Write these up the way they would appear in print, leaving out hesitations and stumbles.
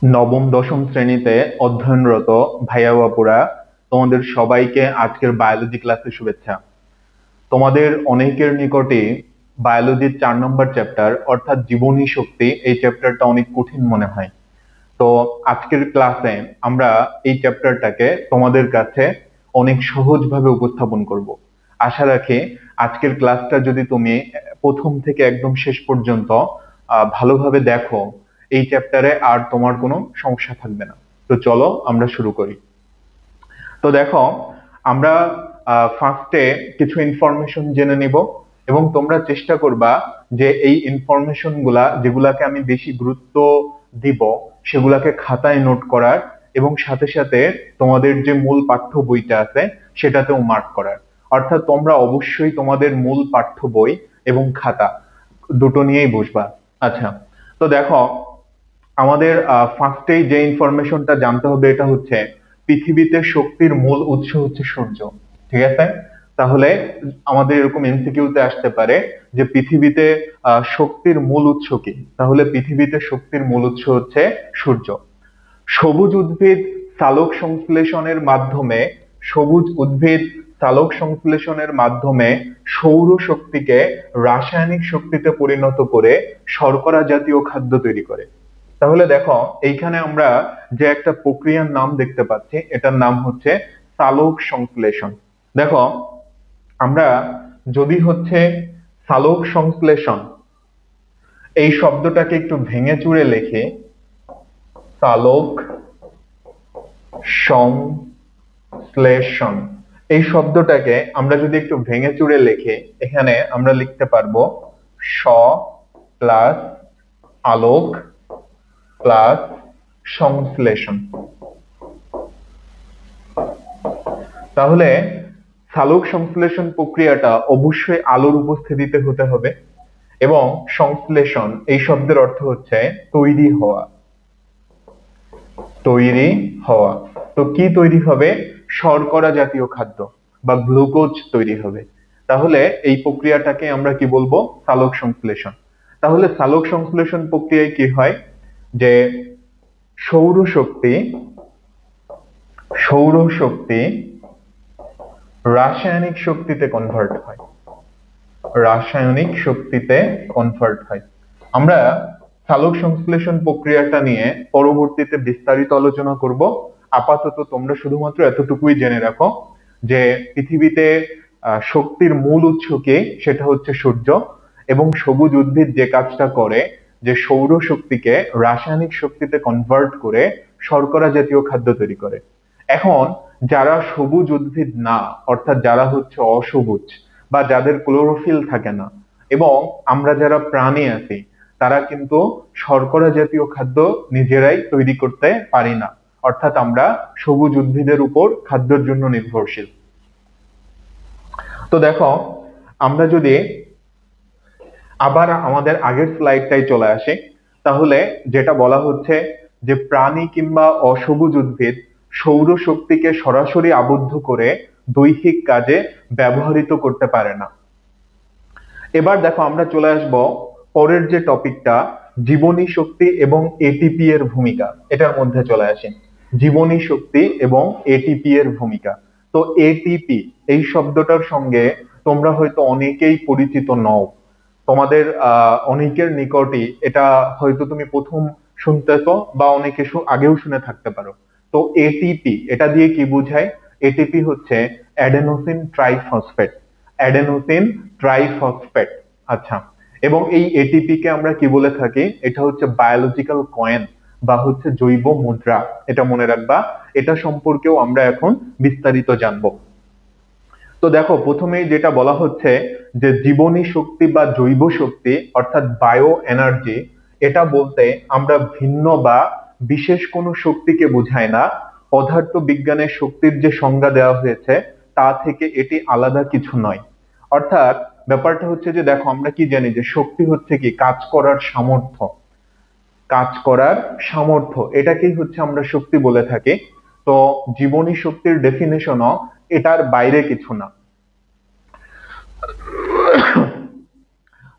নবম দশম শ্রেণীতে অধ্যয়নরত ভাইয়া বাপুরা, তোমাদের সবাইকে আজকের বায়োলজি ক্লাসে শুভেচ্ছা। তোমাদের অনেকের নিকটে বায়োলজির 4 নম্বর চ্যাপ্টার অর্থাৎ জীবনী শক্তি এই চ্যাপ্টারটা অনেক কঠিন মনে হয়। তো আজকের ক্লাসে আমরা এই চ্যাপ্টারটাকে তোমাদের কাছে অনেক সহজভাবে উপস্থাপন করব। আশা রাখি আজকের ক্লাসটা যদি তুমি প্রথম থেকে একদম শেষ পর্যন্ত ভালোভাবে দেখো, এই চ্যাপ্টারে আর তোমার কোনো সমস্যা থাকবে না। তো চলো আমরা শুরু করি। তো দেখো, আমরা ফার্স্টে কিছু ইনফরমেশন জেনে নিব এবং তোমরা চেষ্টা করবা যে এই ইনফরমেশন গুলা যেগুলাকে আমি বেশি গুরুত্ব দিব সেগুলাকে খাতায় নোট করার এবং সাথে সাথে তোমাদের যে মূল পাঠ্য বইটা আছে সেটাতেও মার্ক করার। অর্থাৎ তোমরা অবশ্যই তোমাদের মূল পাঠ্য বই এবং খাতা দুটো নিয়েই বসবা। আচ্ছা, তো দেখো, আমাদের ফার্স্টেই যে ইনফরমেশনটা জানতে হবে এটা হচ্ছে পৃথিবীতে শক্তির মূল উৎস হচ্ছে সূর্য। ঠিক আছে? তাহলে আমাদের এরকম এমসিকিউতে আসতে পারে যে পৃথিবীতে শক্তির মূল উৎস কি? তাহলে পৃথিবীতে শক্তির মূল উৎস হচ্ছে সূর্য। সবুজ উদ্ভিদ সালোক সংশ্লেষণের মাধ্যমে সবুজ উদ্ভিদ সালোক সংশ্লেষণের মাধ্যমে সৌর শক্তিকে রাসায়নিক শক্তিতে পরিণত করে শর্করা জাতীয় খাদ্য তৈরি করে। তাহলে দেখো, এইখানে আমরা যে একটা প্রক্রিয়ার নাম দেখতে পাচ্ছি এটার নাম হচ্ছে সালোক সংশ্লেষণ। দেখো, আমরা যদি হচ্ছে সালোক সংশ্লেষণ এই শব্দটাকে একটু ভেঙে চুরে লিখি, সালোক সংশ্লেষণ এই শব্দটাকে আমরা যদি একটু ভেঙে চুরে লিখি, এখানে আমরা লিখতে পারবো স প্লাস আলোক প্লাস সংশ্লেষণ। তাহলে সালোক সংশ্লেষণ প্রক্রিয়াটা অবশ্যই আলোর উপস্থিতিতে হতে হবে এবং সংশ্লেষণ এই শব্দের অর্থ হচ্ছে তৈরি হওয়া। তৈরি হওয়া। তো কি তৈরি হবে? শর্করা জাতীয় খাদ্য বা গ্লুকোজ তৈরি হবে। তাহলে এই প্রক্রিয়াটাকে আমরা কি বলবো? সালোক সংশ্লেষণ। তাহলে সালোক সংশ্লেষণ প্রক্রিয়ায় কি হয় যে সৌরশক্তি সৌরশক্তি রাসায়নিক শক্তিতে কনভার্ট হয়। রাসায়নিক শক্তিতে কনভার্ট হয়। আমরা সালোক সংশ্লেষণ প্রক্রিয়াটা নিয়ে পরবর্তীতে বিস্তারিত আলোচনা করব। আপাতত তোমরা শুধুমাত্র এতটুকুই জেনে রাখো যে পৃথিবীতে শক্তির মূল উৎস কি? সেটা হচ্ছে সূর্য। এবং সবুজ উদ্ভিদ যে কাজটা করে যে সৌর শক্তিকে রাসায়নিক শক্তিতে কনভার্ট করে শর্করা জাতীয় খাদ্য তৈরি করে। এখন যারা সবুজ উদ্ভিদ না, অর্থাৎ যারা হচ্ছে অসবুজ বা যাদের ক্লোরোফিল থাকে না, এবং আমরা যারা প্রাণী আছি তারা কিন্তু শর্করা জাতীয় খাদ্য নিজেরাই তৈরি করতে পারি না। অর্থাৎ আমরা সবুজ উদ্ভিদের উপর খাদ্যের জন্য নির্ভরশীল। তো দেখো, আমরা যদি আবার আমাদের আগের স্লাইডটাই চলে আসি, তাহলে যেটা বলা হচ্ছে যে প্রাণী কিংবা অসবুজ উদ্ভিদ সৌর শক্তিকে সরাসরি আবদ্ধ করে দৈহিক কাজে ব্যবহৃত করতে পারে না। এবার দেখো, আমরা চলে আসব পরের যে টপিকটা, জীবনী শক্তি এবং এটিপি এর ভূমিকা। এটার মধ্যে চলে আসি জীবনী শক্তি এবং এটিপি এর ভূমিকা। তো এটিপি এই শব্দটার সঙ্গে তোমরা হয়তো অনেকেই পরিচিত নও। তোমাদের অনেকের নিকটই এটা হয়তো তুমি প্রথম শুনতেছো বা অনেকে আগেও শুনে থাকতে পারো। তো এটিপি এটা দিয়ে কি বোঝায়? এটিপি হচ্ছে অ্যাডেনোসিন ট্রাইফসফেট। Adenosine triphosphate. আচ্ছা, এবং এই এটিপি কে আমরা কি বলে থাকি? এটা হচ্ছে বায়োলজিক্যাল কয়েন বা হচ্ছে জৈব মুদ্রা। এটা মনে রাখবা। এটা সম্পর্কেও আমরা এখন বিস্তারিত জানবো। তো দেখো, প্রথমেই যেটা বলা হচ্ছে যে জীবনী শক্তি বা জৈব শক্তি অর্থাৎ বায়ো এনার্জি, এটা বলতে আমরা ভিন্ন বা বিশেষ কোনো শক্তিকে বোঝায় না। পদার্থ বিজ্ঞানের শক্তির যে সংজ্ঞা দেওয়া হয়েছে তা থেকে এটি আলাদা কিছু নয়। অর্থাৎ ব্যাপারটা হচ্ছে যে দেখো, আমরা কি জানি যে শক্তি হচ্ছে কি? কাজ করার সামর্থ্য। কাজ করার সামর্থ্য এটাকেই হচ্ছে আমরা শক্তি বলে থাকি। তো জীবনী শক্তির ডেফিনেশনও এটার বাইরে কিছু না।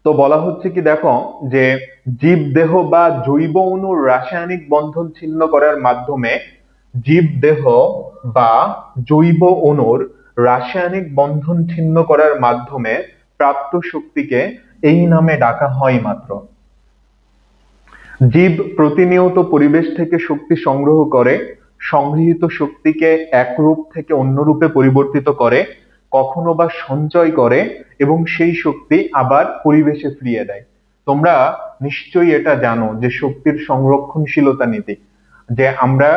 তো তো বলা হচ্ছে কি দেখো, যে জীব দেহ বা জৈব অণুর রাসায়নিক বন্ধন ছিন্ন করার মাধ্যমে, জীব দেহ বা জৈব অণুর রাসায়নিক বন্ধন ছিন্ন করার মাধ্যমে প্রাপ্ত শক্তিকে এই নামে ডাকা হয় মাত্র। জীব প্রতিনিয়ত পরিবেশ থেকে শক্তি সংগ্রহ করে, সংগৃহীত শক্তিকে এক রূপ থেকে অন্য রূপে পরিবর্তিত করে, কখনো বা সঞ্চয় করে এবং সেই শক্তি আবার পরিবেশে ফিরিয়ে দেয়। তোমরা নিশ্চয়ই এটা জানো যে শক্তির সংরক্ষণশীলতা নীতি, যে আমরা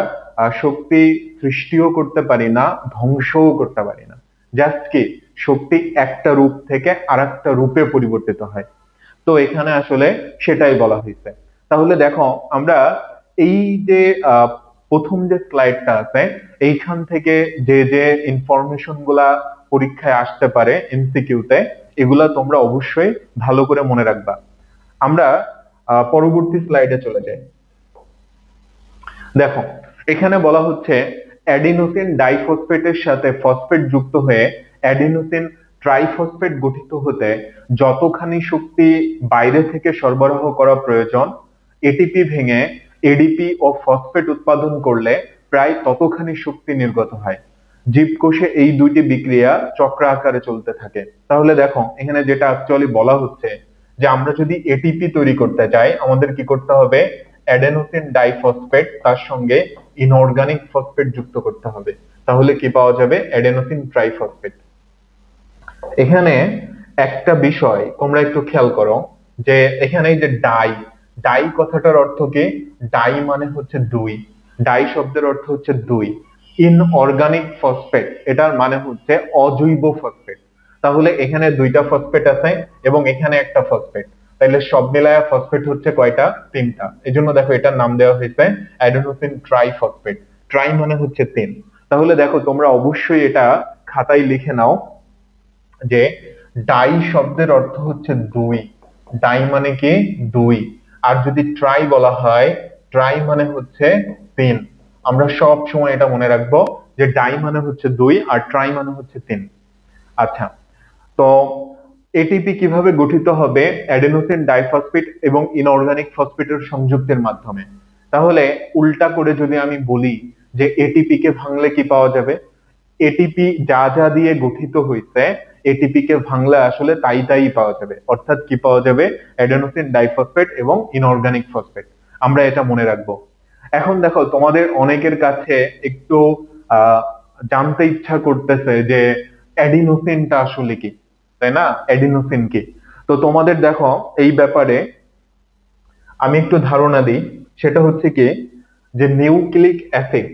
শক্তি সৃষ্টিও করতে পারি না, ধ্বংসও করতে পারি না। জাস্ট কি শক্তি একটা রূপ থেকে আরেকটা রূপে পরিবর্তিত হয়। তো এখানে আসলে সেটাই বলা হয়েছে। তাহলে দেখো আমরা এই যে প্রথম যে স্লাইডটা আছে, এইখান থেকে যে যে ইনফরমেশন গুলা পরীক্ষায় আসতে পারে এমসিকিউতে, এগুলা তোমরা অবশ্যই ভালো করে মনে রাখবা। আমরা পরবর্তী স্লাইডে চলে যাই। দেখো এখানে বলা হচ্ছে অ্যাডিনোসিন ডাইফসফেটের সাথে ফসফেট যুক্ত হয়ে অ্যাডিনোসিন ট্রাইফসফেট গঠিত হতে যতখানি শক্তি বাইরে থেকে সরবরাহ করা প্রয়োজন, এটিপি ভেঙে এডিপি ও ফসফেট উৎপাদন করলে প্রায় ততখানি শক্তি নির্গত হয়। জীবকোষে এই দুইটি বিক্রিয়া চক্র আকারে চলতে থাকে। তাহলে দেখো এখানে যেটা অ্যাকচুয়ালি বলা হচ্ছে, যে আমরা যদি এটিপি তৈরি করতে চাই, আমাদের কি করতে হবে, অ্যাডেনোসিন ডাইফসফেট তার সঙ্গে ইনঅর্গানিক ফসফেট যুক্ত করতে হবে। তাহলে কি পাওয়া যাবে, অ্যাডেনোসিন ট্রাইফসফেট। এখানে একটা বিষয় তোমরা একটু খেয়াল করো, যে এখানে এই যে ডাই, ডাই কথাটার অর্থ কি, ডাই মানে হচ্ছে দুই, ডাই শব্দের অর্থ হচ্ছে দুই। ইনঅর্গানিক ফসফেট এটার মানে হচ্ছে অজৈব ফসফেট। তাহলে এখানে দুইটা ফসফেট আছে এবং এখানে একটা ফসফেট, তাহলে সব মিলায়া ফসফেট হচ্ছে কয়টা, তিনটা। এই জন্য দেখো এটার নাম দেওয়া হয়েছে অ্যাডেনোসিন ট্রাইফসফেট। ট্রাই মানে হচ্ছে তিন। তাহলে দেখো তোমরা অবশ্যই এটা খাতায় লিখে নাও, যে ডাই শব্দের অর্থ হচ্ছে দুই, ডাই মানে কি দুই। আর যদি ট্রাই বলা হয়, ট্রাই মানে হচ্ছে তিন। আমরা সব সময় এটা মনে রাখবো যে ডাই মানে হচ্ছে দুই আর ট্রাই মানে হচ্ছে তিন। আচ্ছা, তো এটিপি কিভাবে গঠিত হবে, অ্যাডেনোসিন ডাইফসফেট এবং ইনঅর্গানিক ফসফেটের সংযুক্তের মাধ্যমে। তাহলে উল্টা করে যদি আমি বলি যে এটিপি কে ভাঙলে কি পাওয়া যাবে, এটিপি যা যা দিয়ে গঠিত হয়েছে, এটিপি কে ভাঙলে আসলে তাই তাই পাওয়া যাবে। অর্থাৎ কি পাওয়া যাবে, অ্যাডেনোসিন ডাইফসফেট এবং ইনঅর্গানিক ফসফেট। আমরা এটা মনে রাখবো। এখন দেখো তোমাদের অনেকের কাছে একটু আহ জানতে ইচ্ছা করতেছে যে অ্যাডিনোসিনটা আসলে কি, তাই না, অ্যাডিনোসিন কি। তো তোমাদের দেখো এই ব্যাপারে আমি একটু ধারণা দিই। সেটা হচ্ছে কি, যে নিউক্লিক অ্যাসিড,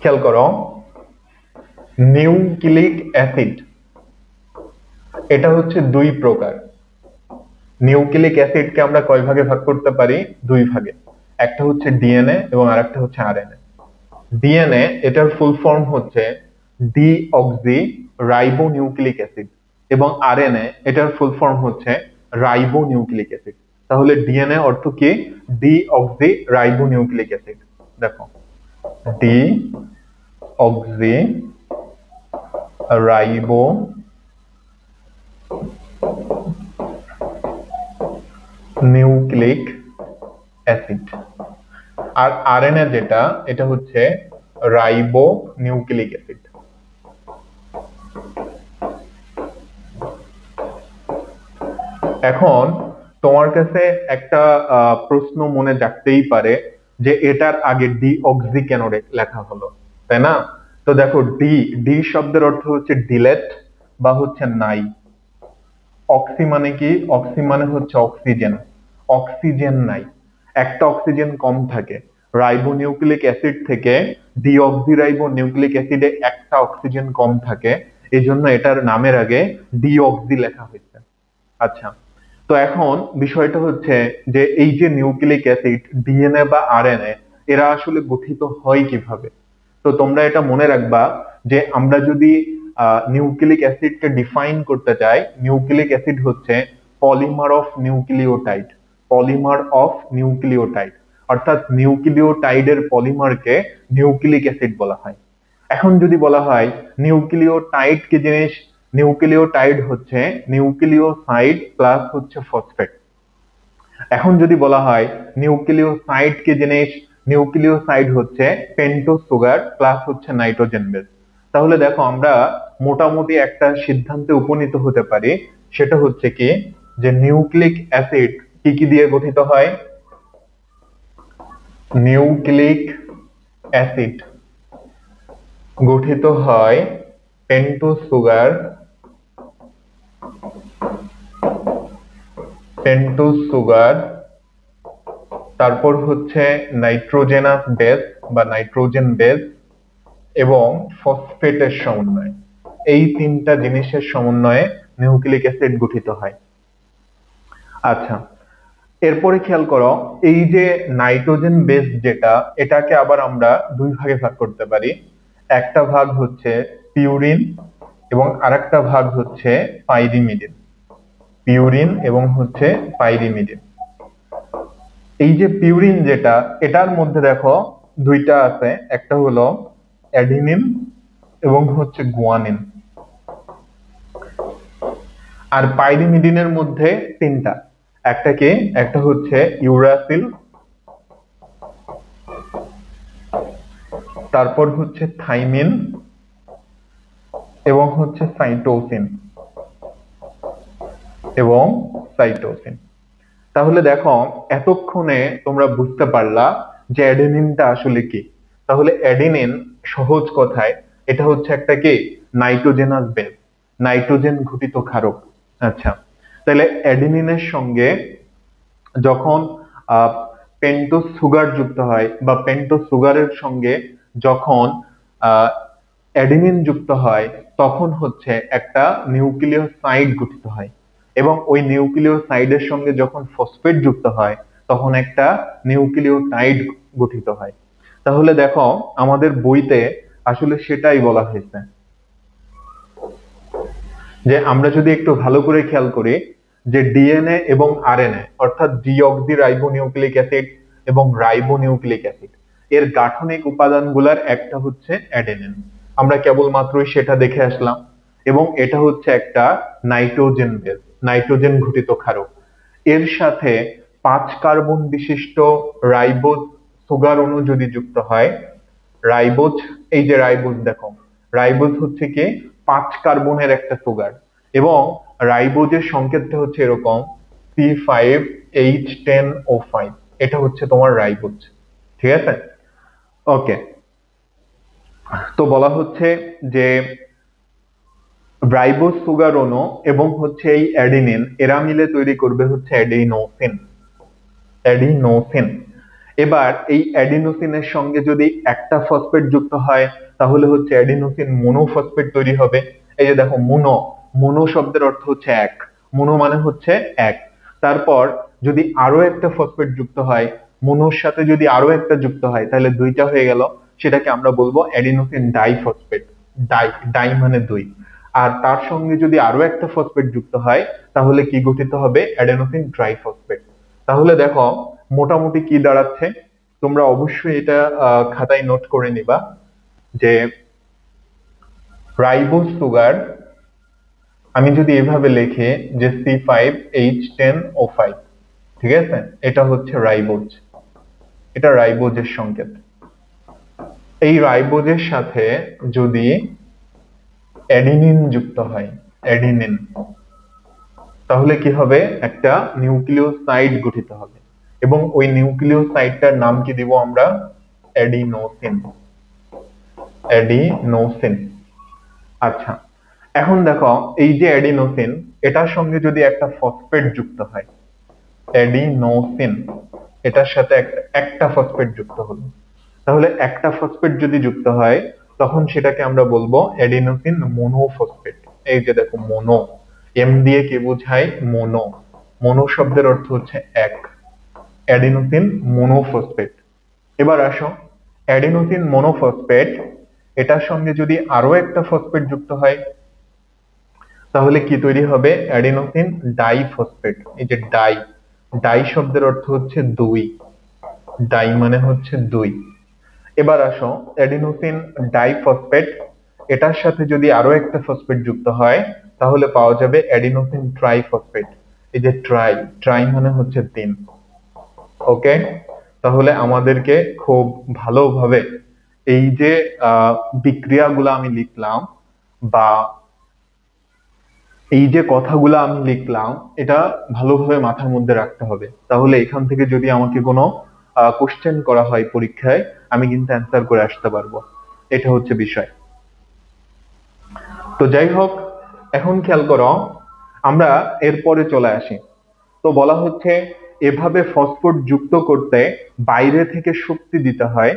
খেয়াল করো, নিউক্লিক অ্যাসিড এটা হচ্ছে দুই প্রকার। নিউক্লিক অ্যাসিডকে আমরা কয় ভাগে ভাগ করতে পারি, দুই ভাগে। একটা হচ্ছে ডিএনএ এবং আরেকটা হচ্ছে আরএনএ। ডিএনএ এটার ফুল ফর্ম হচ্ছে ডিঅক্সি রাইবো নিউক্লিক অ্যাসিড এবং আরএনএ এটার ফুল ফর্ম হচ্ছে রাইবো নিউক্লিক অ্যাসিড। তাহলে ডিএনএ অর্থ কি, ডিঅক্সি রাইবো নিউক্লিক অ্যাসিড। দেখো ডিঅক্সি রাইবো নিউক্লিক অ্যাসিড। আর আরএনএ যেটা, এটা হচ্ছে রাইবো নিউক্লিক অ্যাসিড। এখন তোমার কাছে একটা প্রশ্ন মনে জাগতেই পারে, যে এটার আগে ডিঅক্সি কেন লেখা হলো, তাই না। তো দেখো ডি, ডি শব্দের অর্থ হচ্ছে ডিলেট বা হচ্ছে নাই। অক্সি মানে কি, অক্সি মানে হচ্ছে অক্সিজেন, অক্সিজেন নাই, একটা অক্সিজেন কম থাকে। রাইবো নিউক্লিক অ্যাসিড থেকে ডিঅক্সি রাইবো নিউক্লিক অ্যাসিডে একটা অক্সিজেন কম থাকে, এই জন্য এটার নামের আগে ডিঅক্সি লেখা হয়েছে। আচ্ছা, তো এখন বিষয়টা হচ্ছে যে এই যে নিউক্লিক অ্যাসিড, ডিএনএ বা আরএনএ, এরা আসলে গঠিত হয় কিভাবে। তো তোমরা এটা মনে রাখবা, যে আমরা যদি নিউক্লিক অ্যাসিডকে ডিফাইন করতে চাই, নিউক্লিক অ্যাসিড হচ্ছে polymer of nucleotide, polymer of nucleotide. অর্থাৎ নিউক্লিওটাইডের পলিমারকে নিউক্লিক অ্যাসিড বলা হয়। এখন যদি বলা হয় নিউক্লিওটাইড কি জিনিস, নিউক্লিওটাইড হচ্ছে নিউক্লিওসাইড প্লাস হচ্ছে ফসফেট। এখন যদি বলা হয় নিউক্লিওসাইড কি জিনিস, নিউক্লিওসাইড হচ্ছে পেন্টোজ সুগার প্লাস হচ্ছে নাইট্রোজেন বেস। তাহলে দেখো আমরা মোটামুটি একটা সিদ্ধান্তে উপনীত হতে পারি, সেটা হচ্ছে কি যে নিউক্লিক অ্যাসিড কি কি দিয়ে গঠিত হয়। নিউক্লিক অ্যাসিড গঠিত হয় পেন্টোজ সুগার, তারপর হচ্ছে নাইট্রোজেনাস বেস বা নাইট্রোজেন বেস এবং ফসফেটের সমন্বয়। এই তিনটা জিনিসের সমন্বয়ে নিউক্লিক অ্যাসিড গঠিত হয়। আচ্ছা, এরপরে খেয়াল করো, এই যে নাইট্রোজেন বেস যেটা, এটাকে আবার আমরা দুই ভাগে ভাগ করতে পারি। একটা ভাগ হচ্ছে পিউরিন এবং আরেকটা ভাগ হচ্ছে পাইরিমিডিন। পিউরিন এবং হচ্ছে পাইরিমিডিন। এই যে পিউরিন যেটা, এটার মধ্যে দেখো দুইটা আছে, একটা হলো অ্যাডিনিন এবং হচ্ছে গুয়ানিন। আর পাইরিমিডিনের মধ্যে তিনটা, একটা কি, একটা হচ্ছে ইউরাসিল, তারপর হচ্ছে থাইমিন এবং হচ্ছে সাইটোসিন। তাহলে দেখো এতক্ষণে তোমরা বুঝতে পারলা যে অ্যাডেনিনটা আসলে কি। তাহলে অ্যাডেনিন সহজ কথায় এটা হচ্ছে একটা কি, নাইট্রোজেনাস বেস, নাইট্রোজেন ঘটিত ক্ষারক। আচ্ছা, তাহলে অ্যাডেনিনের সঙ্গে যখন পেন্টোজ সুগার যুক্ত হয় বা পেন্টোজ সুগারের সঙ্গে যখন অ্যাডেনিন যুক্ত হয়, তখন হচ্ছে একটা নিউক্লিওসাইড গঠিত হয় এবং ওই নিউক্লিওসাইডের সঙ্গে যখন ফসফেট যুক্ত হয় তখন একটা নিউক্লিওটাইড গঠিত হয়। তাহলে দেখো আমাদের বইতে আসলে সেটাই বলা হয়েছে, যে আমরা যদি একটু ভালো করে খেয়াল করি যে ডিএনএ এবং আরএনএ অর্থাৎ ডিঅক্সি রাইবোনিউক্লিক অ্যাসিড এবং রাইবোনিউক্লিক অ্যাসিড, এর গাঠনিক উপাদানগুলোর একটা হচ্ছে অ্যাডেনিন। আমরা কেবলমাত্রই সেটা দেখে আসলাম। এবং এটা হচ্ছে একটা নাইট্রোজেন বেস, নাইট্রোজেন ঘটিত ক্ষারক। এর সাথে 5 কার্বন বিশিষ্ট রাইবোজ সুগার অণু যদি যুক্ত হয়, রাইবোজ, এই যে রাইবোজ দেখো, রাইবোজ হচ্ছে কি 5 কার্বনের একটা সুগার এবং রাইবোজের সংকেতটা হচ্ছে এরকম C5H10O5। এটা হচ্ছে তোমার রাইবোজ। ঠিক আছে, ওকে। তো বলা হচ্ছে যে রাইবোজ সুগার অণু এবং হচ্ছে এই অ্যাডিনিন, এরা মিলে তৈরি করবে হচ্ছে অ্যাডিনোসিন। এবার এই অ্যাডিনোসিনের সঙ্গে যদি একটা ফসফেট যুক্ত হয় তাহলে হচ্ছে অ্যাডিনোসিন মোনোফসফেট তৈরি হবে। এই যে দেখো মোনো শব্দের অর্থ হচ্ছে এক, মোনো মানে হচ্ছে এক। তারপর যদি আরো একটা ফসফেট যুক্ত হয়, মোনোর সাথে যদি আরো একটা যুক্ত হয় তাহলে দুইটা হয়ে গেল, সেটাকে আমরা বলবো অ্যাডিনোসিন ডাইফসফেট। ডাই মানে দুই। আর তার সঙ্গে যদি আরো একটা ফসফেট যুক্ত হয় তাহলে কি গঠিত হবে, অ্যাডেনোসিন ট্রাইফসফেট। তাহলে দেখো মোটামুটি কি দাঁড়াচ্ছে, তোমরা অবশ্যই এটা খাতায় নোট করে নিবা যে রাইবোজ সুগার আমি যদি এভাবে লিখি যে C5H10O5, ঠিক আছে, এটা হচ্ছে রাইবোজ, এটা রাইবোজের সংকেত। এই রাইবোজের সাথে যদি অ্যাডিনিন যুক্ত হয়, অ্যাডিনিন, তাহলে কি হবে, একটা নিউক্লিওসাইড গঠিত হবে এবং ওই নিউক্লিওসাইডটার নাম কি দিব আমরা, অ্যাডিনোসিন। আচ্ছা, এখন দেখো এই যে অ্যাডিনোসিন, এটার সঙ্গে যদি একটা ফসফেট যুক্ত হয়, অ্যাডিনোসিন, এটার সাথে একটা ফসফেট যুক্ত হলো, তাহলে একটা ফসফেট যদি যুক্ত হয় তখন সেটাকে আমরা বলবো অ্যাডিনোসিন মোনোফসফেট। এই যে দেখো মোনো, এম দিয়ে কি বোঝায়, মোনো শব্দের অর্থ হচ্ছে এক, অ্যাডিনোসিন মোনোফসফেট। এবার আসো, অ্যাডিনোসিন মোনোফসফেট এটার সঙ্গে যদি আরো একটা ফসফেট যুক্ত হয় তাহলে কি তৈরি হবে, অ্যাডিনোসিন ডাইফসফেট। এই যে ডাই শব্দের অর্থ হচ্ছে দুই, ডাই মানে হচ্ছে দুই। এবার আসো, অ্যাডিনোসিন ডাইফসফেট, এটার সাথে যদি আরো একটা ফসফেট যুক্ত হয় তাহলে পাওয়া যাবে অ্যাডিনোসিন ট্রাইফসফেট। এই যে ট্রাই, ট্রাই মানে হচ্ছে 3। ওকে, তাহলে আমাদেরকে খুব ভালোভাবে এই যে বিক্রিয়াগুলো আমি লিখলাম বা এই যে কথাগুলো আমি লিখলাম, এটা ভালোভাবে মাথার মধ্যে রাখতে হবে। তাহলে এখান থেকে যদি আমাকে কোনো কোশ্চেন করা হয় পরীক্ষায়, আমি কিন্তু অ্যান্সার করে আসতে পারবো। এটা হচ্ছে বিষয়। তো যাই হোক, এখন খেয়াল করো, আমরা এরপরে চলে আসি। তো বলা হচ্ছে এভাবে ফসফেট যুক্ত করতে বাইরে থেকে শক্তি দিতে হয়।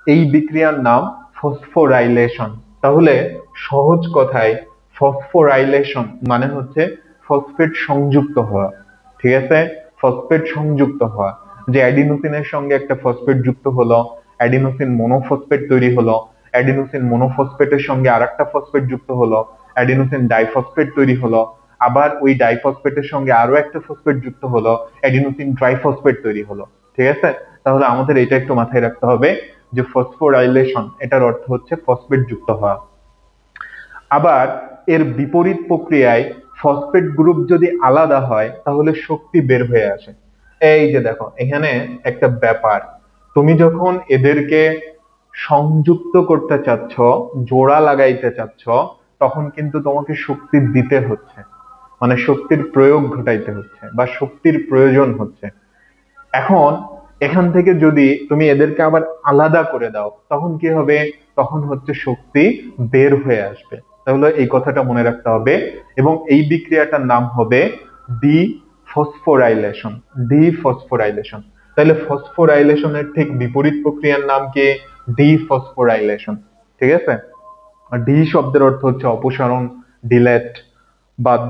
এই বিক্রিয়ার নাম ফসফোরাইলেশন। তাহলে সহজ কথায় ফসফোরাইলেশন মানে হচ্ছে ফসফেট সংযুক্ত হওয়া। ঠিক আছে, ফসফেট সংযুক্ত হওয়া, যে অ্যাডিনোসিনের সঙ্গে একটা ফসফেট যুক্ত হলো, অ্যাডিনোসিন মনোফসফেট তৈরি হলো, অ্যাডিনোসিন মনোফসফেটের সঙ্গে আরেকটা ফসফেট যুক্ত হলো, অ্যাডিনোসিন ডাইফসফেট তৈরি হলো, আবার ওই ডাইফসফেটের সঙ্গে আরো একটা ফসফেট যুক্ত হলো, অ্যাডিনোসিন ট্রাইফসফেট তৈরি হলো। ঠিক আছে, তাহলে আমাদের এটা একটু মাথায় রাখতে হবে যে ফসফোরাইলেশন এটার অর্থ হচ্ছে ফসফেট যুক্ত হওয়া। আবার এর বিপরীত প্রক্রিয়ায় ফসফেট গ্রুপ যদি আলাদা হয় তাহলে শক্তি বের হয়ে আসে। এই যে দেখো, এখানে একটা ব্যাপার, তুমি যখন এদেরকে সংযুক্ত করতে চাচ্ছ, জোড়া লাগাইতে চাচ্ছ, তখন কিন্তু তোমাকে শক্তি দিতে হচ্ছে, মানে শক্তির প্রয়োগ ঘটাইতে হচ্ছে বা শক্তির প্রয়োজন হচ্ছে। এখন এখান থেকে যদি তুমি এদেরকে আবার আলাদা করে দাও তখন কি হবে? তখন হচ্ছে শক্তি বের হয়ে আসবে। তাহলে এই কথাটা মনে রাখতে হবে, এবং এই বিক্রিয়াটার নাম হবে ডি ফসফোরাইলেশন। D phosphorylation. তাহলে ফসফোরাইলেশনের ঠিক বিপরীত প্রক্রিয়ার নাম কি? D phosphorylation. ঠিক আছে, ডি শব্দের অর্থ হচ্ছে অপসারণ, ডিলেট, বাদ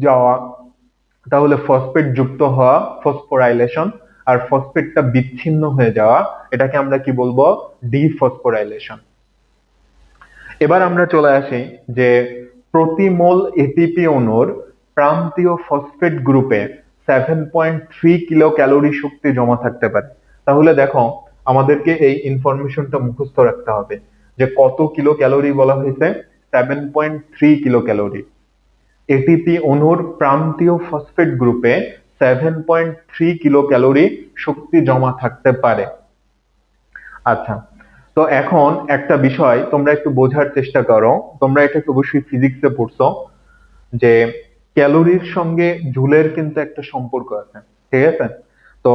যাওয়া। তাহলে ফসফেট যুক্ত হওয়া ফসফোরাইলেশন, আর ফসফেটটা বিচ্ছিন্ন হয়ে যাওয়া, এটাকে আমরা কি বলবো? ডিফসফোরাইলেশন। এবার আমরা চলে আসি যে প্রতি মোল এটিপি অণুর প্রান্তীয় ফসফেট গ্রুপে 7.3 কিলো ক্যালোরি শক্তি জমা থাকতে পারে। তাহলে দেখো, আমাদেরকে এই ইনফরমেশনটা মুখস্থ রাখতে হবে যে কত কিলো ক্যালোরি বলা হয়েছে? 7.3 কিলো ক্যালোরি। এটিপি অণুর প্রান্তীয় ফসফেট গ্রুপে 7.3 কিলো ক্যালোরি শক্তি জমা থাকতে পারে। আচ্ছা, তো এখন একটা বিষয় তোমরা একটু বোঝার চেষ্টা করো, তোমরা এটা অবশ্যই ফিজিক্সে পড়ছো যে ক্যালোরির সঙ্গে জুলের কিন্তু একটা সম্পর্ক আছে। ঠিক আছে, তো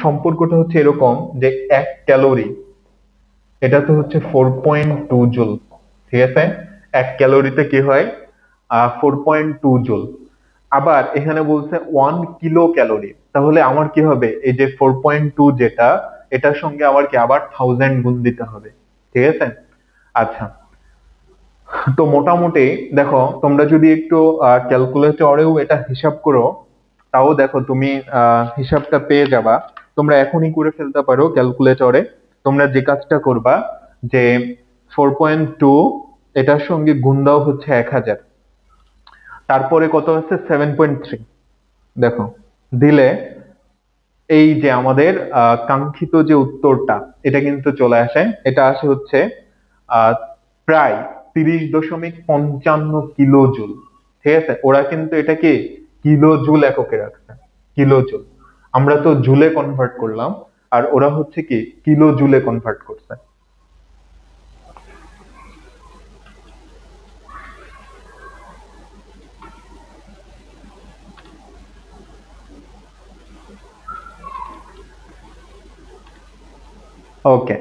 সম্পর্কটা হচ্ছে এরকম যে 1 ক্যালোরি এটা তো হচ্ছে 4.2 জুল। ঠিক আছে, 1 ক্যালোরিতে কি হয়? 4.2 জুল। আবার এখানে বলছে 1 কিলো ক্যালোরি, তাহলে আমার কি হবে? এই যে 4.2 যেটা, এটার সঙ্গে আবার কি আবার 1000 গুণ দিতে হবে। ঠিক আছে, আচ্ছা, তো মোটামুটি দেখো, তোমরা যদি একটু ক্যালকুলেটরেও এটা হিসাব করো, তাও দেখো তুমি হিসাবটা পেয়ে যাবা। তোমরা এখনই করে ফেলতে পারো ক্যালকুলেটরে। তোমরা যে কাজটা করবা যে 4.2 এটার সঙ্গে গুণ দাও হচ্ছে 1000, তারপরে কত হচ্ছে 7.3, দেখো দিলে এই যে আমাদের কাঙ্ক্ষিত যে উত্তরটা, এটা কিন্তু চলে আসে। এটা আসে হচ্ছে আহ প্রায় 30.55 কিলো জুল। ঠিক আছে, ওরা কিন্তু এটাকে কিলো জুল এককে রাখছে, কিলো জুল। আমরা তো জুলে কনভার্ট করলাম, আর ওরা হচ্ছে কি কিলো জুলে কনভার্ট করছে। ওকে,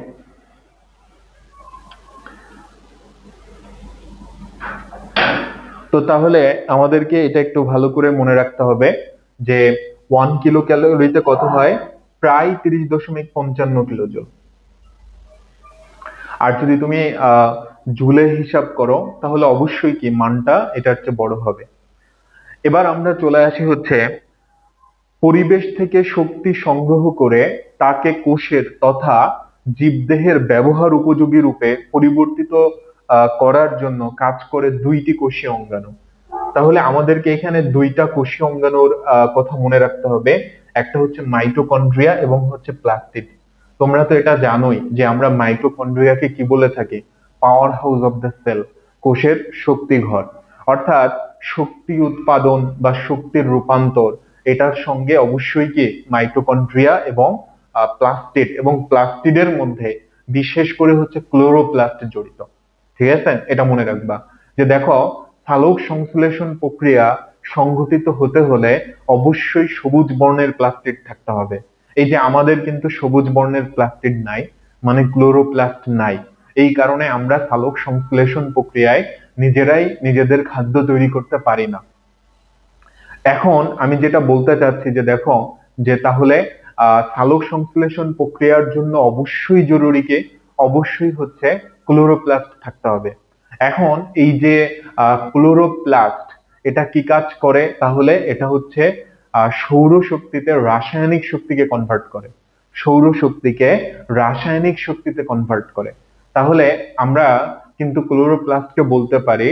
তো তাহলে আমাদেরকে এটা একটু ভালো করে মনে রাখতে হবে যে 1 কিলো ক্যালোরিতে কত হয়? প্রায় 30.55 কিলো জুল। আর যদি তুমি জুলে হিসাব করো তাহলে অবশ্যই কি মানটা এটার চেয়ে বড় হবে। এবার আমরা চলে আসি হচ্ছে পরিবেশ থেকে শক্তি সংগ্রহ করে তাকে কোষের তথা জীবদেহের ব্যবহার উপযোগী রূপে পরিবর্তিত করার জন্য কাজ করে 2টি কোষীয় অঙ্গাণু। তাহলে আমাদেরকে এখানে 2টা কোষীয় অঙ্গাণুর কথা মনে রাখতে হবে। একটা হচ্ছে মাইটোকন্ড্রিয়া এবং হচ্ছে প্লাস্টিড। তোমরা তো এটা জানোই যে আমরা মাইটোকন্ড্রিয়াকে কি বলে থাকি? Powerhouse of the cell, কোষের শক্তি ঘর। অর্থাৎ শক্তি উৎপাদন বা শক্তির রূপান্তর, এটার সঙ্গে অবশ্যই কি মাইটোকন্ড্রিয়া এবং প্লাস্টিড, এবং প্লাস্টিডের মধ্যে বিশেষ করে হচ্ছে ক্লোরোপ্লাস্ট জড়িত। ঠিক আছে, এটা মনে রাখবা। যে দেখো, সালোক সংশ্লেষণ প্রক্রিয়া সংঘটিত হতে হলে অবশ্যই সবুজ বর্ণের প্লাস্টিড থাকতে হবে। এই যে আমাদের কিন্তু সবুজ বর্ণের প্লাস্টিড নাই, মানে ক্লোরোপ্লাস্ট নাই। এই কারণে আমরা সালোক সংশ্লেষণ প্রক্রিয়ায় নিজেরাই নিজেদের খাদ্য তৈরি করতে পারি না। এখন আমি যেটা বলতে চাচ্ছি যে দেখো, যে তাহলে সালোক সংশ্লেষণ প্রক্রিয়ার জন্য অবশ্যই জরুরি কি? অবশ্যই হচ্ছে ক্লোরোপ্লাস্ট থাকতে হবে। এখন এই যে ক্লোরোপ্লাস্ট, এটা কি কাজ করে? তাহলে এটা হচ্ছে সৌরশক্তিতে রাসায়নিক শক্তিকে কনভার্ট করে। সৌরশক্তিকে রাসায়নিক শক্তিতে কনভার্ট করে। তাহলে আমরা কিন্তু ক্লোরোপ্লাস্টকে বলতে পারি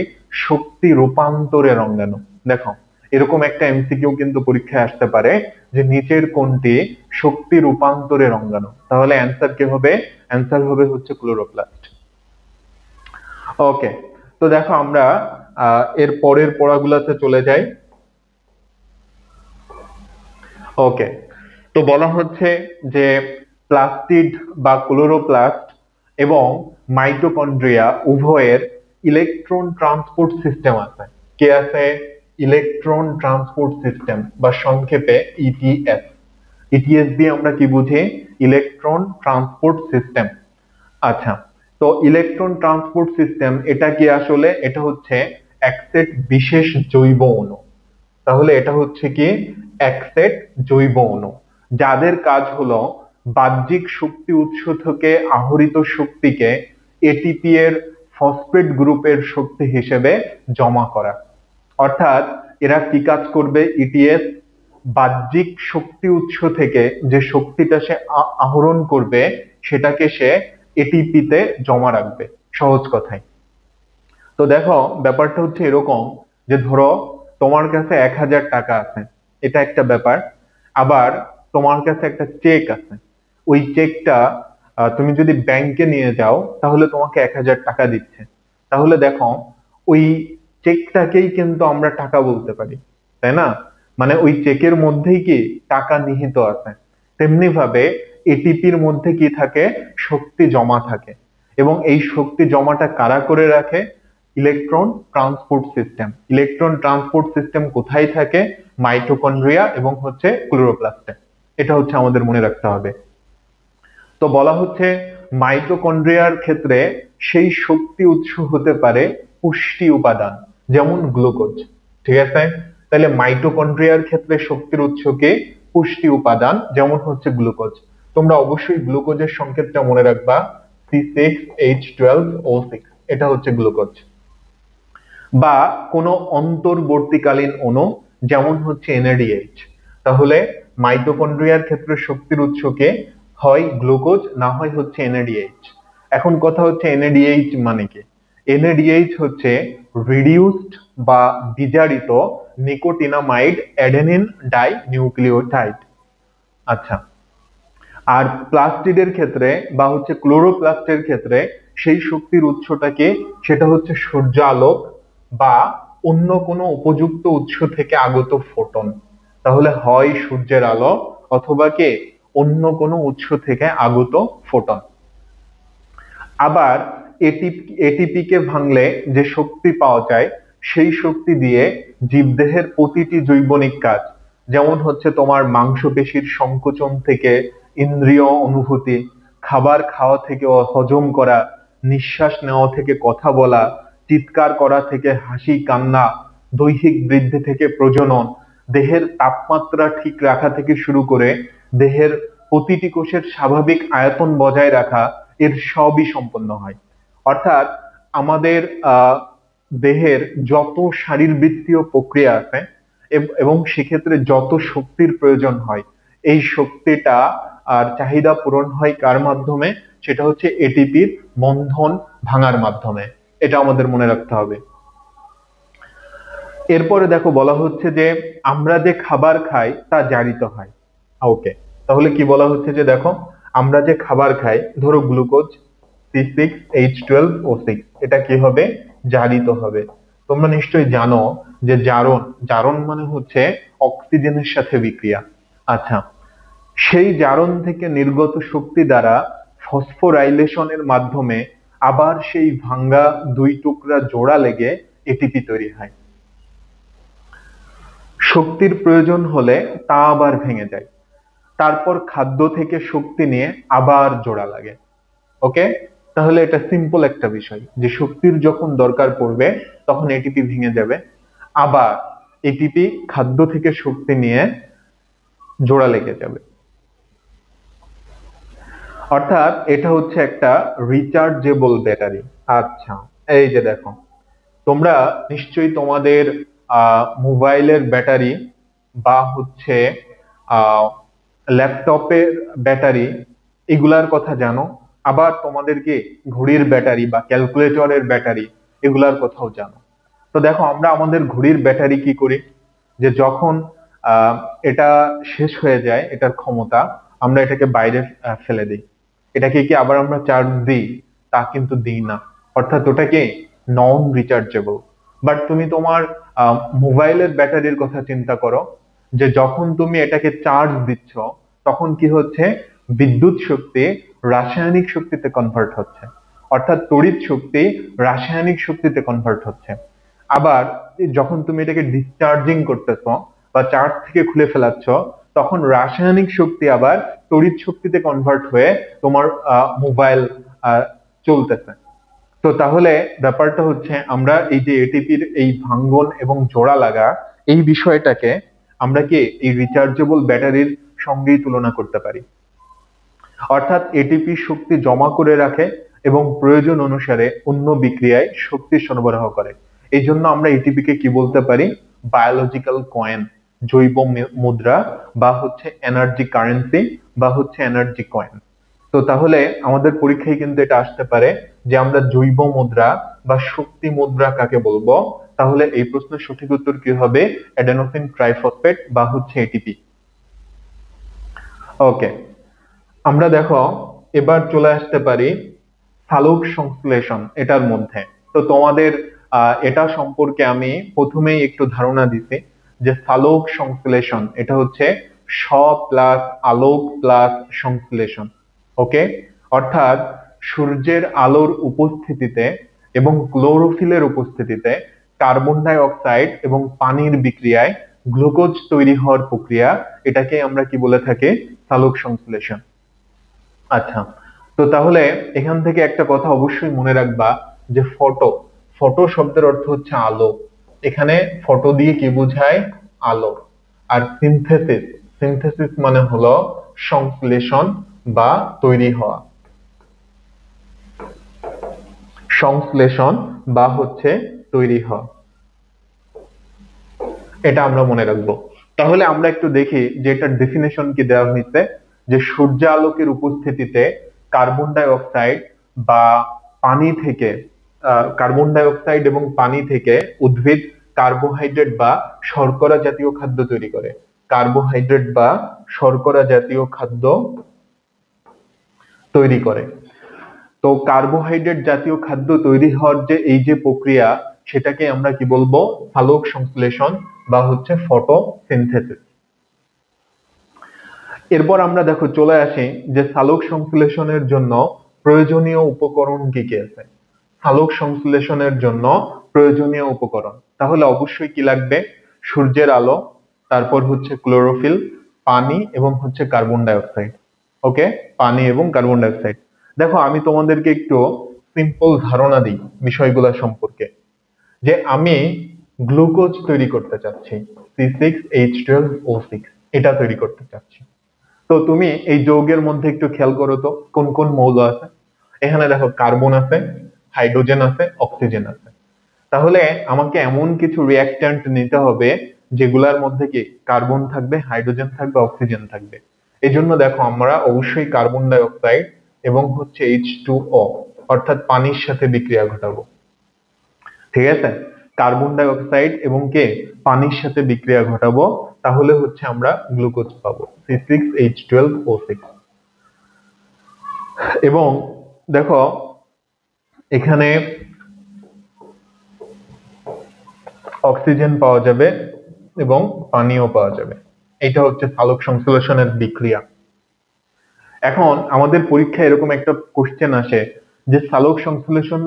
শক্তি রূপান্তরের অঙ্গাণু। দেখো, এরকম একটা এমসিকিউ কিন্তু পরীক্ষায় আসতে পারে যে নিচের কোনটি শক্তি রূপান্তরের অঙ্গাণু। তাহলে অ্যান্সার কি হবে? অ্যান্সার হবে হচ্ছে ক্লোরোপ্লাস্ট। ওকে, তো দেখো আমরা এর পরের পড়াগুলোতে চলে যাই। ওকে, তো বলা হচ্ছে যে প্লাস্টিড বা ক্লোরোপ্লাস্ট এবং মাইটোকন্ড্রিয়া উভয়ের ইলেকট্রন ট্রান্সপোর্ট সিস্টেম আছে। কে আছে? ইলেকট্রন ট্রান্সপোর্ট সিস্টেম, বা সংক্ষেপে ইটিএস। ইটিএস দিয়ে আমরা কি বুঝি? Electron transport system. আচ্ছা, তো ইলেকট্রন ট্রান্সপোর্ট সিস্টেম এটা কি আসলে? এটা হচ্ছে এক সেট বিশেষ জৈব অণু। তাহলে এটা হচ্ছে কি? এক সেট জৈব অণু, যাদের কাজ হলো বাহ্যিক শক্তি উৎস থেকে আহরিত শক্তিকে এটিপি এর ফসফেট গ্রুপের শক্তি হিসেবে জমা করা। অর্থাৎ এরা কি কাজ করবে? ইটিএস বাহ্যিক শক্তি উৎস থেকে যে শক্তিটা সে আহরণ করবে, সেটাকে সে এটিপি তে জমা রাখবে, সহজ কথায়। তো দেখো, ব্যাপারটা হচ্ছে এরকম যে ধরো তোমার কাছে 1000 টাকা আছে, এটা একটা ব্যাপার। আবার তোমার কাছে একটা চেক আছে, ওই চেকটা তুমি যদি ব্যাংকে নিয়ে যাও তাহলে তোমাকে 1000 টাকা দিচ্ছে। তাহলে দেখো, ওই চেকটাকেই কিন্তু আমরা টাকা বলতে পারি, তাই না? মানে ওই চেকের মধ্যেই কি টাকা নিহিত আছে। তেমনি ভাবে এটিপির মধ্যে কি থাকে? শক্তি জমা থাকে। এবং এই শক্তি জমাটা কারা করে রাখে? Electron transport system. Electron transport system কোথায় থাকে? মাইটোকন্ড্রিয়া এবং হচ্ছে ক্লোরোপ্লাস্টে। এটা হচ্ছে আমাদের মনে রাখতে হবে। তো বলা হচ্ছে মাইটোকন্ড্রিয়ার ক্ষেত্রে সেই শক্তি উৎস হতে পারে পুষ্টি উপাদান, যেমন গ্লুকোজ। ঠিক আছে, তাহলে মাইটোকন্ড্রিয়ার ক্ষেত্রে শক্তির উৎসকে পুষ্টি উপাদান, যেমন হচ্ছে গ্লুকোজ। তোমরা অবশ্যই গ্লুকোজের সংকেতটা মনে রাখবা, C6H12O6, এটা হচ্ছে গ্লুকোজ। বা কোনো অন্তর্বর্তীকালীন অণু, যেমন হচ্ছে NADH। তাহলে মাইটোকন্ড্রিয়ার ক্ষেত্রে শক্তির উৎসকে হয় গ্লুকোজ, না হয় হচ্ছে NADH। এখন কথা হচ্ছে NADH মানে কি? NADH হচ্ছে রিডিউসড বা বিজারিত নিকোটিনামাইড অ্যাডেনিন ডাই নিউক্লিওটাইড। আচ্ছা, আর প্লাস্টিডের ক্ষেত্রে বা হচ্ছে ক্লোরোপ্লাস্টের ক্ষেত্রে সেই শক্তির উৎসটাকে, সেটা হচ্ছে সূর্য আলোক বা অন্য কোনো উপযুক্ত উৎস থেকে আগত ফোটন। তাহলে হয় সূর্যের আলো অথবা কে অন্য কোনো উৎস থেকে আগত ফোটন। আবার এটিপি কে ভাঙলে যে শক্তি পাওয়া যায়, সেই শক্তি দিয়ে জীবদেহের প্রতিটি জৈবনিক কাজ, যেমন হচ্ছে তোমার মাংসপেশির সংকোচন থেকে ইন্দ্রিয় অনুভূতি, খাবার খাওয়া থেকে হজম করা, নিঃশ্বাস নেওয়া থেকে কথা বলা, চিৎকার করা থেকে হাসি কান্না, দৈহিক বৃদ্ধি থেকে প্রজনন, দেহের তাপমাত্রা ঠিক রাখা থেকে শুরু করে দেহের প্রতিটি কোষের স্বাভাবিক আয়তন বজায় রাখা, এর সবই সম্পন্ন হয়। অর্থাৎ আমাদের দেহের যত শারীরবৃত্তীয় প্রক্রিয়া আছে এবং সেক্ষেত্রে যত শক্তির প্রয়োজন হয়, এই শক্তিটা আর চাহিদা পূরণ হয় কার মাধ্যমে? সেটা হচ্ছে এটিপির বন্ধন ভাঙার মাধ্যমে। এটা আমাদের মনে রাখতে হবে। এরপরে দেখো, বলা হচ্ছে যে আমরা যে খাবার খাই তা জারিত হয়। ওকে, তাহলে কি বলা হচ্ছে যে দেখো, আমরা যে খাবার খাই, ধরো গ্লুকোজ C6H12O6, এটা কি হবে? জারিত হবে। তোমরা নিশ্চয়ই জানো যে জারণ, জারণ মানে হচ্ছে অক্সিজেনের সাথে বিক্রিয়া। আচ্ছা, সেই জারণ থেকে নির্গত শক্তি দ্বারা ফসফোরাইলেশনের মাধ্যমে আবার সেই ভাঙ্গা দুই টুকরা জোড়া লেগে এটিপি তৈরি হয়। শক্তির প্রয়োজন হলে তা আবার ভেঙে যায়, তারপর খাদ্য থেকে শক্তি নিয়ে আবার জোড়া লাগে। ওকে, তাহলে এটা সিম্পল একটা বিষয় যে শক্তির যখন দরকার পড়বে তখন এটিপি ভেঙে যাবে, আবার এটিপি খাদ্য থেকে শক্তি নিয়ে জোড়া লেগে যাবে। অর্থাৎ এটা হচ্ছে একটা রিচার্জেবল ব্যাটারি। আচ্ছা, এই যে দেখো, তোমরা নিশ্চয়ই তোমাদের মোবাইলের ব্যাটারি বা হচ্ছে ল্যাপটপের ব্যাটারি এগুলার কথা জানো, আবার তোমাদেরকে ঘড়ির ব্যাটারি বা ক্যালকুলেটরের ব্যাটারি এগুলার কথাও জানো। তো দেখো, আমরা আমাদের ঘড়ির ব্যাটারি কি করি, যে যখন আহ, এটা শেষ হয়ে যায় এটার ক্ষমতা, আমরা এটাকে বাইরে ফেলে দিই। এটাকে কি আবার আমরা চার্জ দিই? তা কিন্তু দিই না। অর্থাৎ ওটাকে নন রিচার্জেবল। বাট তুমি তোমার মোবাইলের ব্যাটারির কথা চিন্তা করো, যে যখন তুমি এটাকে চার্জ দিচ্ছ তখন কি হচ্ছে? বিদ্যুৎ শক্তি রাসায়নিক শক্তিতে কনভার্ট হচ্ছে, অর্থাৎ তড়িৎ শক্তি রাসায়নিক শক্তিতে কনভার্ট হচ্ছে। আবার যখন তুমি এটাকে ডিসচার্জিং করতেছো বা চার্জ থেকে খুলে ফেলাচ্ছ, তখন রাসায়নিক শক্তি আবার তড়িৎ শক্তিতে কনভার্ট হয়ে তোমার মোবাইল চলতেছে। তো তাহলে ব্যাপারটা হচ্ছে, আমরা এই যে এটিপির এই ভাঙ্গন এবং জোড়া লাগা এই বিষয়টাকে আমরা কি এই রিচার্জেবল ব্যাটারির সঙ্গেই তুলনা করতে পারি। অর্থাৎ এটিপি শক্তি জমা করে রাখে এবং প্রয়োজন অনুসারে অন্য বিক্রিয়ায় শক্তি সরবরাহ করে। এই জন্য আমরা এটিপি কে কি বলতে পারি? বায়োলজিক্যাল কয়েন, জৈব মুদ্রা, বা হচ্ছে এনার্জি কারেন্সি, বা হচ্ছে এনার্জি কয়েন। তো তাহলে আমাদের পরীক্ষায় কিন্তু এটা আসতে পারে যে আমরা জৈব মুদ্রা বা শক্তি মুদ্রা কাকে বলবো। তাহলে এই প্রশ্নের সঠিক উত্তর কি হবে? অ্যাডেনোসিন ট্রাইফসফেট বা হচ্ছে এটিপি। ওকে, আমরা দেখো এবার চলে আসতে পারি সালোক সংশ্লেষণ এটার মধ্যে। তো তোমাদের এটা সম্পর্কে আমি প্রথমেই একটু ধারণা দিছি যে সালোক সংশ্লেষণ এটা হচ্ছে স প্লাস আলোক প্লাস সংশ্লেষণ। ওকে, অর্থাৎ সূর্যের আলোর উপস্থিতিতে এবং ক্লোরোফিলের উপস্থিতিতে কার্বন ডাই অক্সাইড এবং পানির বিক্রিয়ায় গ্লুকোজ তৈরি হওয়ার প্রক্রিয়া, এটাকে আমরা কি বলে থাকি? সালোক সংশ্লেষণ। আচ্ছা, তো তাহলে এখান থেকে একটা কথা অবশ্যই মনে রাখবা যে ফটো, ফটো শব্দের অর্থ হচ্ছে আলো। এখানে ফটো দিয়ে কি বোঝায়? আলো। আর সিনথেসিস, সিনথেসিস মানে হলো সংশ্লেষণ বা তৈরি হওয়া। সংশ্লেষণ বা হচ্ছে তৈরি হওয়া, এটা আমরা মনে রাখবো। তাহলে আমরা একটু দেখি যে এটার ডেফিনেশন কি দেওয়া হয়েছে, যে সূর্যালোকের উপস্থিতিতে কার্বন ডাই অক্সাইড বা পানি থেকে কার্বন ডাই অক্সাইড এবং পানি থেকে উদ্ভিদ কার্বোহাইড্রেট বা শর্করা জাতীয় খাদ্য তৈরি করে। কার্বোহাইড্রেট বা শর্করা জাতীয় খাদ্য তৈরি করে। তো কার্বোহাইড্রেট জাতীয় খাদ্য তৈরি হওয়ার যে এই যে প্রক্রিয়া, সেটাকে আমরা কি বলবো? সালোক সংশ্লেষণ বা হচ্ছে ফটোসিনথেসিস। এরপর আমরা দেখো চলে আসি যে সালোক সংশ্লেষণের জন্য প্রয়োজনীয় উপকরণ কি কি আছে। সালোক সংশ্লেষণের জন্য প্রয়োজনীয় উপকরণ, তাহলে অবশ্যই কি লাগবে? সূর্যের আলো, তারপর হচ্ছে ক্লোরোফিল, পানি এবং হচ্ছে কার্বন ডাই অক্সাইড। ওকে, পানি এবং কার্বন ডাই অক্সাইড। দেখো, আমি তোমাদেরকে একটু সিম্পল ধারণা দিই বিষয়গুলো সম্পর্কে, যে আমি গ্লুকোজ তৈরি করতে চাচ্ছি, C6H12O6 এটা তৈরি করতে চাচ্ছি। তো তুমি এই যৌগের মধ্যে একটু খেয়াল করো তো কোন কোন মৌল আছে। এখানে দেখো কার্বন আছে, হাইড্রোজেন আছে, অক্সিজেন আছে। তাহলে আমাকে এমন কিছু রিঅ্যাকট্যান্ট নিতে হবে যেগুলার মধ্যে কি কার্বন থাকবে, হাইড্রোজেন থাকবে, অক্সিজেন থাকবে। এই জন্য দেখো আমরা অবশ্যই কার্বন ডাই অক্সাইড এবং হচ্ছে H2O অর্থাৎ পানির সাথে বিক্রিয়া ঘটাবো। ঠিক আছে, কার্বন ডাই অক্সাইড এবং কে পানির সাথে বিক্রিয়া ঘটাবো, তাহলে হচ্ছে আমরা গ্লুকোজ পাবো, C6H12O6। এবং দেখো এখানে অক্সিজেন পাওয়া যাবে এবং পানিও পাওয়া যাবে। এটা হচ্ছে সালোক সংশ্লেষণের বিক্রিয়া। এখন আমাদের পরীক্ষায় এরকম একটা কোশ্চেন আসে যে সালোক সংশ্লেষণ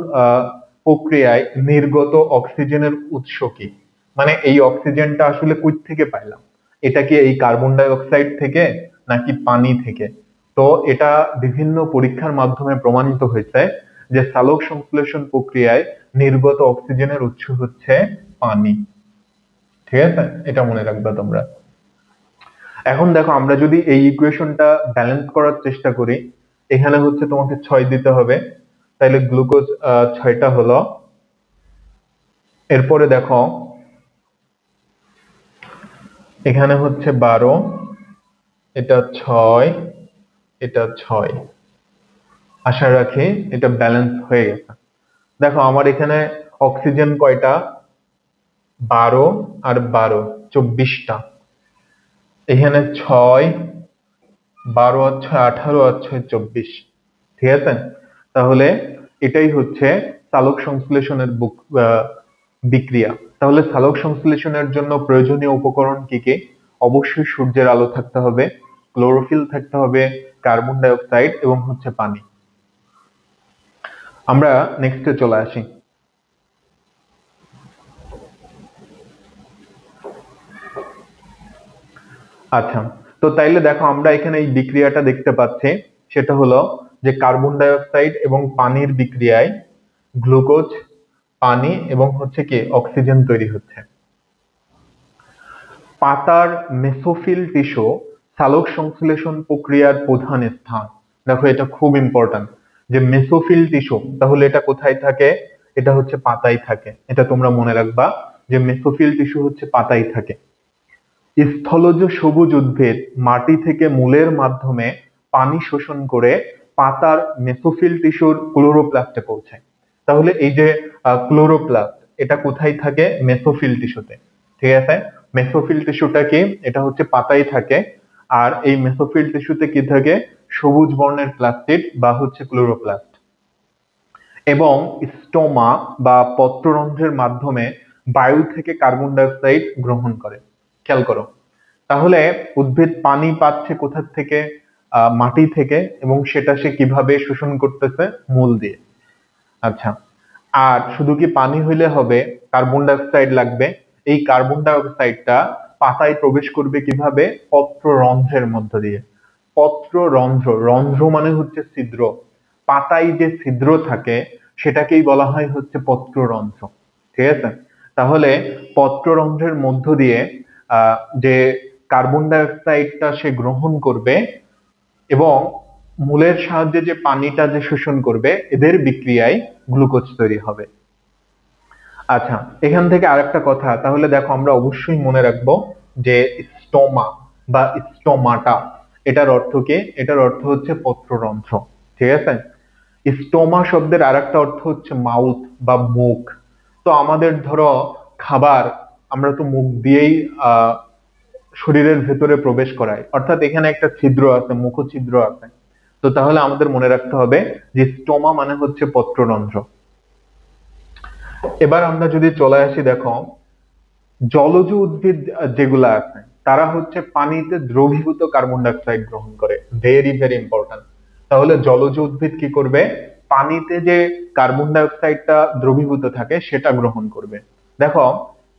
প্রক্রিয়ায় নির্গত অক্সিজেনের উৎস কি, মানে এই অক্সিজেনটা আসলে কই থেকে পাইলাম, এটা কি এই কার্বন ডাই অক্সাইড থেকে নাকি পানি থেকে? তো এটা বিভিন্ন পরীক্ষার মাধ্যমে প্রমাণিত হয়েছে যে সালোক সংশ্লেষণ প্রক্রিয়ায় নির্গত অক্সিজেনের উৎস হচ্ছে পানি। ঠিক আছে, এটা মনে রাখবা তোমরা। এখন দেখো আমরা যদি এই ইকুয়েশনটা ব্যালেন্স করার চেষ্টা করি, এখানে হচ্ছে তোমাকে 6 দিতে হবে, তাইলে গ্লুকোজ 6টা হলো। এরপরে দেখো এখানে হচ্ছে 12, এটা 6, এটা 6। আশা রাখি এটা ব্যালেন্স হয়ে গেছে। দেখো আমার এখানে অক্সিজেন কয়টা, 12 আর 12 24টা। এখানে 6, 12 আর 6 18 আর 6 24। ঠিক আছে, তাহলে এটাই হচ্ছে সালোক সংশ্লেষণের বিক্রিয়া। তাহলে সালোক সংশ্লেষণের জন্য প্রয়োজনীয় উপকরণ কি কি? অবশ্যই সূর্যের আলো থাকতে হবে, ক্লোরোফিল থাকতে হবে, কার্বন ডাই অক্সাইড এবং হচ্ছে পানি। আমরা নেক্সটে চলে আসি। আচ্ছা, তো তাইলে দেখো আমরা এখানে এই বিক্রিয়াটা দেখতে পাচ্ছি, সেটা হলো যে কার্বন ডাই অক্সাইড এবং পানির বিক্রিয়ায় গ্লুকোজ, পানি এবং হচ্ছে কি অক্সিজেন তৈরি হচ্ছে। পাতার মেসোফিল টিস্যু সালোক সংশ্লেষণ প্রক্রিয়ার প্রধান স্থান। দেখো এটা খুব ইম্পর্টেন্ট যে মেসোফিল টিস্যু, তাহলে এটা কোথায় থাকে? এটা হচ্ছে পাতায় থাকে। এটা তোমরা মনে রাখবা যে মেসোফিল টিস্যু হচ্ছে পাতায় থাকে। স্থলজ সবুজ উদ্ভিদ মাটি থেকে মূলের মাধ্যমে পানি শোষণ করে পাতার মেসোফিল টিস্যুর ক্লোরোপ্লাস্টে পৌঁছায়। তাহলে এই যে ক্লোরোপ্লাস্ট, এটা কোথায় থাকে? মেসোফিল টিস্যুতে। ঠিক আছে, মেসোফিল টিস্যুটা কি? এটা হচ্ছে পাতায় থাকে। আর এই মেসোফিল টিস্যুতে কি থাকে? সবুজ বর্ণের প্লাস্টিড বা হচ্ছে ক্লোরোপ্লাস্ট। এবং স্টোমা বা পত্ররন্ধ্রের মাধ্যমে বায়ু থেকে কার্বন ডাই অক্সাইড গ্রহণ করে। খেয়াল করো, তাহলে উদ্ভিদ পানি পাচ্ছে কোথা থেকে? মাটি থেকে, এবং সেটা সে কিভাবে শোষণ করতেছে? মূল দিয়ে। আচ্ছা, আর শুধু কি পানি হইলে হবে? কার্বন ডাই অক্সাইড লাগবে। এই কার্বন ডাই অক্সাইডটা পাতায় প্রবেশ করবে কিভাবে? পত্ররন্ধ্রের মধ্য দিয়ে। পত্ররন্ধ্র, রন্ধ্র মানে হচ্ছে ছিদ্র। পাতায় যে ছিদ্র থাকে সেটাকেই বলা হয় হচ্ছে পত্ররন্ধ্র। ঠিক আছে, তাহলে পত্ররন্ধ্রের মধ্য দিয়ে যে কার্বন ডাই অক্সাইডটা সে গ্রহণ করবে এবং মূলের সাহায্যে যে পানিটা যে শোষণ করবে, এদের বিক্রিয়ায় গ্লুকোজ তৈরি হবে। আচ্ছা, এখান থেকে আরেকটা কথা, তাহলে দেখো আমরা অবশ্যই মনে রাখবো যে স্টোমা বা স্টোমাটা, এটার অর্থ কি? এটার অর্থ হচ্ছে পত্ররন্ধ্র। ঠিক আছে, স্টোমা শব্দের আরেকটা অর্থ হচ্ছে মাউথ বা মুখ। তো আমাদের ধরো খাবার আমরা তো মুখ দিয়েই শরীরের ভেতরে প্রবেশ করায়, অর্থাৎ এখানে একটা ছিদ্র আছে, মুখছিদ্র আছে। তো তাহলে আমাদের মনে রাখতে হবে যে স্টোমা মানে হচ্ছে পত্ররন্ধ্র। এবার আমরা যদি চলে আসি, দেখো জলজ উদ্ভিদ যেগুলা আছে তারা হচ্ছে পানিতে দ্রবীভূত কার্বন ডাই অক্সাইড গ্রহণ করে। Very very important. তাহলে জলজ উদ্ভিদ কি করবে? পানিতে যে কার্বন ডাই অক্সাইডটা দ্রবীভূত থাকে সেটা গ্রহণ করবে। দেখো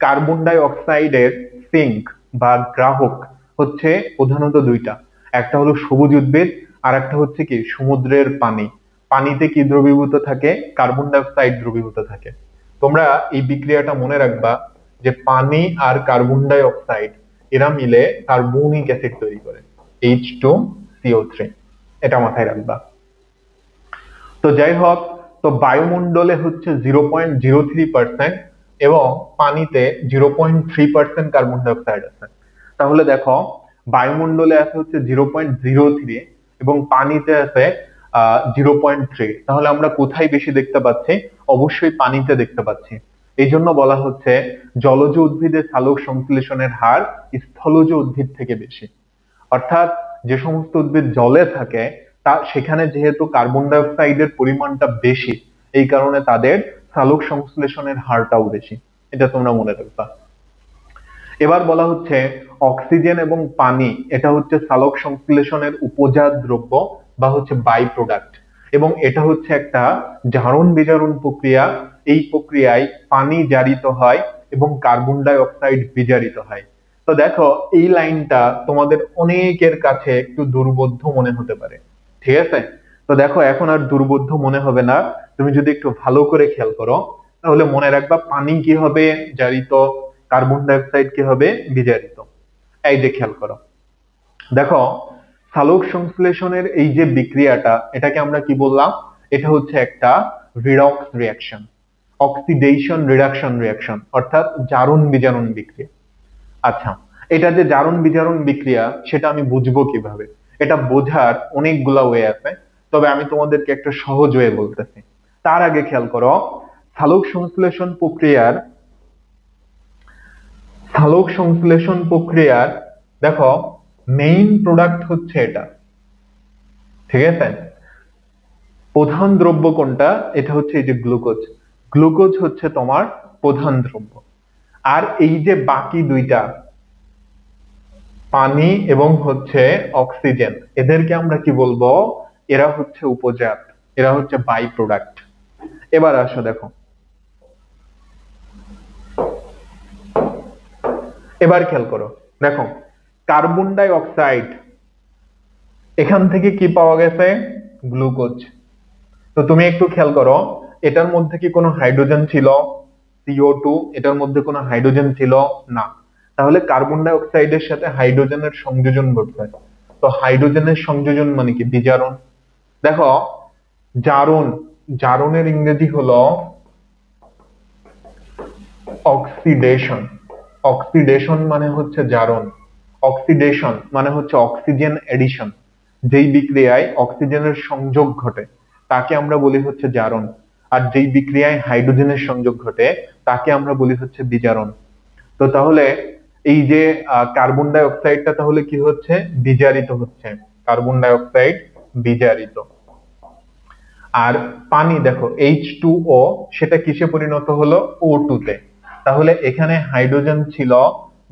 কার্বন ডাই অক্সাইডের সিঙ্ক বা গ্রাহক হচ্ছে প্রধানত দুইটা, একটা হলো সবুজ উদ্ভিদ আর একটা হচ্ছে কি সমুদ্রের পানি। পানিতে কি দ্রবীভূত থাকে? কার্বন ডাই অক্সাইড দ্রবীভূত থাকে। তোমরা এই বিক্রিয়াটা মনে রাখবা যে পানি আর কার্বন ডাই অক্সাইড এরা মিলে কার্বনিক অ্যাসিড তৈরি করে, H2CO3। এটা মাথায় রাখবা। তো যাই হোক, তো বায়ুমণ্ডলে হচ্ছে 0.03% এবং পানিতে 0.3% কার্বন ডাই অক্সাইড আছে। তাহলে দেখো বায়ুমণ্ডলে আছে হচ্ছে 0.03 এবং পানিতে আছে 0.3। তাহলে আমরা কোথায় বেশি দেখতে পাচ্ছি? অবশ্যই পানিতে দেখতে পাচ্ছি। এই জন্য বলা হচ্ছে জলজ উদ্ভিদের সালোক সংশ্লেষণের হার স্থলজ উদ্ভিদ থেকে বেশি। অর্থাৎ যে সমস্ত উদ্ভিদ জলে থাকে তা সেখানে যেহেতু কার্বন ডাই অক্সাইডের পরিমাণটা বেশি, এই কারণে তাদের সালোক সংশ্লেষণের হারটাও বেশি। এটা তোমরা মনে রাখবা। এবার বলা হচ্ছে অক্সিজেন এবং পানি এটা হচ্ছে সালোক সংশ্লেষণের উপজাত দ্রব্য বা হচ্ছে বাই প্রোডাক্ট, এবং এটা হচ্ছে একটা জারণ বিজারণ প্রক্রিয়া। এই প্রক্রিয়ায় পানি জারিত হয় এবং কার্বন ডাই অক্সাইড বিজারিত হয়। তো দেখো, এই লাইনটা তোমাদের অনেকের কাছে একটু দুর্বোধ্য মনে হতে পারে, ঠিক আছে? তো দেখো, এখন আর দুর্বোধ্য মনে হবে না। তুমি যদি একটু ভালো করে খেয়াল করো তাহলে মনে রাখবা পানি কি হবে জারিত, কার্বন ডাই অক্সাইড কি হবে বিজারিত। এই যে খেয়াল করো, দেখো সালোক সংশ্লেষণের এই যে বিক্রিয়াটা, এটাকে আমরা কি বললাম? এটা হচ্ছে একটা redox reaction, oxidation reduction reaction, অর্থাৎ জারণ বিজারণ বিক্রিয়া। আচ্ছা, এটা যে জারণ বিজারণ বিক্রিয়া সেটা আমি বুঝবো কিভাবে? এটা বোঝার অনেকগুলা ওয়ে আছে, তবে আমি তোমাদেরকে একটা সহজ ওয়ে বলতেছি। তার আগে খেয়াল করো, সালোক সংশ্লেষণ প্রক্রিয়ার সালোক সংশ্লেষণ প্রক্রিয়ার দেখো মেইন প্রোডাক্ট হচ্ছে এটা, ঠিক আছে? প্রধান দ্রব্য কোনটা? এটা হচ্ছে এই যে গ্লুকোজ। গ্লুকোজ হচ্ছে তোমার প্রধান দ্রব্য। আর এই যে বাকি দুইটা, পানি এবং হচ্ছে অক্সিজেন, এদেরকে আমরা কি বলবো? এরা হচ্ছে উপজাত, এরা হচ্ছে বাই প্রোডাক্ট। এবার আসো দেখো, এবার খেয়াল করো, দেখো কার্বন ডাই অক্সাইড, এখান থেকে কি পাওয়া গেছে? গ্লুকোজ। তো তুমি একটু খেয়াল করো, এটার মধ্যে কি কোনো হাইড্রোজেন ছিল? CO2, এটার মধ্যে কোনো হাইড্রোজেন ছিল না। তাহলে কার্বন ডাই অক্সাইডের সাথে হাইড্রোজেনের সংযোজন ঘটছে। তো হাইড্রোজেনের সংযোজন মানে কি? বিজারণ। দেখো, জারণ, জারণের ইংরেজি হলো অক্সিডেশন। অক্সিডেশন মানে হচ্ছে জারণ, অক্সিডেশন মানে হচ্ছে অক্সিজেন এডিশন। যেই বিক্রিয়ায় অক্সিজেনের সংযোগ ঘটে তাকে আমরা বলি হচ্ছে জারণ, আর যেই বিক্রিয়ায় হাইড্রোজেনের সংযোগ ঘটে তাকে আমরা বলি হচ্ছে বিজারণ। তো তাহলে এই যে কার্বন ডাই অক্সাইডটা তাহলে কি হচ্ছে? বিজারিত হচ্ছে, কার্বন ডাই অক্সাইড বিজারিত। আর পানি দেখো H2O, সেটা কিসে পরিণত হলো? O2 তে। তাহলে এখানে হাইড্রোজেন ছিল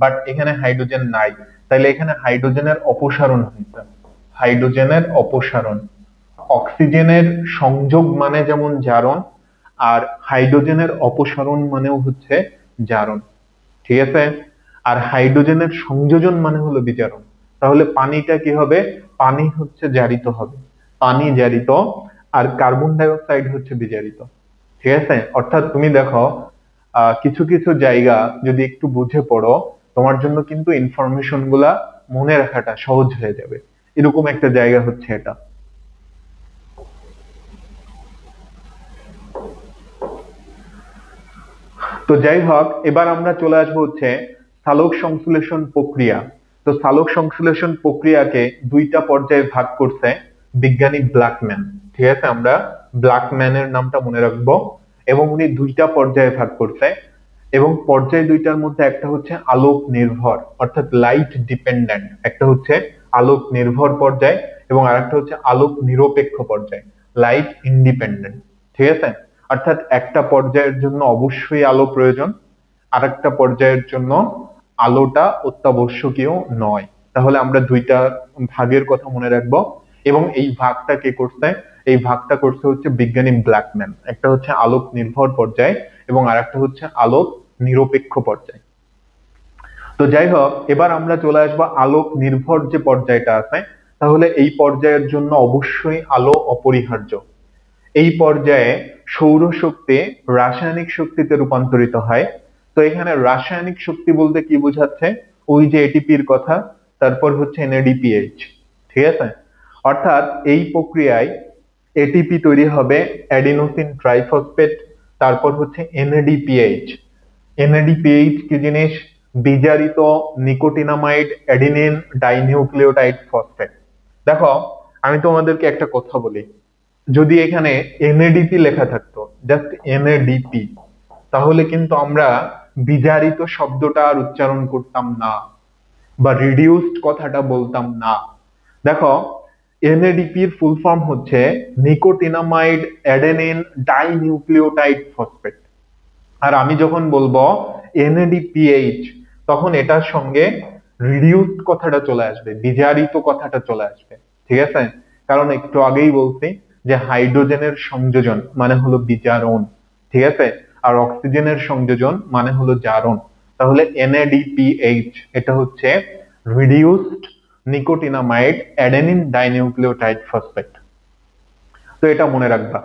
বাট এখানে হাইড্রোজেন নাই, তাহলে এখানে হাইড্রোজেনের অপসারণ হয়েছে, হাইড্রোজেনের অপসারণ। অক্সিজেনের সংযোগ মানে যেমন জারণ, আর হাইড্রোজেনের অপসারণ মানেও হচ্ছে জারণ, ঠিক আছে? আর হাইড্রোজেনের সংযোজন মানে হলো বিজারণ। তাহলে পানিটা কি হবে? পানি হচ্ছে জারিত হবে, পানি জারিত, আর কার্বন ডাই অক্সাইড হচ্ছে বিজারিত, ঠিক আছে? অর্থাৎ তুমি দেখো, কিছু কিছু জায়গা যদি একটু বুঝে পড়ো, তোমার জন্য কিন্তু ইনফরমেশন গুলা মনে রাখাটা সহজ হয়ে যাবে। এরকম একটা জায়গা হচ্ছে এটা। তো যাই হোক, এবার আমরা চলে আসবো হচ্ছে সালোক সংশ্লেষণ প্রক্রিয়া। তো সালোক সংশ্লেষণ প্রক্রিয়াকে দুইটা পর্যায়ে ভাগ করছে বিজ্ঞানী ব্ল্যাকম্যান, ঠিক আছে? আমরা ব্ল্যাকম্যানের নামটা মনে রাখবো। এবং উনি দুইটা পর্যায়ে ভাগ করছে, এবং পর্যায় দুইটার মধ্যে একটা হচ্ছে আলোক নির্ভর অর্থাৎ লাইট ডিপেন্ডেন্ট, একটা হচ্ছে আলোক নির্ভর পর্যায়, এবং আরেকটা হচ্ছে আলোক নিরপেক্ষ পর্যায়, লাইট ইন্ডিপেন্ডেন্ট, ঠিক আছে? অর্থাৎ একটা পর্যায়ের জন্য অবশ্যই আলো প্রয়োজন, আরেকটা পর্যায়ের জন্য আলোটা অত্যাবশ্যকীয় নয়। তাহলে আমরা দুইটা ভাগের কথা মনে রাখবো। এবং এই ভাগটা কে করছে? এই ভাগটা করছে হচ্ছে বিজ্ঞানী ব্ল্যাকম্যান। একটা হচ্ছে আলোক নির্ভর পর্যায় এবং আরেকটা হচ্ছে আলোক নিরপেক্ষ পর্যায়। তো যাই হোক, এবার আমরা চলে আসবো আলোক নির্ভর যে পর্যায়টা আছে। তাহলে এই পর্যায়ের জন্য অবশ্যই আলো অপরিহার্য। এই পর্যায়ে সৌরশক্তি রাসায়নিক শক্তিতে রূপান্তরিত হয়। তো এখানে রাসায়নিক শক্তি বলতে কি বোঝাচ্ছে? ওই যে এটিপির কথা, তারপর হচ্ছে NADPH, ঠিক আছে? অর্থাৎ এই প্রক্রিয়ায় এটিপি তৈরি হবে অ্যাডিনোসিন ট্রাইফসফেট, তারপর হচ্ছে NADPH। NADPH কি জিনিস? বিজারিত নিকোটিনামাইড অ্যাডিনিন ডাইনিউক্লিওটাইড ফসফেট। দেখো, আমি তোমাদেরকে একটা কথা বলি, যদি এখানে NADP লেখা থাকতো, জাস্ট NADP, তাহলে কিন্তু আমরা বিজারিত শব্দটা আর উচ্চারণ করতাম না বা রিডিউসড কথাটা বলতাম না। দেখো, এনএডিপি এর ফুল ফর্ম হচ্ছে নিকোটিনামাইড অ্যাডেনিন ডাইনিউক্লিওটাইড ফসফেট। আর আমি যখন বলবো NADPH তখন এটার সঙ্গে রিডিউসড কথাটা চলে আসবে, বিজারিত কথাটা চলে আসবে, ঠিক আছে? কারণ একটু আগেই বলছি যে হাইড্রোজেনের সংযোজন মানে হলো বিজারণ, ঠিক আছে? আর অক্সিজেনের সংযোজন মানে হলো জারণ। তাহলে NADPH এটা হচ্ছে reduced nicotinamide adenine dinucleotide phosphate. তো এটা মনে রাখবা।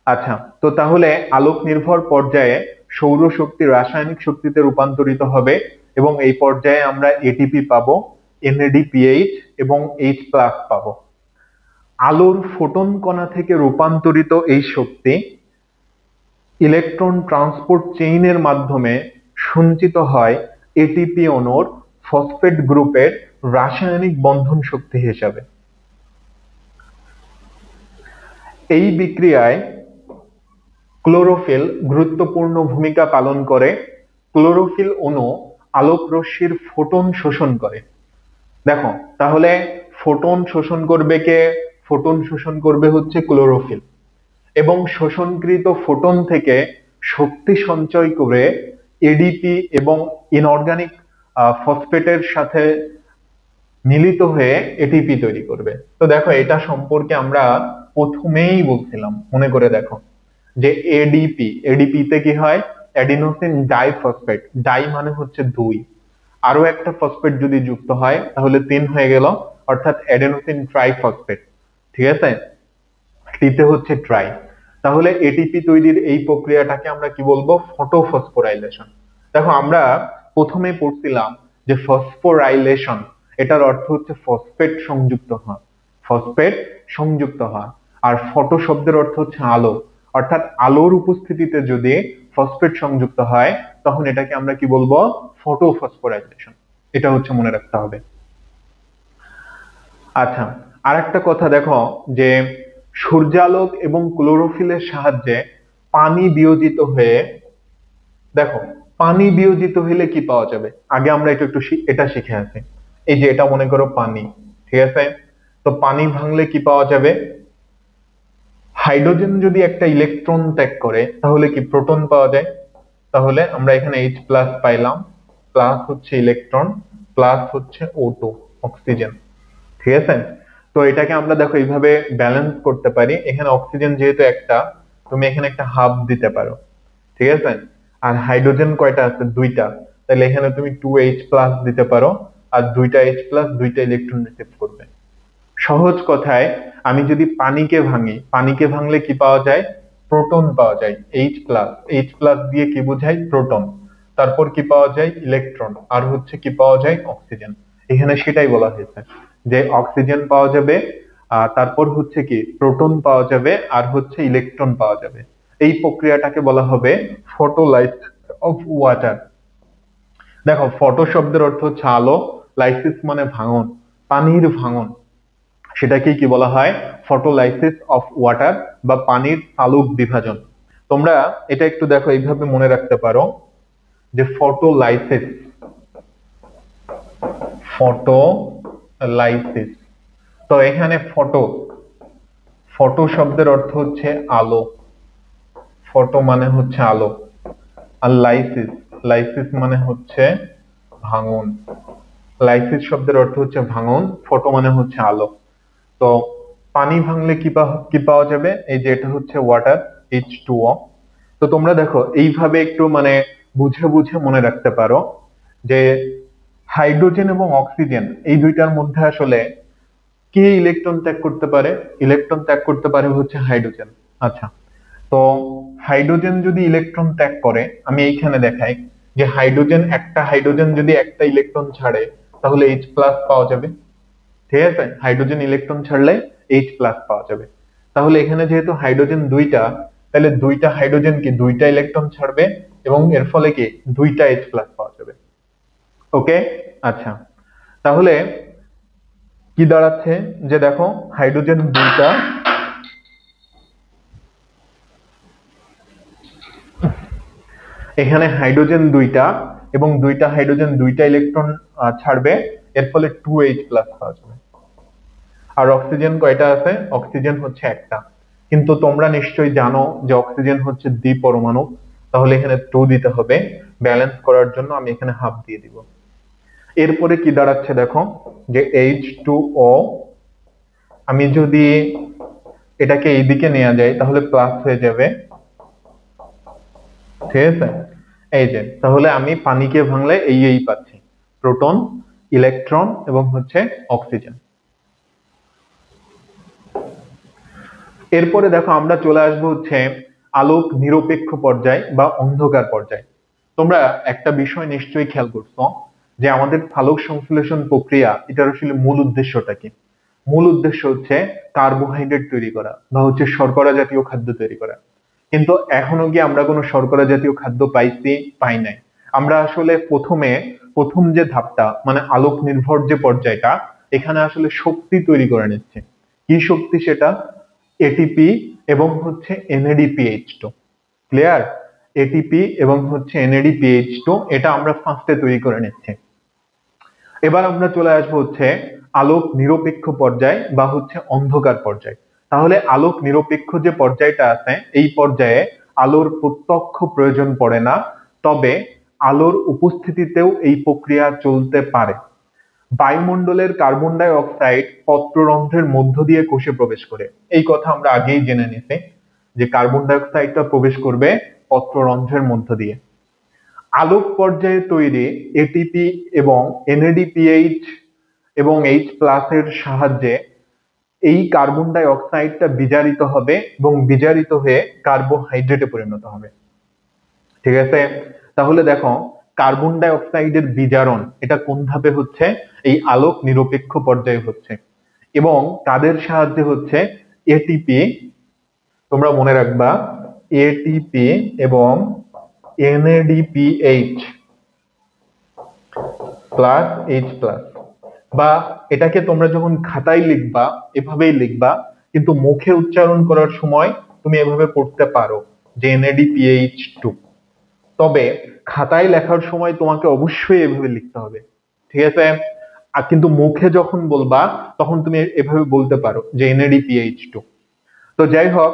আচ্ছা, তো তাহলে আলোক নির্ভর পর্যায়ে সৌরশক্তি রাসায়নিক শক্তিতে রূপান্তরিত হবে এবং এই পর্যায়ে আমরা এটিপি পাবো, NADPH এবং H+ পাবো। আলোর ফোটন কণা থেকে রূপান্তরিত এই শক্তি ইলেকট্রন ট্রান্সপোর্ট চেইনের মাধ্যমে সঞ্চিত হয় এটিপি অণুর ফসফেট গ্রুপের রাসায়নিক বন্ধন শক্তি হিসাবে। এই বিক্রিয়ায় ক্লোরোফিল গুরুত্বপূর্ণ ভূমিকা পালন করে। ক্লোরোফিল অণু আলোক রশ্মির ফোটন শোষণ করে। দেখো, তাহলে ফোটন শোষণ করবে কে? ফোটন শোষণ করবে হচ্ছে ক্লোরোফিল, এবং শোষণকৃত ফোটন থেকে শক্তি সঞ্চয় করে এডিপি এবং ইনঅর্গানিক ফসফেটের সাথে মিলিত হয়ে এটিপি তৈরি করবে। তো দেখো, এটা সম্পর্কে আমরা প্রথমেই বলছিলাম, মনে করে দেখো যে এডিপি তে কি হয়? অ্যাডিনোসিন ডাইফসফেট, ডাই মানে হচ্ছে দুই, আরো একটা ফসফেট যদি যুক্ত হয় তাহলে 3 হয়ে গেল, অর্থাৎ অ্যাডেনোসিন ট্রাইফসফেট, ঠিক আছে? টিতে হচ্ছে ট্রাই। তাহলে এটিপি তৈরির এই প্রক্রিয়াটাকে আমরা কি বলবো? ফটোফসফোরাইলেশন। দেখো, আমরা প্রথমে পড়ছিলাম যে ফসফোরাইলেশন এটার অর্থ হচ্ছে ফসফেট সংযুক্ত হওয়া, ফসফেট সংযুক্ত হওয়া। আর ফটো শব্দের অর্থ হচ্ছে আলো, অর্থাৎ আলোর উপস্থিতিতে যদি ফসফেট সংযুক্ত হয় তখন এটাকে আমরা কি বলবো? ফটোফসফোরাইলেশন। এটা হচ্ছে মনে রাখতে হবে। আচ্ছা, আরেকটা কথা দেখো যে সূর্যালোক এবং ক্লোরোফিলের সাহায্যে পানি বিয়োজিত হয়ে, দেখো পানি বিয়োজিত হলে কি পাওয়া যাবে? আগে আমরা একটু এটা শিখে আসি। এই যে এটা মনে করো পানি, ঠিক আছে? তো পানি ভাঙলে কি পাওয়া যাবে? হাইড্রোজেন যদি একটা ইলেকট্রন ত্যাগ করে তাহলে কি প্রোটন পাওয়া যায়। তাহলে আমরা এখানে H+ পাইলাম, প্লাস হচ্ছে ইলেকট্রন, প্লাস হচ্ছে O2 অক্সিজেন, ঠিক আছে? তো এটাকে আমরা দেখো এইভাবে ব্যালেন্স করতে পারি। এখানে অক্সিজেন যেহেতু একটা, তুমি এখানে একটা হাফ দিতে পারো, ঠিক আছে? আর হাইড্রোজেন কয়টা আছে? দুইটা, তাহলে এখানে তুমি 2H+ দিতে পারো, আর দুইটা H+ দুইটা ইলেকট্রন রিসিভ করবে। সহজ কথায় আমি যদি পানিকে ভাঙলে কি পাওয়া যায়? প্রোটন পাওয়া যায়, H+ দিয়ে কি বোঝায়? প্রোটন। তারপর কি পাওয়া যায়? ইলেকট্রন। আর হচ্ছে কি পাওয়া যায়? অক্সিজেন। এখানে সেটাই বলা হয়েছে যে অক্সিজেন পাওয়া যাবে, তারপর হচ্ছে কি প্রোটন পাওয়া যাবে, আর হচ্ছে ইলেকট্রন পাওয়া যাবে। এই প্রক্রিয়াটাকে বলা হবে ফটোলাইসিস অফ ওয়াটার। দেখো, ফটো শব্দের অর্থ হচ্ছে আলো, লাইসিস মানে ভাঙন, পানির ভাঙন, সেটাকেই কি বলা হয়? ফটোলাইসিস অফ ওয়াটার বা পানির আলোক বিভাজন। তোমরা এটা একটু দেখো, এইভাবে মনে রাখতে পারো যে ফটোলাইসিস। তো এখানে ফটো শব্দের অর্থ হচ্ছে আলো, ফটো মানে হচ্ছে আলো, আর লাইসিস মানে হচ্ছে ভাঙন। লাইসিস শব্দের অর্থ হচ্ছে ভাঙন, ফটো মানে হচ্ছে আলো। তো পানি ভাঙলে কি পাওয়া যাবে? এই যে এটা হচ্ছে ওয়াটার, H2O। তো তোমরা দেখো এইভাবে একটু মানে বুঝে বুঝে মনে রাখতে পারো যে হাইড্রোজেন এবং অক্সিজেন এই দুইটার মধ্যে আসলে কে ইলেকট্রন ত্যাগ করতে পারে? ইলেকট্রন ত্যাগ করতে পারে হচ্ছে হাইড্রোজেন। আচ্ছা, তো হাইড্রোজেন যদি ইলেকট্রন ত্যাগ করে, আমি এইখানে দেখাই যে হাইড্রোজেন যদি একটা ইলেকট্রন ছাড়ে তাহলে H+ পাওয়া যাবে, ঠিক আছে? হাইড্রোজেন ইলেকট্রন ছাড়লে H+ পাওয়া যাবে। তাহলে এখানে যেহেতু হাইড্রোজেন দুইটা, তাহলে দুইটা হাইড্রোজেন কি দুইটা ইলেকট্রন ছাড়বে, এবং এর ফলে কি দুইটা H+ পাওয়া যাবে। ওকে, আচ্ছা, তাহলে কি দাঁড়াচ্ছে যে দেখো হাইড্রোজেন দুইটা, এখানে হাইড্রোজেন দুইটা এবং দুইটা হাইড্রোজেন দুইটা ইলেকট্রন ছাড়বে, এর ফলে 2H+ পাওয়া যাবে। আর অক্সিজেন কয়টা আছে? অক্সিজেন হচ্ছে একটা। কিন্তু তোমরা নিশ্চয়ই জানো যে অক্সিজেন হচ্ছে দ্বিপরমাণু, তাহলে এখানে 2 দিতে হবে। ব্যালেন্স করার জন্য আমি এখানে হাফ দিয়ে দিব। এরপরে কি দাঁড়াচ্ছে দেখো, যে H2O, আমি যদি এটাকে এইদিকে নেওয়া যায় তাহলে প্লাস হয়ে যাবে, ঠিক আছে? এই যে, তাহলে আমি পানিকে ভাঙলে এই পাচ্ছি, প্রোটন, ইলেকট্রন এবং হচ্ছে অক্সিজেন। এরপরে দেখো আমরা চলে আসবো হচ্ছে আলোক নিরপেক্ষ পর্যায় বা অন্ধকার পর্যায়। তোমরা একটা বিষয় নিশ্চয়ই খেয়াল করছো যে আমাদের আলোক সংশ্লেষণ প্রক্রিয়া, এটার আসলে মূল উদ্দেশ্যটা কি? মূল উদ্দেশ্য হচ্ছে কার্বোহাইড্রেট তৈরি করা বা হচ্ছে শর্করা জাতীয় খাদ্য তৈরি করা। কিন্তু এখনো কি আমরা কোনো শর্করা জাতীয় খাদ্য পাইছি? পাই নাই। আমরা আসলে প্রথম যে ধাপটা, মানে আলোক নির্ভর যে পর্যায়টা, এখানে আসলে শক্তি তৈরি করে নিচ্ছে। কি শক্তি সেটা? এটিপি এবং হচ্ছে NADPH2। ক্লিয়ার? এটিপি এবং হচ্ছে NADPH2, এটা আমরা ফার্স্টে তৈরি করে নিচ্ছি। এবার আমরা চলে আসবো হচ্ছে আলোক নিরপেক্ষ পর্যায় বা হচ্ছে অন্ধকার পর্যায়। তাহলে আলোক নিরপেক্ষ যে পর্যায়টা আছে, এই পর্যায়ে আলোর প্রত্যক্ষ প্রয়োজন পড়ে না, তবে আলোর উপস্থিতিতেও এই প্রক্রিয়া চলতে পারে। বায়ুমণ্ডলের কার্বন ডাই অক্সাইড পত্ররন্ধ্রের মধ্য দিয়ে কোষে প্রবেশ করে, এই কথা আমরা আগেই জেনে নিছি যে কার্বন ডাই অক্সাইডটা প্রবেশ করবে পত্ররন্ধ্রের মধ্য দিয়ে। আলোক পর্যায়ে তৈরি এটিপি এবং NADPH এবং H+ এর সাহায্যে এই কার্বন ডাই অক্সাইডটা বিজারিত হবে এবং বিজারিত হয়ে কার্বোহাইড্রেটে পরিণত হবে। ঠিক আছে? তাহলে দেখো, কার্বন ডাই অক্সাইডের বিজারণ এটা কোন ধাপে হচ্ছে? এই আলোক নিরপেক্ষ পর্যায়ে হচ্ছে। এবং তাদের সাহায্যে হচ্ছে এটিপি, তোমরা মনে রাখবা, এটিপি এবং NADPH প্লাস H+, বা এটাকে তোমরা যখন খাতায় লিখবা এভাবেই লিখবা, কিন্তু মুখে উচ্চারণ করার সময় তুমি এভাবে পড়তে পারো যে NADPH2। তবে খাতায় লেখার সময় তোমাকে অবশ্যই এভাবে লিখতে হবে, ঠিক আছে? আর কিন্তু মুখে যখন বলবা তখন তুমি এভাবে বলতে পারো যে NADPH2। তো যাই হোক,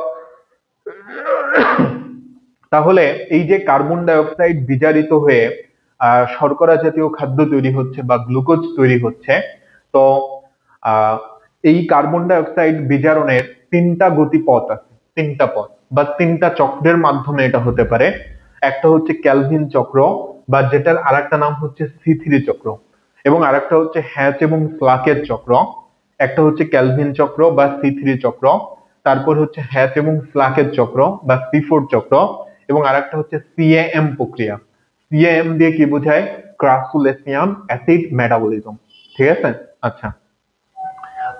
তাহলে এই যে কার্বন ডাই অক্সাইড বিজারিত হয়ে শর্করা জাতীয় খাদ্য তৈরি হচ্ছে বা গ্লুকোজ তৈরি হচ্ছে, তো আহ, এই কার্বন ডাই অক্সাইড বিজারণের 3টা গতিপথ আছে, 3টা পথ বা 3টা চক্রের মাধ্যমে এটা হতে পারে। একটা হচ্ছে ক্যালভিন চক্র, বা যেটার আরেকটা নাম হচ্ছে C3 চক্র, এবং আরেকটা হচ্ছে হ্যাচ এবং স্লাকের চক্র। একটা হচ্ছে ক্যালভিন চক্র বা C3 চক্র, তারপর হচ্ছে হ্যাচ এবং স্লাকের চক্র বা C4 চক্র, এবং আরেকটা হচ্ছে CAM প্রক্রিয়া। CAM দিয়ে কি বোঝায়? ক্রাসুলেসিয়াম অ্যাসিড মেটাবলিজম। ঠিক আছে? আচ্ছা,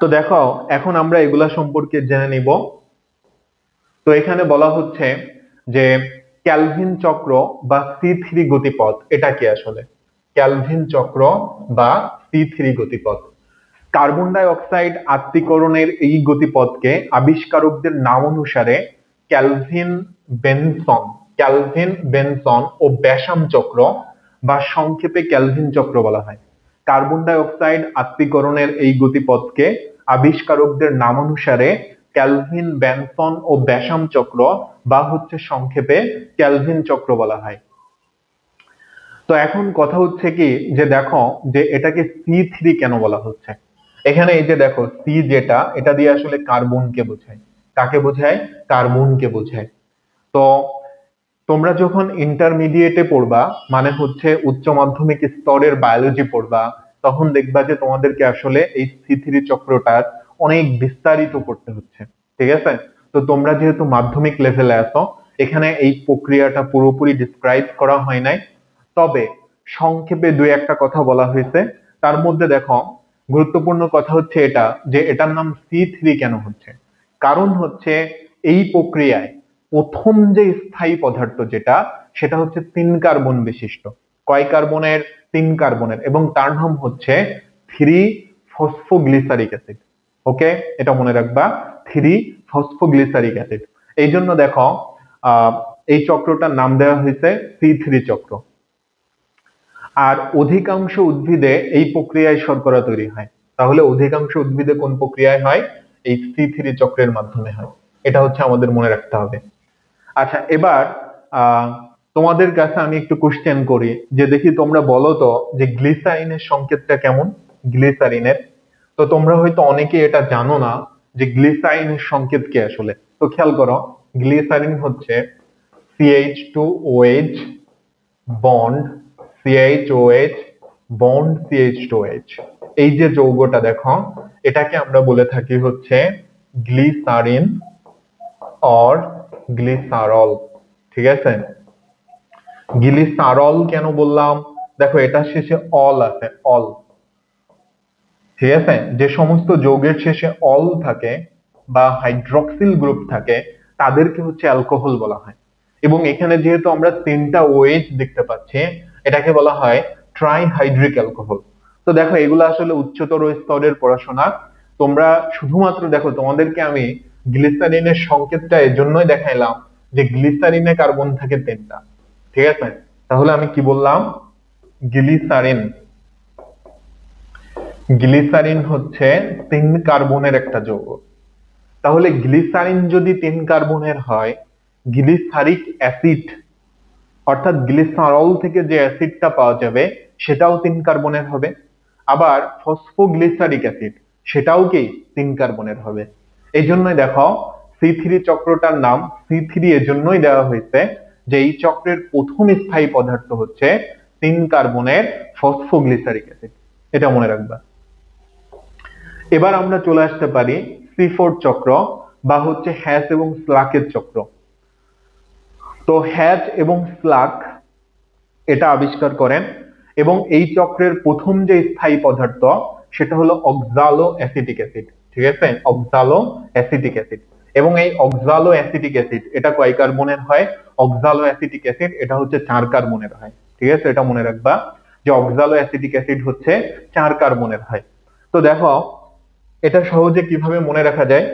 তো দেখো এখন আমরা এগুলা সম্পর্কে জেনে নিব। তো এখানে বলা হচ্ছে যে ক্যালভিন চক্র বা C3 গতিপথ এটা কি আসলে? ক্যালভিন চক্র বা C3 গতিপথ, কার্বন ডাই অক্সাইড আত্তীকরণের এই গতিপথকে আবিষ্কারকদের নাম অনুসারে ক্যালভিন বেনসন ক্যালভিন বেনসন ও ব্যাসাম চক্র বা সংক্ষেপে ক্যালভিন চক্র বলা হয়। কার্বন ডাই অক্সাইড আত্তীকরণের এই গতিপথকে আবিষ্কারকদের নাম অনুসারে ক্যালভিন বেনসন ও ব্যাসাম চক্র বা হচ্ছে সংক্ষেপে ক্যালভিন চক্র বলা হয়। তো এখন কথা হচ্ছে কি, যে দেখো যে এটাকে C3 কেন বলা হচ্ছে। এখানে এই যে দেখো, সি যেটা, এটা দিয়ে আসলে কার্বনকে বোঝায়। কাকে বোঝায়? কার্বনকে বোঝায়। তো তোমরা যখন ইন্টারমিডিয়েটে পড়বা, মানে হচ্ছে উচ্চ মাধ্যমিক স্তরের বায়োলজি পড়বা, তখন দেখবা যে তোমাদেরকে আসলে এই C3 চক্রটার অনেক বিস্তারিত করতে হচ্ছে। ঠিক আছে? তো তোমরা যেহেতু মাধ্যমিক লেভেলে আছো, এখানে এই প্রক্রিয়াটা পুরোপুরি ডিসক্রাইব করা হয় নাই, তবে সংক্ষেপে দুই একটা কথা বলা হয়েছে। তার মধ্যে দেখো, গুরুত্বপূর্ণ কথা হচ্ছে এটা, যে এটার নাম C3 কেন হচ্ছে। কারণ হচ্ছে এই প্রক্রিয়ায় প্রথম যে স্থায়ী পদার্থ যেটা, সেটা হচ্ছে 3 কার্বন বিশিষ্ট। কয় কার্বনের? 3 কার্বনের, এবং তার নাম হচ্ছে 3 ফসফোগ্লিসারিক অ্যাসিড। ওকে, এটা মনে রাখবা, 3 ফসফোগ্লিসারিক অ্যাসিড। এই জন্য দেখো আহ এই চক্রটার নাম দেওয়া হয়েছে C3 চক্র। আর অধিকাংশ উদ্ভিদে এই প্রক্রিয়ায় শর্করা তৈরি হয়। তাহলে অধিকাংশ উদ্ভিদে কোন প্রক্রিয়ায় হয়? এই C3 চক্রের মাধ্যমে হয়। এটা হচ্ছে আমাদের মনে রাখতে হবে। আচ্ছা, এবার আহ তোমাদের কাছে আমি একটু কোশ্চেন করি, যে দেখি তোমরা বলো তো যে গ্লিসারিনের সংকেতটা কেমন। গ্লিসারিনের, তো তোমরা হয়তো অনেকে এটা জানো না যে গ্লিসারিনের সংকেত কি আসলে। তো খেয়াল করো, গ্লিসারিন হচ্ছে CH2OH bond CHOH bond CH2OH। এই যে যৌগটা দেখো, এটাকে আমরা বলে থাকি হচ্ছে গ্লিসারিন অর গ্লিসারল। ঠিক আছে, গ্লিসারল কেন বললাম? দেখো এটা শেষে অল আছে, অল। ঠিক আছে, যে সমস্ত যৌগের শেষে অল থাকে বা হাইড্রক্সিল গ্রুপ থাকে তাদেরকে হচ্ছে অ্যালকোহল বলা হয়। এবং এখানে যেহেতু আমরা 3টা OH দেখতে পাচ্ছি, এটাকে বলা হয় ট্রাইহাইড্রিক অ্যালকোহল। তো দেখো এগুলো আসলে উচ্চতর স্তরের পড়াশোনা। তোমরা শুধুমাত্র দেখো, তোমাদেরকে আমি গ্লিসারিনের সংকেতটা এর জন্যই দেখাইলাম যে গ্লিসারিনে কার্বন থাকে 3টা। ঠিক আছে, তাহলে আমি কি বললাম? গ্লিসারিন, গ্লিসারিন হচ্ছে 3 কার্বনের একটা যৌগ। তাহলে গ্লিসারিন যদি 3 কার্বনের হয়, গ্লিসারিক অ্যাসিড অর্থাৎ গ্লিসারল থেকে যে অ্যাসিডটা পাওয়া যাবে সেটাও 3 কার্বনের হবে। আবার ফসফোগ্লিসারিক অ্যাসিড সেটাও কি 3 কার্বনের হবে। এই জন্যই দেখো C3 চক্রটার নাম C3 এর জন্যই দেওয়া হয়েছে যে এই চক্রের প্রথম স্থায়ী পদার্থ হচ্ছে 3 কার্বনের ফসফোগ্লিসারিক অ্যাসিড। এটা মনে রাখবা। এবার আমরা চলে আসতে পারি C4 চক্র বা হচ্ছে হ্যাচ এবং স্লাকের চক্র। তো হ্যাচ এবং স্লাক এটা আবিষ্কার করেন, এবং এই চক্রের প্রথম যে স্থায়ী পদার্থ সেটা হলো অক্সালো অ্যাসিটিক অ্যাসিড। ঠিক আছে, অক্সালো অ্যাসিটিক অ্যাসিড। এবং এই অক্সালো অ্যাসিটিক অ্যাসিড এটা কয় কার্বনের হয়? অক্সালো অ্যাসিটিক অ্যাসিড এটা হচ্ছে 4 কার্বনের হয়। ঠিক আছে, এটা মনে রাখবা যে অক্সালো অ্যাসিটিক অ্যাসিড হচ্ছে 4 কার্বনের হয়। তো দেখো এটা সহজে কিভাবে মনে রাখা যায়,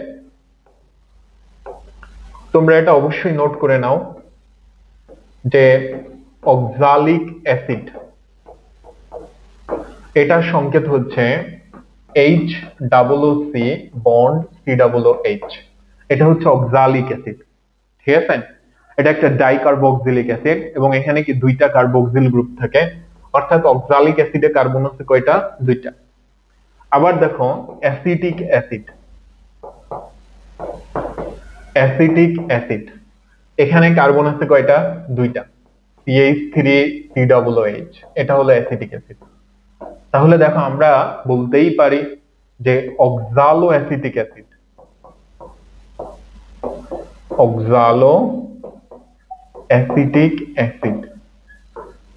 তোমরা এটা অবশ্যই নোট করে নাও যে অক্সালিক অ্যাসিড এটার সংকেত হচ্ছে HCC বন্ড COOH। এটা হচ্ছে অক্সালিক অ্যাসিড। ঠিক আছে, এটা একটা ডাইকার্বক্সিলিক অ্যাসিড এবং এখানে কি 2টা কার্বক্সিল গ্রুপ থাকে, অর্থাৎ অক্সালিক অ্যাসিডে কার্বন আছে কয়টা? 2টা। আবার দেখো অ্যাসিটিক অ্যাসিড, অ্যাসিটিক অ্যাসিড এখানে কার্বন আছে কয়টা? 2টা, CH3COOH। এটা হলো অ্যাসিটিক অ্যাসিড। তাহলে দেখো আমরা বলতেই পারি যে অক্সালো অ্যাসিটিক অ্যাসিড, অক্সালো অ্যাসিটিক অ্যাসিড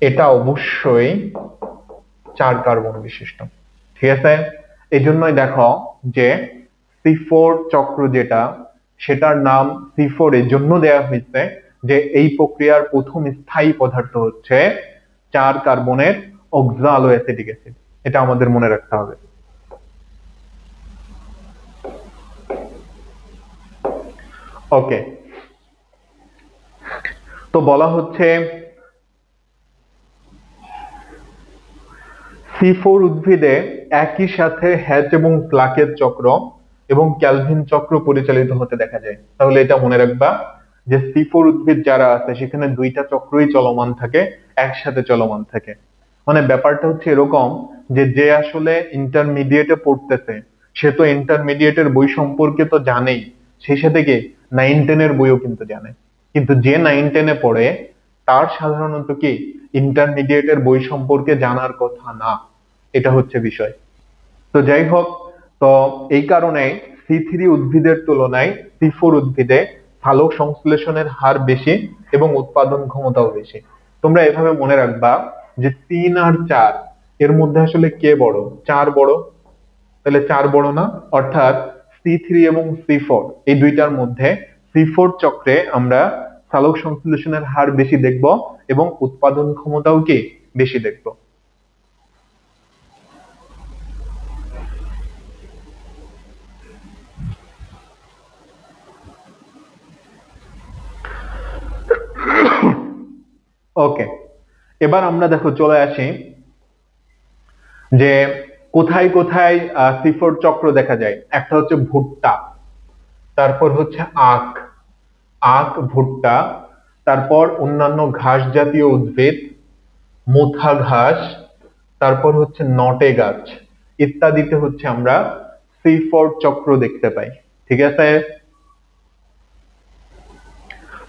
এটা অবশ্যই 4 কার্বন বিশিষ্ট। ঠিক আছে, এই জন্যই দেখো যে C4 চক্র যেটা, সেটার নাম C4 এর জন্য দেয়া হয়েছে যে এই প্রক্রিয়ার প্রথম স্থায়ী পদার্থ হচ্ছে 4 কার্বনের অক্সালো অ্যাসিটিক অ্যাসিড। এটা আমাদের মনে রাখতে হবে। ওকে, তো বলা হচ্ছে C4 উদ্ভিদে একই সাথে হ্যাচ এবং স্লাকের চক্র এবং ক্যালভিন চক্র পরিচালিত হতে দেখা যায়। তাহলে এটা মনে রাখবা যে C4 উদ্ভিদ যারা আছে সেখানে 2টা চক্রই চলমান থাকে, একসাথে চলমান থাকে। মানে ব্যাপারটা হচ্ছে এরকম যে যে আসলে ইন্টারমিডিয়েটে পড়তেছে সে তো ইন্টারমিডিয়েটের বই সম্পর্কে তো জানেই, সেই সাথে কি 9-10 এর বইও কিন্তু জানে। কিন্তু যে 9-10 এ পড়ে তার সাধারণত কি ইন্টারমিডিয়েটের বই সম্পর্কে জানার কথা না, এটা হচ্ছে বিষয়। তো যাই হোক, তো এই কারণে C3 উদ্ভিদের তুলনায় C4 উদ্ভিদে সালোক সংশ্লেষণের হার বেশি এবং উৎপাদন ক্ষমতাও বেশি। তোমরা এভাবে মনে রাখবা যে 3 আর 4 এর মধ্যে আসলে কে বড়? 4 বড়। তাহলে 4 বড় না, অর্থাৎ C3 এবং C4 এই দুইটার মধ্যে C4 চক্রে আমরা সালোক সংশ্লেষণের হার বেশি দেখব এবং উৎপাদন ক্ষমতাও কি বেশি দেখব। ওকে, এবার আমরা দেখো চলে আসি যে কোথায় কোথায় C4 চক্র দেখা যায়? একটা হচ্ছে ভুট্টা, তারপর হচ্ছে আখ, ভুট্টা, তারপর অন্যান্য ঘাস জাতীয় উদ্ভিদ, মোথা ঘাস, তারপর হচ্ছে নটে গাছ ইত্যাদিতে হচ্ছে আমরা C4 চক্র দেখতে পাই। ঠিক আছে?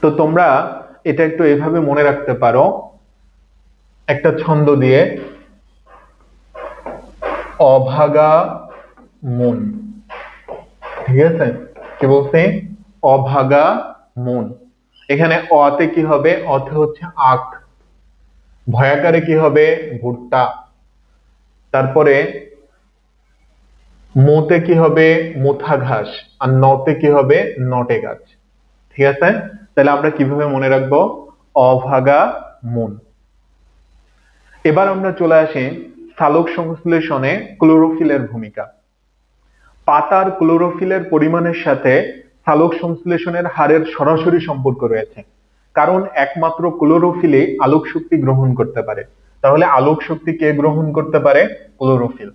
তো তোমরা এটা একটু এভাবে মনে রাখতে পারো একটা ছন্দ দিয়ে, অভাগা মন। ঠিক আছে? কি বলছে? অভাগা মন। এখানে অতে কি হবে? অতে হচ্ছে আখ, ভয়াকারে কি হবে? ভুট্টা, তারপরে মোতে কি হবে? মোথা ঘাস, আর নতে কি হবে? নটে গাছ। ঠিক আছে? তাহলে আমরা কিভাবে মনে রাখবো? অভাগা মন। এবার আমরা চলে আসি সালোক সংশ্লেষণে ক্লোরোফিলের ভূমিকা। পাতার ক্লোরোফিলের পরিমাণের সাথে সালোক সংশ্লেষণের হারের সরাসরি সম্পর্ক রয়েছে, কারণ একমাত্র ক্লোরোফিলই আলোক শক্তি গ্রহণ করতে পারে। তাহলে আলোক শক্তি কে গ্রহণ করতে পারে? ক্লোরোফিল।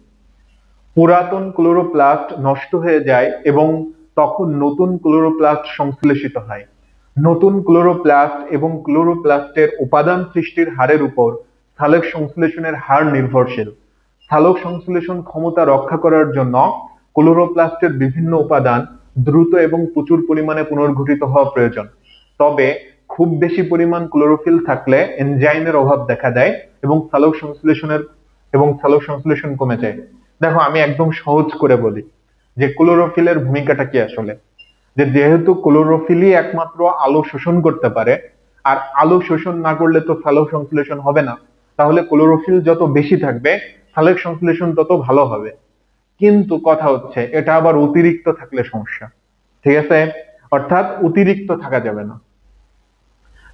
পুরাতন ক্লোরোপ্লাস্ট নষ্ট হয়ে যায় এবং তখন নতুন ক্লোরোপ্লাস্ট সংশ্লেষিত হয়। নতুন ক্লোরোপ্লাস্ট এবং ক্লোরোপ্লাস্টের উপাদান সৃষ্টির হারের উপর সালোক সংশ্লেষণের হার নির্ভরশীল। সালোক সংশ্লেষণ ক্ষমতা রক্ষা করার জন্য ক্লোরোপ্লাস্টের বিভিন্ন উপাদান দ্রুত এবং প্রচুর পরিমাণে পুনর্গঠিত হওয়া প্রয়োজন। তবে খুব বেশি পরিমাণ ক্লোরোফিল থাকলে এনজাইমের অভাব দেখা দেয় এবং সালোক সংশ্লেষণ কমে যায়। দেখো, আমি একদম সহজ করে বলি যে ক্লোরোফিলের ভূমিকাটা কি আসলে। যেহেতু ক্লোরোফিলই একমাত্র আলো শোষণ করতে পারে, আর আলো শোষণ না করলে তো সালোক সংশ্লেষণ হবে না, তাহলে ক্লোরোফিল যত বেশি থাকবে সালোক সংশ্লেষণ তত ভালো হবে। কিন্তু কথা হচ্ছে এটা আবার অতিরিক্ত থাকলে সমস্যা। ঠিক আছে? অর্থাৎ অতিরিক্ত থাকা যাবে না,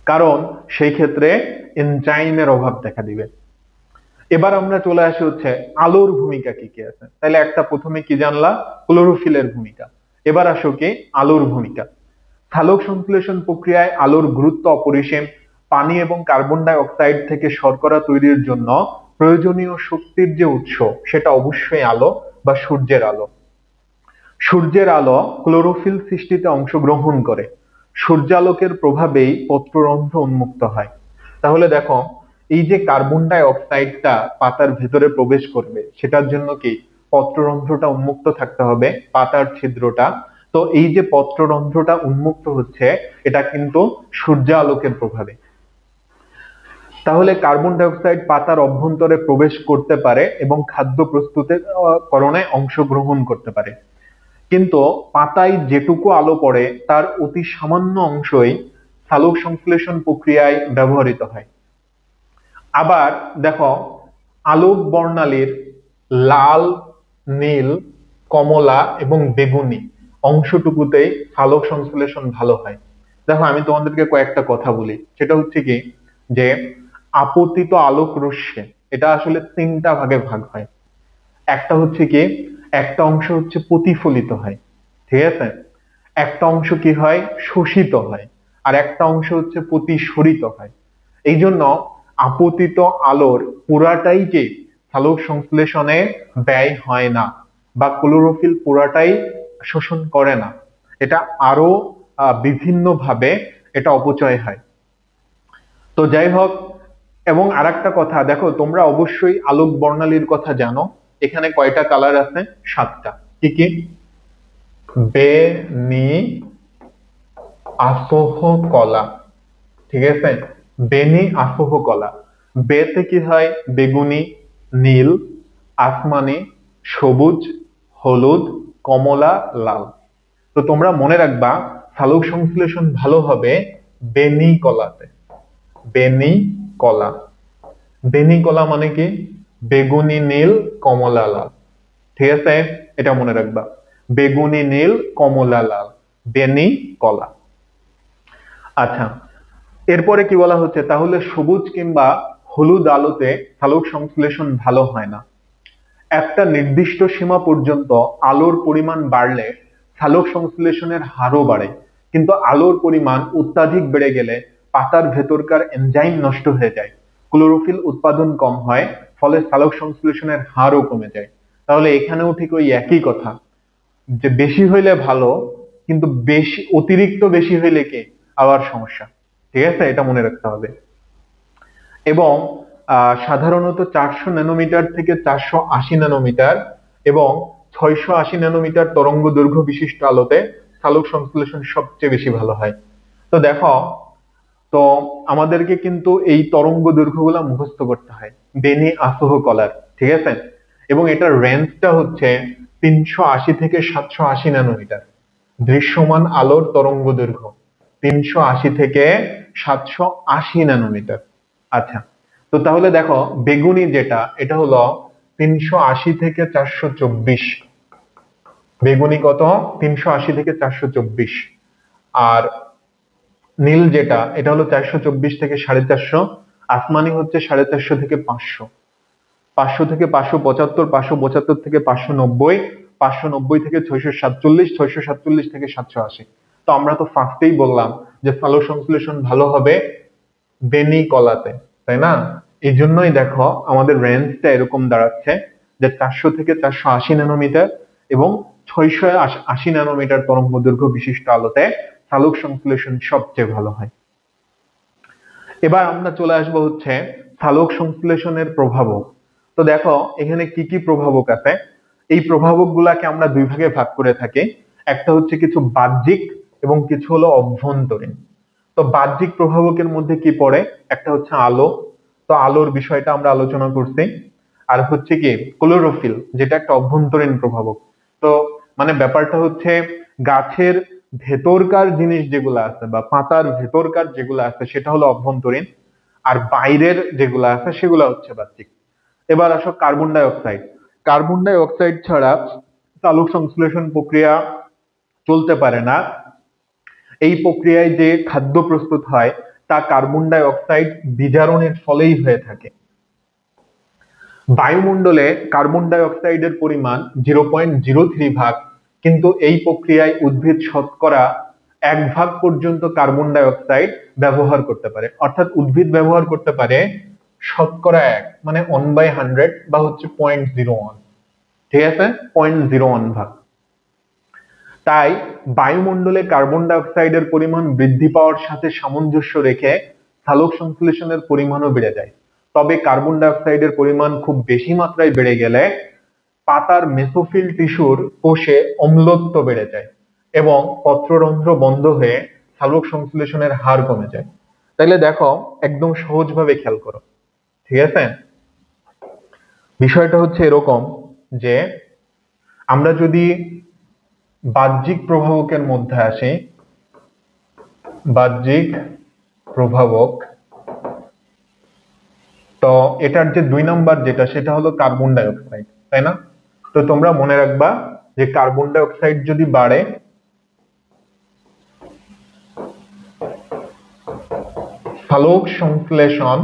কারণ সেই ক্ষেত্রে এনজাইমের অভাব দেখা দিবে। এবার আমরা চলে আসি হচ্ছে আলোর ভূমিকা কি কি আছে। তাহলে একটা প্রথমে কি জানলা? ক্লোরোফিলের ভূমিকা। এবার আসো কি আলোর ভূমিকা। সালোক সংশ্লেষণ প্রক্রিয়ায় আলোর গুরুত্ব অপরিসীম। পানি এবং কার্বন ডাই অক্সাইড থেকে শর্করা তৈরির জন্য প্রয়োজনীয় শক্তির যে উৎস সেটা অবশ্যই আলো বা সূর্যের আলো। সূর্যের আলো ক্লোরোফিল সৃষ্টিতে অংশগ্রহণ করে। সূর্যালোকের প্রভাবেই পত্ররন্ধ্র উন্মুক্ত হয়। তাহলে দেখো, এই যে কার্বন ডাই অক্সাইডটা পাতার ভেতরে প্রবেশ করবে সেটার জন্য কি পত্ররন্ধ্রটা উন্মুক্ত থাকতে হবে, পাতার ছিদ্রটা। তো এই যে পত্ররন্ধ্রটা উন্মুক্ত হচ্ছে এটা কিন্তু সূর্যালোকের প্রভাবে। তাহলে কার্বন ডাই অক্সাইড পাতার অভ্যন্তরে প্রবেশ করতে পারে এবং খাদ্য প্রস্তুতের করণে অংশগ্রহণ করতে পারে। কিন্তু পাতায় যেটুকু আলো পড়ে তার অতি সামান্য অংশই সালোক সংশ্লেষণ প্রক্রিয়ায় ব্যবহৃত হয়। আবার দেখো, আলোক বর্ণালীর লাল, নীল, কমলা এবং বেগুনি অংশটুকুতেই সালোক সংশ্লেষণ ভালো হয়। দেখো, আমি তোমাদেরকে কয়েকটা কথা বলি, সেটা হচ্ছে কি যে আপতিত আলোক রশ্মি এটা আসলে তিনটা ভাগে ভাগ হয়। একটা হচ্ছে কি, একটা অংশ হচ্ছে প্রতিফলিত হয়। ঠিক আছে? একটা অংশ কি হয়? শোষিত হয়। আর একটা অংশ হচ্ছে প্রতিসরিত হয়। এই জন্য আপতিত আলোর পুরাটাই কি সালোক সংশ্লেষণে ব্যয় হয় না, বা ক্লোরোফিল পুরাটাই শোষণ করে না। এটা আরো বিভিন্ন ভাবে এটা অপচয় হয়। তো যাই হোক, এবং আরেকটা কথা দেখো, তোমরা অবশ্যই আলোক বর্ণালীর কথা জানো। এখানে কয়টা কালার আছে? 7টা। কি কি? বেনি, আসহ, কলা। ঠিক আছে? বেনি, আসহ, কলা। বেতে কি হয়? বেগুনি, নীল, আসমানি, সবুজ, হলুদ, কমলা, লাল। তো তোমরা মনে রাখবা সালোক সংশ্লেষণ ভালো হবে বেনি কলাতে। বেনি কলা। বেনি কলা মানে কি? বেগুনি, নীল, কমলা, লাল। ঠিক আছে? এটা মনে রাখবা, বেগুনি, নীল, কমলা, লাল, বেনি কলা। আচ্ছা, এরপরে কি বলা হচ্ছে? তাহলে সবুজ কিংবা হলুদ আলোতে সালোক সংশ্লেষণ ভালো হয় না। একটা নির্দিষ্ট সীমা পর্যন্ত আলোর পরিমাণ বাড়লে সালোক সংশ্লেষণের হারও বাড়ে, কিন্তু আলোর পরিমাণ অত্যাধিক বেড়ে গেলে পাতার ভেতরকার এনজাইম নষ্ট হয়ে যায়, ক্লোরোফিল উৎপাদন কম হয়, ফলে সালোক সংশ্লেষণের হারও কমে যায়। তাহলে এখানেও ঠিক ওই একই কথা, যে বেশি হইলে ভালো, কিন্তু বেশি অতিরিক্ত বেশি হইলে কি আবার সমস্যা। ঠিক আছে, এটা মনে রাখতে হবে। এবং সাধারণত 400 ন্যানোমিটার থেকে 480 ন্যানোমিটার এবং 680 ন্যানোমিটার তরঙ্গ দৈর্ঘ্য বিশিষ্ট আলোতে সালোক সংশ্লেষণ সবচেয়ে বেশি ভালো হয়। তো দেখো, তো আমাদেরকে কিন্তু এই তরঙ্গ দৈর্ঘ্যগুলা মুখস্থ করতে হয়, বেনি আসহ কলার। ঠিক আছে, এবং এটার রেঞ্জটা হচ্ছে 380 থেকে 780 ন্যানোমিটার। দৃশ্যমান আলোর তরঙ্গ দৈর্ঘ্য 380 থেকে 780 ন্যানোমিটার। আচ্ছা, তো তাহলে দেখো বেগুনি যেটা, এটা হলো 380 থেকে 424। বেগুনি কত? 380 থেকে 424। আর নীল যেটা, এটা হলো 424 থেকে 450। আসমানি হচ্ছে 450 থেকে 500। 500 থেকে 575, 575 থেকে 590, 590 থেকে 647, 647 থেকে 780। তো আমরা তো ফার্স্টেই বললাম যে সালোক সংশ্লেষণ ভালো হবে বেনি কলাতে, তাই না? এই জন্যই দেখো আমাদের রেঞ্জটা এরকম দাঁড়াচ্ছে, যে 400 থেকে 480 ন্যানোমিটার এবং 680 ন্যানোমিটার তরঙ্গ দৈর্ঘ্য বিশিষ্ট আলোতে সালোক সংশ্লেষণ সবচেয়ে ভালো হয়। এবার আমরা চলে আসবো হচ্ছে সালোক সংশ্লেষণের প্রভাবক। তো দেখো এখানে কি কি প্রভাবক আছে। এই প্রভাবক গুলাকে আমরা দুই ভাগে ভাগ করে থাকি, একটা হচ্ছে কিছু বাহ্যিক এবং কিছু হলো অভ্যন্তরীণ। তো বাহ্যিক প্রভাবকের মধ্যে কি পড়ে? একটা হচ্ছে আলো, তো আলোর বিষয়টা আমরা আলোচনা করছি। আর হচ্ছে কি ক্লোরোফিল, যেটা একটা অভ্যন্তরীণ প্রভাবক। তো মানে ব্যাপারটা হচ্ছে গাছের ভেতরকার জিনিস যেগুলো আছে বা পাতার ভেতরকার যেগুলো আছে সেটা হলো অভ্যন্তরীণ, আর বাইরের যেগুলো আছে সেগুলো হচ্ছে বাহ্যিক। এবার আসো carbon die oxide. Carbon die oxide ছাড়া সালোক সংশ্লেষণ প্রক্রিয়া চলতে পারে না। এই প্রক্রিয়ায় যে খাদ্য প্রস্তুত হয় তা কার্বন ডাই অক্সাইড বিজারণের ফলেই হয়ে থাকে। বায়ুমণ্ডলে কার্বন ডাই অক্সাইডের পরিমাণ 0.03 ভাগ, কিন্তু এই প্রক্রিয়ায় উদ্ভিদ শতকরা 1 ভাগ পর্যন্ত কার্বন ডাই অক্সাইড ব্যবহার করতে পারে। অর্থাৎ উদ্ভিদ ব্যবহার করতে পারে শতকরা 1, মানে 1/100 বা হচ্ছে 0.01। ঠিক আছে, 0.01 ভাগ। তাই বায়ুমণ্ডলে কার্বন ডাই অক্সাইডের পরিমাণ বৃদ্ধি পাওয়ার সাথে সামঞ্জস্য রেখে সালোক সংশ্লেষণের পরিমাণও বেড়ে যায়। তবে কার্বন ডাই অক্সাইডের পরিমাণ খুব বেশি মাত্রায় বেড়ে গেলে পাতার মেসোফিল টিস্যুর কোষে অম্লত্ব বেড়ে যায় এবং পত্ররন্ধ্র বন্ধ হয়ে সালোক সংশ্লেষণের হার কমে যায়। তাইলে দেখো একদম সহজভাবে খেয়াল করো। ঠিক আছে, বিষয়টা হচ্ছে এরকম যে আমরা যদি বাহ্যিক প্রভাবকের মধ্যে আসি, বাহ্যিক প্রভাবক, তো এটার যে 2 নম্বর যেটা সেটা হলো কার্বন ডাই অক্সাইড, তাই না? তো তোমরা মনে রাখবা যে কার্বন ডাই অক্সাইড যদি বাড়ে সালোক সংশ্লেষণ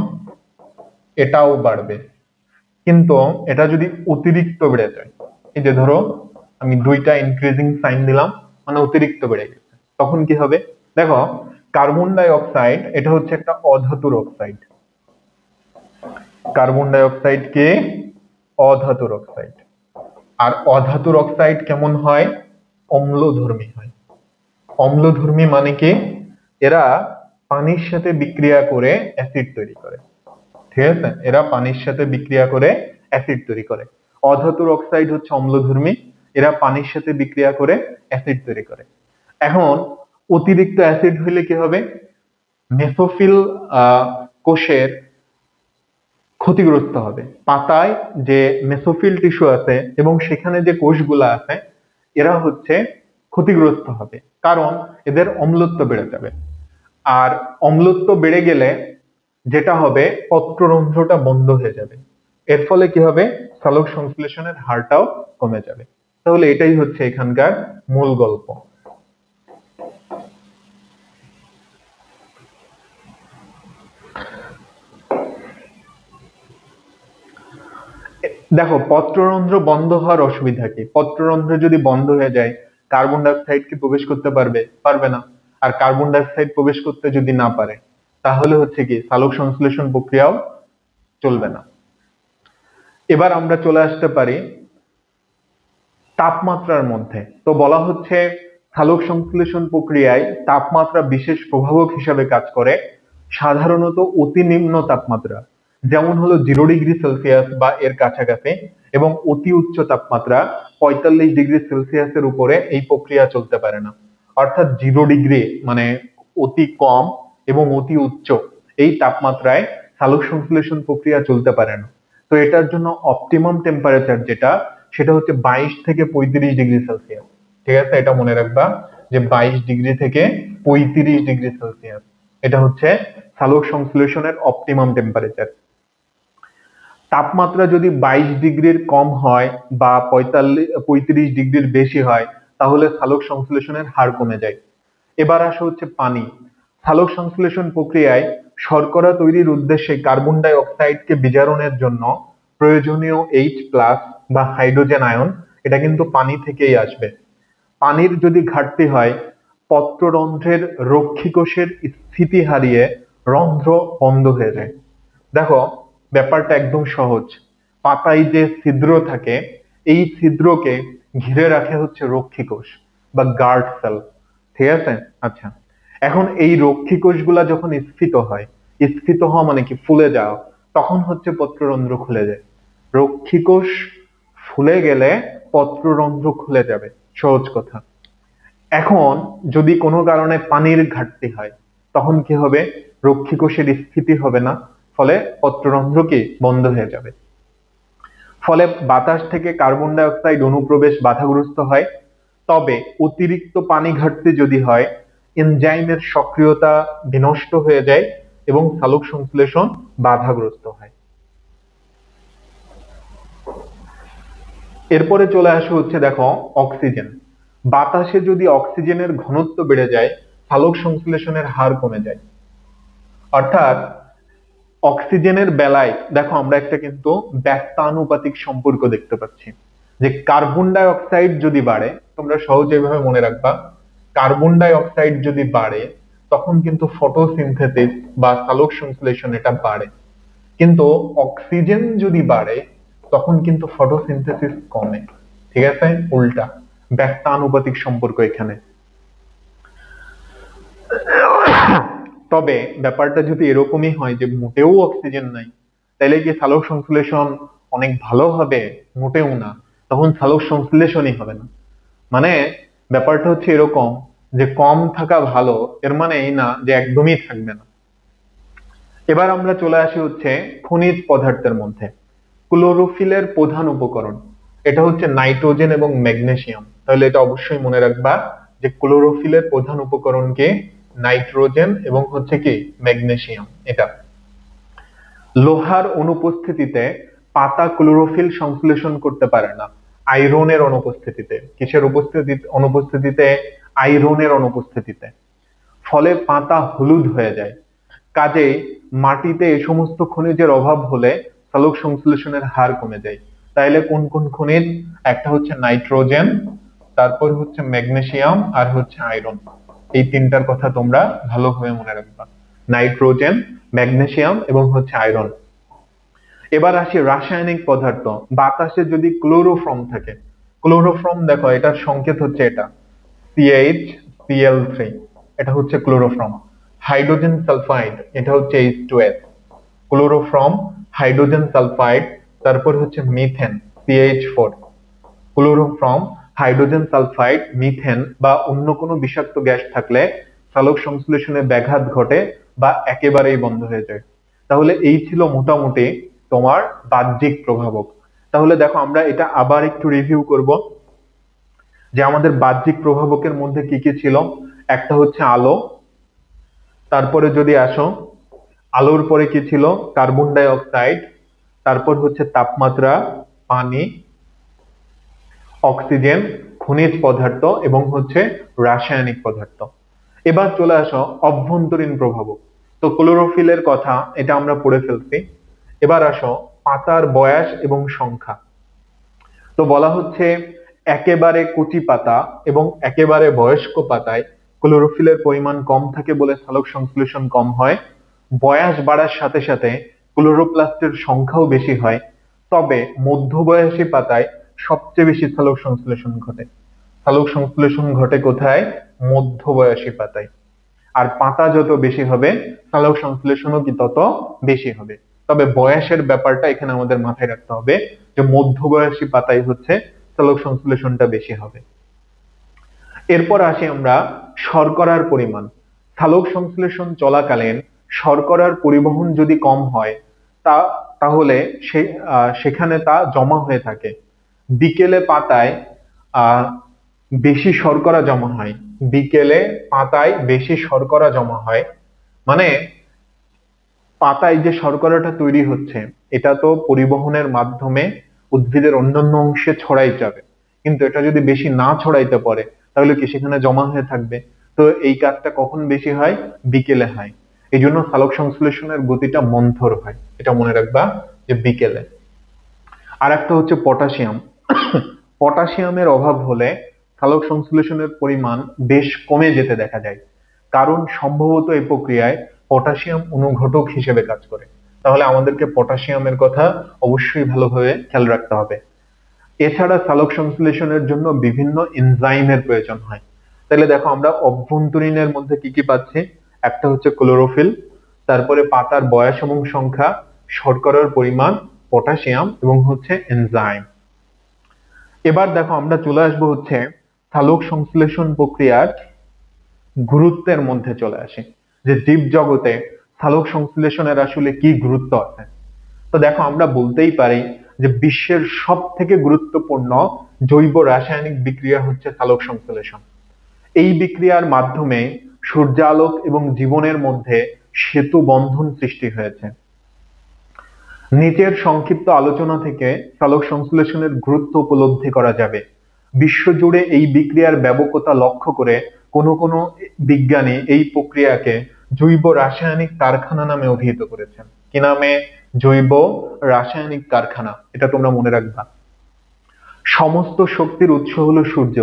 এটাও বাড়বে, কিন্তু এটা যদি অতিরিক্ত বেড়ে যায়, এই যে ধরো আমি 2টা ইনক্রিজিং সাইন দিলাম, মানে অতিরিক্ত বেড়ে গেছে, তখন কি হবে? দেখো কার্বন ডাই অক্সাইড এটা হচ্ছে একটা অধাতুর অক্সাইড। কার্বন ডাই অক্সাইড কে অধাতুর অক্সাইড। আর অধাতুর অক্সাইড কেমন হয়? অম্লধর্মী হয়। অম্লধর্মী মানে কি? এরা পানির সাথে বিক্রিয়া করে অ্যাসিড তৈরি করে। ঠিক আছে, এরা পানির সাথে বিক্রিয়া করে অ্যাসিড তৈরি করে। অধাতুর অক্সাইড হচ্ছে অম্লধর্মী, এরা পানির সাথে বিক্রিয়া করে অ্যাসিড তৈরি করে। এখন অতিরিক্ত অ্যাসিড হইলে কি হবে? মেসোফিল কোষের ক্ষতিগ্রস্ত হবে। পাতায় যে মেসোফিল টিস্যু আছে এবং সেখানে যে কোষগুলা আছে এরা হচ্ছে ক্ষতিগ্রস্ত হবে, কারণ এদের অম্লত্ব বেড়ে যাবে। আর অম্লত্ব বেড়ে গেলে যেটা হবে, পত্ররন্ধ্রটা বন্ধ হয়ে যাবে। এর ফলে কি হবে? সালোক সংশ্লেষণের হারটাও কমে যাবে। তাহলে এটাই হচ্ছে এখানকার মূল গল্প। দেখো পত্ররন্ধ্র বন্ধ হওয়ার অসুবিধা কি? পত্ররন্ধ্র যদি বন্ধ হয়ে যায় কার্বন ডাই অক্সাইড কি প্রবেশ করতে পারবে? পারবে না। আর কার্বন ডাই অক্সাইড প্রবেশ করতে যদি না পারে তাহলে হচ্ছে কি সালোক সংশ্লেষণ প্রক্রিয়াও চলবে না। এবার আমরা চলে আসতে পারি তাপমাত্রার মধ্যে। তো বলা হচ্ছে সালোক সংশ্লেষণ প্রক্রিয়ায় তাপমাত্রা বিশেষ প্রভাবক হিসাবে কাজ করে। সাধারণত অতি নিম্ন তাপমাত্রা যেমন হলো 0°C বা এর কাছাকাছি এবং অতি উচ্চ তাপমাত্রা 45°C উপরে এই প্রক্রিয়া চলতে পারে না। অর্থাৎ 0° মানে অতি কম এবং অতি উচ্চ এই তাপমাত্রায় সালোক সংশ্লেষণ প্রক্রিয়া চলতে পারে না। তো এটার জন্য অপটিমাম টেম্পারেচার যেটা, সেটা হচ্ছে 22 থেকে 35°C। ঠিক আছে, এটা মনে রাখবা যে 22 থেকে 35°C এটা হচ্ছে সালোক সংশ্লেষণের অপটিমাম টেম্পারেচার। তাপমাত্রা যদি 22°র কম হয় বা 35°র বেশি হয় তাহলে সালোক সংশ্লেষণের হার কমে যায়। এবার আসা হচ্ছে পানি। সালোক সংশ্লেষণ প্রক্রিয়ায় শর্করা তৈরির উদ্দেশ্যে কার্বন ডাই অক্সাইডকে বিজারণের জন্য প্রয়োজনীয় H+ বা হাইড্রোজেন আয়ন এটা কিন্তু পানি থেকেই আসবে। পানির যদি ঘাটতি হয় পত্ররন্ধ্রের রক্ষী কোষের স্থিতি হারিয়ে রন্ধ্র বন্ধ হয়ে যায়। দেখো ব্যাপারটা একদম সহজ। পাতায় যে ছিদ্র থাকে এই ছিদ্রকে ঘিরে রাখে হচ্ছে রক্ষী কোষ বা গার্ড সেল। ঠিক আছে, আচ্ছা, এখন এই রক্ষী কোষগুলা যখন স্ফীত হয়, স্ফীত হওয়া মানে কি ফুলে যাওয়া, তখন হচ্ছে পত্ররন্ধ্র খুলে যায়। রক্ষী কোষ ফুলে গেলে পত্ররন্ধ্র খুলে যাবে, সহজ কথা। এখন যদি কোনো কারণে পানির ঘাটতি হয় তখন কি হবে? রক্ষী কোষের স্থিতি হবে না, ফলে পত্ররন্ধ্র কি বন্ধ হয়ে যাবে। ফলে বাতাস থেকে কার্বন ডাই অক্সাইড অনুপ্রবেশ বাধাগ্রস্ত হয়। তবে অতিরিক্ত পানি ঘাটতি যদি হয় এনজাইমের সক্রিয়তা বিনষ্ট হয়ে যায় এবং সালোক সংশ্লেষণ বাধাগ্রস্ত হয়। এরপরে চলে আসে হচ্ছে দেখো অক্সিজেন। বাতাসে যদি অক্সিজেনের ঘনত্ব বেড়ে যায় সালোক সংশ্লেষণের হার কমে যায়। অর্থাৎ অক্সিজেনের বেলায় দেখো আমরা একটা কিন্তু ব্যস্তানুপাতিক সম্পর্ক দেখতে পাচ্ছি যে কার্বন ডাই অক্সাইড যদি বাড়ে, তোমরা সহজে ভাবে মনে রাখবা, কার্বন ডাই অক্সাইড যদি বাড়ে তখন কিন্তু ফটোসিনথেসিস বা সালোক সংশ্লেষণ এটা বাড়ে। কিন্তু অক্সিজেন যদি বাড়ে তখন কিন্তু ফটোসিনথেসিস কমে। ঠিক আছে, উল্টা ব্যস্তানুপাতিক সম্পর্ক এখানে। তবে ব্যাপারটা যদি এরকমই হয় যে মোটেও অক্সিজেন নাই তাহলে কি সালোক সংশ্লেষণ অনেক ভালো হবে? মোটেও না, তখন সালোক সংশ্লেষণই হবে না। মানে ব্যাপারটা হচ্ছে এরকম যে কম থাকা ভালো এর মানে এই না যে একদমই থাকবে না। এবার আমরা চলে আসি হচ্ছে খনিজ পদার্থের মধ্যে। ক্লোরোফিলের প্রধান উপকরণ এটা হচ্ছে নাইট্রোজেন এবং ম্যাগনেসিয়াম। তাহলে এটা অবশ্যই মনে রাখবা যে ক্লোরোফিলের প্রধান উপকরণ কি? নাইট্রোজেন এবং হচ্ছে কি ম্যাগনেসিয়াম। এটা লোহার অনুপস্থিতিতে পাতা ক্লোরোফিল সংশ্লেষণ করতে পারে না আয়রনের অনুপস্থিতিতে। কিসের অনুপস্থিতিতে? আয়রনের অনুপস্থিতিতে। ফলে পাতা হলুদ হয়ে যায়। কাজেই মাটিতে এই সমস্ত খনিজের অভাব হলে সালোক সংশ্লেষণের হার কমে যায়। তাইলে কোন কোন খনিজ? একটা হচ্ছে নাইট্রোজেন, তারপর হচ্ছে ম্যাগনেসিয়াম আর হচ্ছে আয়রন। এই তিনটার কথা তোমরা ভালোভাবে মনে রাখবা, নাইট্রোজেন, ম্যাগনেসিয়াম এবং হচ্ছে আয়রন। এবার আসি রাসায়নিক পদার্থ। বাতাসে যদি ক্লোরোফর্ম থাকে, ক্লোরোফর্ম দেখো এটার সংকেত হচ্ছে এটা CH Cl3, এটা হচ্ছে ক্লোরোফর্ম। হাইড্রোজেন সালফাইড এটা হচ্ছে H2S। ক্লোরোফর্ম, হাইড্রোজেন সালফাইড, তারপর হচ্ছে methane CH4। Chloroform, hydrogen sulphide, methane বা অন্য কোনো বিষাক্ত গ্যাস থাকলে সালোক সংশ্লেষণে ব্যাঘাত ঘটে বা একেবারেই বন্ধ হয়ে যায়। তাহলে এই ছিল মোটামুটি তোমার বাহ্যিক প্রভাবক। তাহলে দেখো আমরা এটা আবার একটু রিভিউ করব যে আমাদের বাহ্যিক প্রভাবকের মধ্যে কি কি ছিল। একটা হচ্ছে আলো, তারপরে যদি আসো আলোর পরে কি ছিল? কার্বন ডাই অক্সাইড, তারপর হচ্ছে তাপমাত্রা, পানি, অক্সিজেন, খনিজ পদার্থ এবং হচ্ছে রাসায়নিক পদার্থ। এবার চলে আসো অভ্যন্তরীণ প্রভাবক। তো ক্লোরোফিলের কথা এটা আমরা পড়ে ফেলছি। এবার আসো পাতার বয়স এবং সংখ্যা। তো বলা হচ্ছে একেবারে কচি পাতা এবং একেবারে বয়স্ক পাতায় ক্লোরোফিলের পরিমাণ কম থাকে বলে সালোক সংশ্লেষণ কম হয়। বয়স বাড়ার সাথে সাথে ক্লোরোপ্লাস্টের সংখ্যাও বেশি হয়। তবে মধ্যবয়সী পাতায় সবচেয়ে বেশি সালোক সংশ্লেষণ ঘটে। সালোক সংশ্লেষণ ঘটে কোথায়? মধ্যবয়সী পাতায়। আর পাতা যত বেশি হবে সালোক সংশ্লেষণও কি তত বেশি হবে। তবে বয়সের ব্যাপারটা এখানে আমাদের মাথায় রাখতে হবে যে মধ্যবয়সী পাতায় হচ্ছে সালোক সংশ্লেষণটা বেশি হবে। এরপর আসি আমরা শর্করার পরিমাণ। সালোক সংশ্লেষণ চলাকালীন শর্করার পরিবহন যদি কম হয় তাহলে সেখানে তা জমা হয়ে থাকে। বিকেলে পাতায় আহ বেশি শর্করা জমা হয়। বিকেলে পাতায় বেশি শর্করা জমা হয়, মানে পাতায় যে শর্করাটা তৈরি হচ্ছে এটা তো পরিবহনের মাধ্যমে উদ্ভিদের অন্যান্য অংশে ছড়াই যাবে, কিন্তু এটা যদি বেশি না ছড়াইতে পারে তাহলে কি সেখানে জমা হয়ে থাকবে। তো এই কাজটা কখন বেশি হয়? বিকেলে হয়। এই জন্য সালোক সংশ্লেষণের গতিটা মন্থর হয়, এটা মনে রাখবা যে বিকেলে। আর একটা হচ্ছে পটাশিয়াম। পটাশিয়ামের অভাব হলে সালোক সংশ্লেষণের পরিমাণ বেশ কমে যেতে দেখা যায়, কারণ সম্ভবত এই প্রক্রিয়ায় পটাশিয়াম অনুঘটক হিসেবে কাজ করে। তাহলে আমাদেরকে পটাশিয়ামের কথা অবশ্যই ভালোভাবে খেয়াল রাখতে হবে। এছাড়া সালোক সংশ্লেষণের জন্য বিভিন্ন এনজাইমের প্রয়োজন হয়। তাহলে দেখো আমরা অভ্যন্তরীণের মধ্যে কি কি পাচ্ছি? একটা হচ্ছে ক্লোরোফিল, তারপরে পাতার বয়স এবং সংখ্যা, শর্করার পরিমাণ, পটাশিয়াম এবং হচ্ছে এনজাইম। এবার দেখো আমরা চলে আসবো হচ্ছে সালোক সংশ্লেষণ প্রক্রিয়ার গুরুত্বের মধ্যে চলে আসি, যে জীব জগতে সালোক সংশ্লেষণের আসলে কি গুরুত্ব আছে। তো দেখো আমরা বলতেই পারি যে বিশ্বের সব থেকে গুরুত্বপূর্ণ জৈব রাসায়নিক বিক্রিয়া হচ্ছে সালোক সংশ্লেষণ। এই বিক্রিয়ার মাধ্যমে সূর্যালোক এবং জীবনের মধ্যে সেতু বন্ধন সৃষ্টি হয়েছে। নিচের সংক্ষিপ্ত আলোচনা থেকে সালোক সংশ্লেষণের গুরুত্ব উপলব্ধি করা যাবে। বিশ্বজুড়ে এই বিক্রিয়ার ব্যাপকতা লক্ষ্য করে কোনো বিজ্ঞানী এই প্রক্রিয়াকে জৈব রাসায়নিক কারখানা নামে অভিহিত করেছেন। কি নামে? জৈব রাসায়নিক কারখানা। এটা তোমরা মনে রাখবা। সমস্ত শক্তির উৎস হলো সূর্য।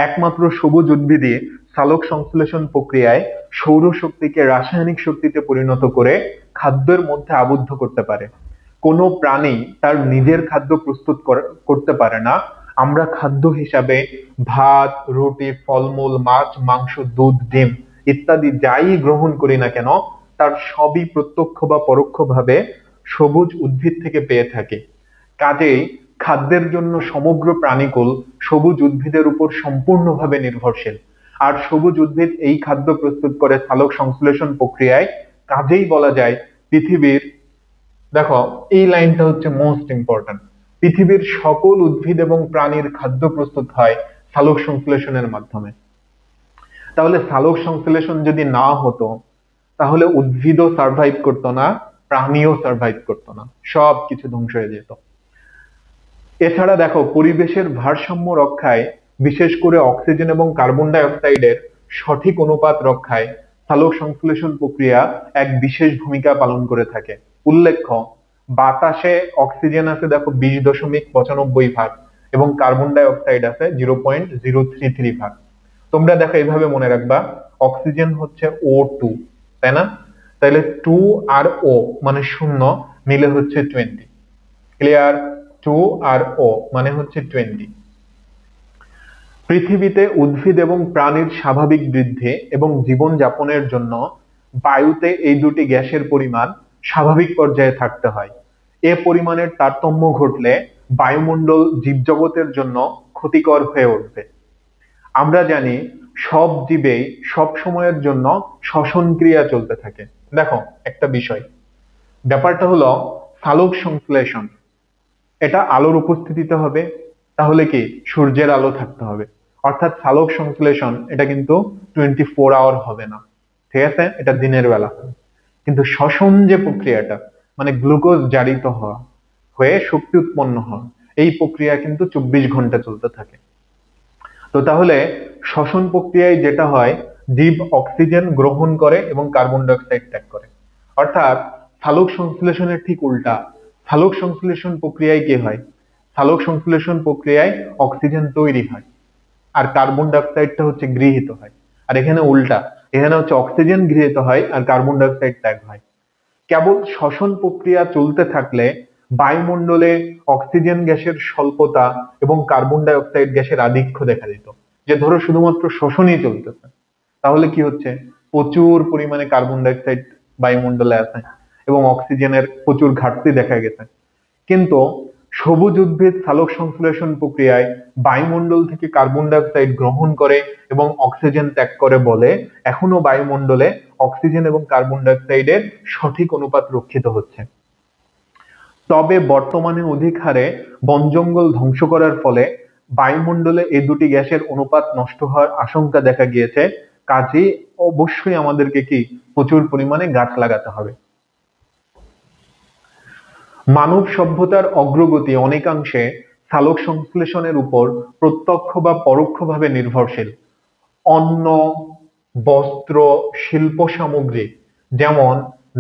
একমাত্র সবুজ উদ্ভিদই সালোক সংশ্লেষণ প্রক্রিয়ায় সৌরশক্তিকে রাসায়নিক শক্তিতে পরিণত করে খাদ্যের মধ্যে আবদ্ধ করতে পারে। কোনো প্রাণী তার নিজের খাদ্য প্রস্তুত করতে পারে না। আমরা খাদ্য হিসাবে ভাত, রুটি, ফলমূল, মাছ, মাংস, দুধ, ডিম ইত্যাদি যাই গ্রহণ করি না কেন তার সবই প্রত্যক্ষ বা পরোক্ষভাবে সবুজ উদ্ভিদ থেকে পেয়ে থাকি। কাজেই খাদ্যের জন্য সমগ্র প্রাণীকুল সবুজ উদ্ভিদের উপর সম্পূর্ণভাবে নির্ভরশীল। আর সবুজ উদ্ভিদ এই খাদ্য প্রস্তুত করে সালোক সংশ্লেষণ প্রক্রিয়ায়। কাজেই বলা যায় পৃথিবীর, দেখো এই লাইনটা হচ্ছে মোস্ট ইম্পর্টেন্ট, পৃথিবীর সকল উদ্ভিদ এবং প্রাণীর খাদ্য প্রস্তুত হয় সালোক সংশ্লেষণের মাধ্যমে। তাহলে সালোক সংশ্লেষণ যদি না হতো তাহলে উদ্ভিদও সার্ভাইভ করতো না, প্রাণীও সার্ভাইভ করতো না, সব কিছু ধ্বংস হয়ে যেত। এছাড়া দেখো পরিবেশের ভারসাম্য রক্ষায়, বিশেষ করে অক্সিজেন এবং কার্বন ডাই অক্সাইডের সঠিক অনুপাত রক্ষায় সালোক সংশ্লেষণ প্রক্রিয়া এক বিশেষ ভূমিকা পালন করে থাকে। উল্লেখ্য, বাতাসে অক্সিজেন আছে দেখো 20.95 ভাগ এবং কার্বন ডাই অক্সাইড আছে 0.033 ভাগ। তোমরা দেখো এইভাবে মনে রাখবা, অক্সিজেন হচ্ছে O2, তাই না? তাহলে 2 আর O মানে 0 মিলে হচ্ছে 20। ক্লিয়ার? 2 আর O মানে হচ্ছে 20। পৃথিবীতে উদ্ভিদ এবং প্রাণীর স্বাভাবিক বৃদ্ধি এবং জীবন যাপনের জন্য বায়ুতে এই দুটি গ্যাসের পরিমাণ স্বাভাবিক পর্যায়ে থাকতে হয়। এ পরিমাণের তারতম্য ঘটলে বায়ুমণ্ডল জীবজগতের জন্য ক্ষতিকর হয়ে উঠবে। আমরা জানি সব জীবেই সব সময়ের জন্য শ্বসন ক্রিয়া চলতে থাকে। দেখো একটা বিষয়, ব্যাপারটা হলো সালোক সংশ্লেষণ, এটা আলোর উপস্থিতিতে হবে। তাহলে কি সূর্যের আলো থাকতে হবে, অর্থাৎ সালোক সংশ্লেষণ এটা কিন্তু 24 আওয়ার হবে না, ঠিক আছে? এটা দিনের বেলা। কিন্তু শ্বসন যে প্রক্রিয়াটা, মানে গ্লুকোজ জারিত হওয়া হয়ে শক্তি উৎপন্ন হওয়া, এই প্রক্রিয়া কিন্তু 24 ঘন্টা চলতে থাকে। তো তাহলে শ্বসন প্রক্রিয়ায় যেটা হয়, জীব অক্সিজেন গ্রহণ করে এবং কার্বন ডাই অক্সাইড ত্যাগ করে। অর্থাৎ সালোক সংশ্লেষণের ঠিক উল্টা। সালোক সংশ্লেষণ প্রক্রিয়ায় কি হয়? সালোক সংশ্লেষণ প্রক্রিয়ায় অক্সিজেন তৈরি হয় আর কার্বন ডাই অক্সাইডটা হচ্ছে গৃহীত হয়। আর এখানে উল্টা, এখানে হচ্ছে অক্সিজেন গৃহীত হয় আর কার্বন ডাই অক্সাইড ত্যাগ হয়। কেবল শ্বসন প্রক্রিয়া চলতে থাকলে বায়ুমণ্ডলে অক্সিজেন গ্যাসের স্বল্পতা এবং কার্বন ডাই অক্সাইড গ্যাসের আধিক্য দেখা দিত। যে ধরো শুধুমাত্র শোষণই চলতেছে, তাহলে কি হচ্ছে, প্রচুর পরিমাণে কার্বন ডাই অক্সাইড বায়ুমণ্ডলে আছে এবং অক্সিজেনের প্রচুর ঘাটতি দেখা গেছে। কিন্তু সবুজ উদ্ভিদ সালোক সংশ্লেষণ প্রক্রিয়ায় বায়ুমণ্ডল থেকে কার্বন ডাই অক্সাইড গ্রহণ করে এবং অক্সিজেন ত্যাগ করে বলে এখনো বায়ুমণ্ডলে অক্সিজেন এবং কার্বন ডাই অক্সাইডের সঠিক অনুপাত রক্ষিত হচ্ছে। তবে বর্তমানে অধিক হারে বন জঙ্গল ধ্বংস করার ফলে বায়ুমণ্ডলে এই দুটি গ্যাসের অনুপাত নষ্ট হওয়ার আশঙ্কা দেখা গিয়েছে। কাজেই অবশ্যই আমাদেরকে কি প্রচুর পরিমাণে গাছ লাগাতে হবে। মানব সভ্যতার অগ্রগতি অনেকাংশে সালোক সংশ্লেষণের উপর প্রত্যক্ষ বা পরোক্ষভাবে নির্ভরশীল। অন্ন, বস্ত্র, শিল্প সামগ্রী যেমন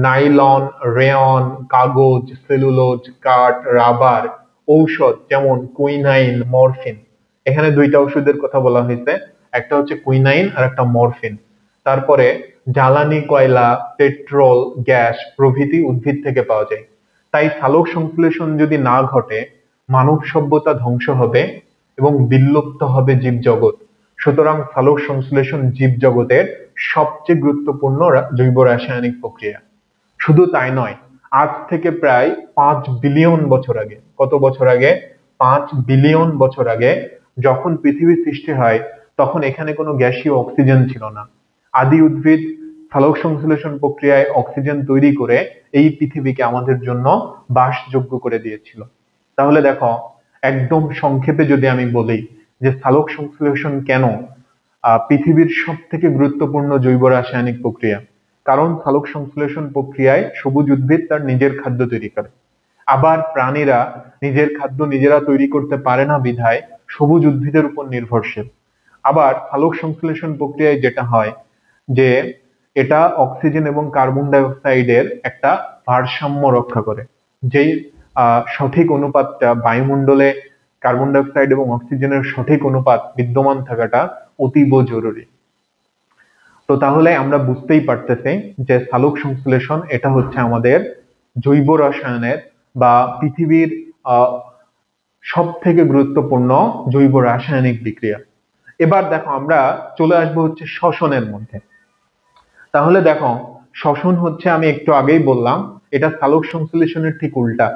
নাইলন, রেয়ন, কাগজ, সেলুলোজ, কাঠ, রাবার, ঔষধ যেমন কুইনাইন, মরফিন। এখানে দুইটা ওষুধের কথা বলা হয়েছে, একটা হচ্ছে কুইনাইন আর একটা মরফিন। তারপরে জ্বালানি কয়লা, পেট্রোল, গ্যাস প্রভৃতি উদ্ভিদ থেকে পাওয়া যায়। তাই সালোক সংশ্লেষণ যদি না ঘটে মানব সভ্যতা ধ্বংস হবে এবং বিলুপ্ত হবে জীবজগৎ। সুতরাং সালোক সংশ্লেষণ জীবজগতের সবচেয়ে গুরুত্বপূর্ণ জৈব রাসায়নিক প্রক্রিয়া। শুধু তাই নয়, আজ থেকে প্রায় 5 বিলিয়ন বছর আগে, কত বছর আগে, 5 বিলিয়ন বছর আগে যখন পৃথিবী সৃষ্টি হয় তখন এখানে কোনো গ্যাসীয় অক্সিজেন ছিল না। আদি উদ্ভিদ সালোক সংশ্লেষণ প্রক্রিয়ায় অক্সিজেন তৈরি করে এই পৃথিবীকে আমাদের জন্য বাসযোগ্য করে দিয়েছিল। তাহলে দেখো, একদম সংক্ষেপে যদি আমি বলি যে সালোক সংশ্লেষণ কেন পৃথিবীর সব থেকে গুরুত্বপূর্ণ জৈব রাসায়নিক প্রক্রিয়া, কারণ সালোক সংশ্লেষণ প্রক্রিয়ায় সবুজ উদ্ভিদ তার নিজের খাদ্য তৈরি করে। আবার প্রাণীরা নিজের খাদ্য নিজেরা তৈরি করতে পারে না বিধায় সবুজ উদ্ভিদের উপর নির্ভরশীল। আবার সালোক সংশ্লেষণ প্রক্রিয়ায় যেটা হয় যে এটা অক্সিজেন এবং কার্বন ডাই অক্সাইডের একটা ভারসাম্য রক্ষা করে। যেই সঠিক অনুপাতটা বায়ুমণ্ডলে কার্বন ডাই অক্সাইড এবং অক্সিজেনের সঠিক অনুপাত বিদ্যমান থাকাটা অতীব জরুরি। তো তাহলে আমরা বুঝতেই পারতেছি যে সালোক সংশ্লেষণ এটা হচ্ছে আমাদের জৈব রসায়নের বা পৃথিবীর সব থেকে গুরুত্বপূর্ণ জৈব রাসায়নিক বিক্রিয়া। এবার দেখো আমরা চলে আসবো হচ্ছে শ্বসনের মধ্যে। তাহলে দেখো, শ্বসন হচ্ছে, আমি একটু আগেই বললাম, এটা সালোক সংশ্লেষণের ঠিক উল্টা।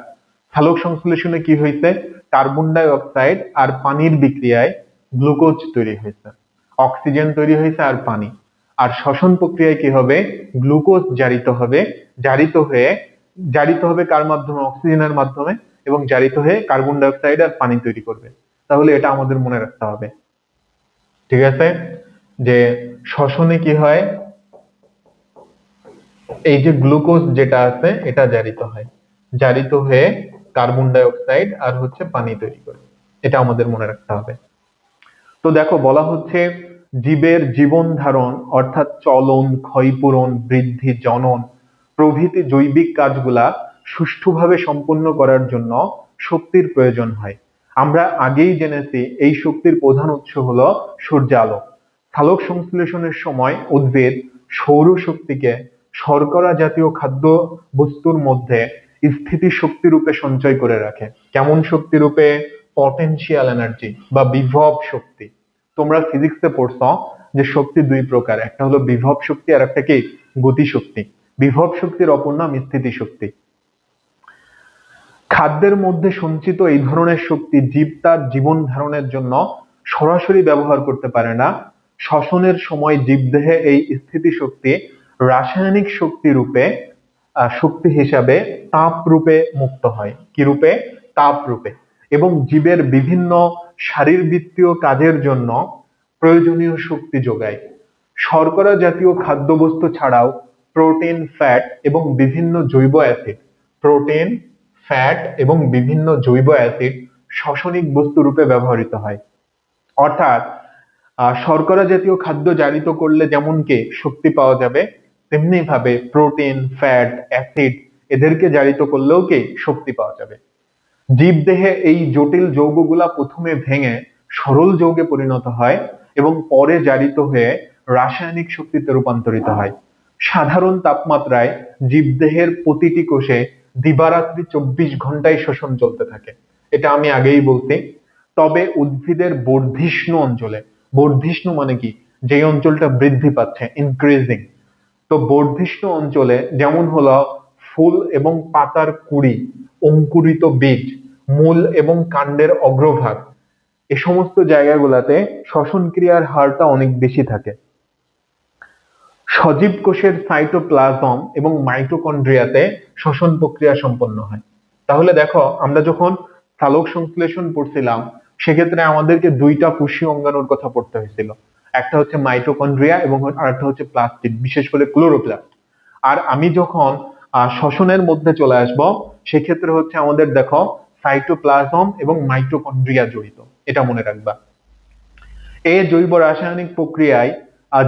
সালোক সংশ্লেষণে কি হয়েছে, কার্বন ডাই অক্সাইড আর পানির বিক্রিয়ায় গ্লুকোজ তৈরি হয়েছে, অক্সিজেন তৈরি হয়েছে আর পানি। আর শ্বসন প্রক্রিয়ায় কি হবে, গ্লুকোজ জারিত হবে কার মাধ্যমে, অক্সিজেনের মাধ্যমে, এবং জারিত হয়ে কার্বন ডাই অক্সাইড আর পানি তৈরি করবে। তাহলে এটা আমাদের মনে রাখতে হবে, ঠিক আছে, যে শ্বসনে কি হয়, এই যে গ্লুকোজ যেটা আছে এটা জারিত হয়ে কার্বন ডাই অক্সাইড আর হচ্ছে পানি তৈরি করে। এটা আমাদের মনে রাখতে হবে। তো দেখো, বলা হচ্ছে জীবের জীবন ধারণ অর্থাৎ চলন, ক্ষয়পূরণ, বৃদ্ধি, জনন প্রভৃতি জৈবিক কাজগুলা সুষ্ঠুভাবে সম্পন্ন করার জন্য শক্তির প্রয়োজন হয়। আমরা আগেই জেনেছি এই শক্তির প্রধান উৎস হলো সূর্যালো। সালোক সংশ্লেষণের সময় উদ্ভিদ সৌর শক্তিকে শর্করা জাতীয় খাদ্য বস্তুর মধ্যে স্থিতি শক্তি রূপে সঞ্চয় করে রাখে। কেমন শক্তি রূপে? পটেনশিয়াল এনার্জি বা বিভব শক্তি। তোমরা ফিজিক্সে পড়ছো যে শক্তি দুই প্রকার, একটা হলো বিভব শক্তি আর একটা কি গতি শক্তি। বিভব শক্তির অপর নাম স্থিতি শক্তি। খাদ্যের মধ্যে সঞ্চিত এই ধরনের শক্তি জীব তার জীবন ধারণের জন্য সরাসরি ব্যবহার করতে পারে না। শ্বসনের সময় জীবদেহে এই স্থিতি শক্তি রাসায়নিক শক্তি হিসাবে তাপ রূপে মুক্ত হয়। কি রূপে? তাপ রূপে। এবং জীবের বিভিন্ন শারীরবৃত্তীয় কাজের জন্য প্রয়োজনীয় শক্তি যোগায়। শর্করা জাতীয় খাদ্যবস্তু ছাড়াও প্রোটিন, ফ্যাট এবং বিভিন্ন জৈব অ্যাসিড শ্বসনিক বস্তু রূপে ব্যবহৃত হয়। অর্থাৎ শর্করা জাতীয় খাদ্য জারিত করলে যেমন কি শক্তি পাওয়া যাবে, তেমনি ভাবে প্রোটিন, ফ্যাট, অ্যাসিড এদেরকে জারিত করলেও কি শক্তি পাওয়া যাবে। জীবদেহে এই জটিল যৌগগুলা প্রথমে ভেঙে সরল যৌগে পরিণত হয় এবং পরে জারিত হয়ে রাসায়নিক শক্তিতে রূপান্তরিত হয়। সাধারণ তাপমাত্রায় জীবদেহের প্রতিটি কোষে দিবারাত্রি 24 ঘন্টায় শোষণ চলতে থাকে, এটা আমি আগেই বলছি। তবে উদ্ভিদের বর্ধিষ্ণু অঞ্চলে, বর্ধিষ্ণু মানে কি, যে অঞ্চলটা বৃদ্ধি পাচ্ছে, ইনক্রিজিং, তো বর্ধিষ্ণু অঞ্চলে যেমন হলো ফুল এবং পাতার কুঁড়ি, অঙ্কুরিত বীজ, মূল এবং কাণ্ডের অগ্রভাগ, এই সমস্ত জায়গাগুলোতে শ্বসন ক্রিয়ার হারটা অনেক বেশি থাকে। সজীব কোষের সাইটোপ্লাজম এবং মাইটোকন্ড্রিয়াতে শ্বসন প্রক্রিয়া সম্পন্ন হয়। তাহলে দেখো, আমরা যখন সালোক সংশ্লেষণ পড়ছিলাম সেক্ষেত্রে আমাদেরকে দুইটা কোষীয় অঙ্গাণুর কথা পড়তে হয়েছিল, একটা হচ্ছে মাইটোকন্ড্রিয়া এবং আরেকটা হচ্ছে প্লাস্টিড, বিশেষ করে ক্লোরোপ্লাস্ট। আর আমি যখন শ্বসনের মধ্যে চলে আসব সেক্ষেত্রে হচ্ছে আমাদের দেখো সাইটোপ্লাজম এবং মাইটোকন্ড্রিয়া জড়িত, এটা মনে রাখবা। এই জৈব রাসায়নিক প্রক্রিয়ায়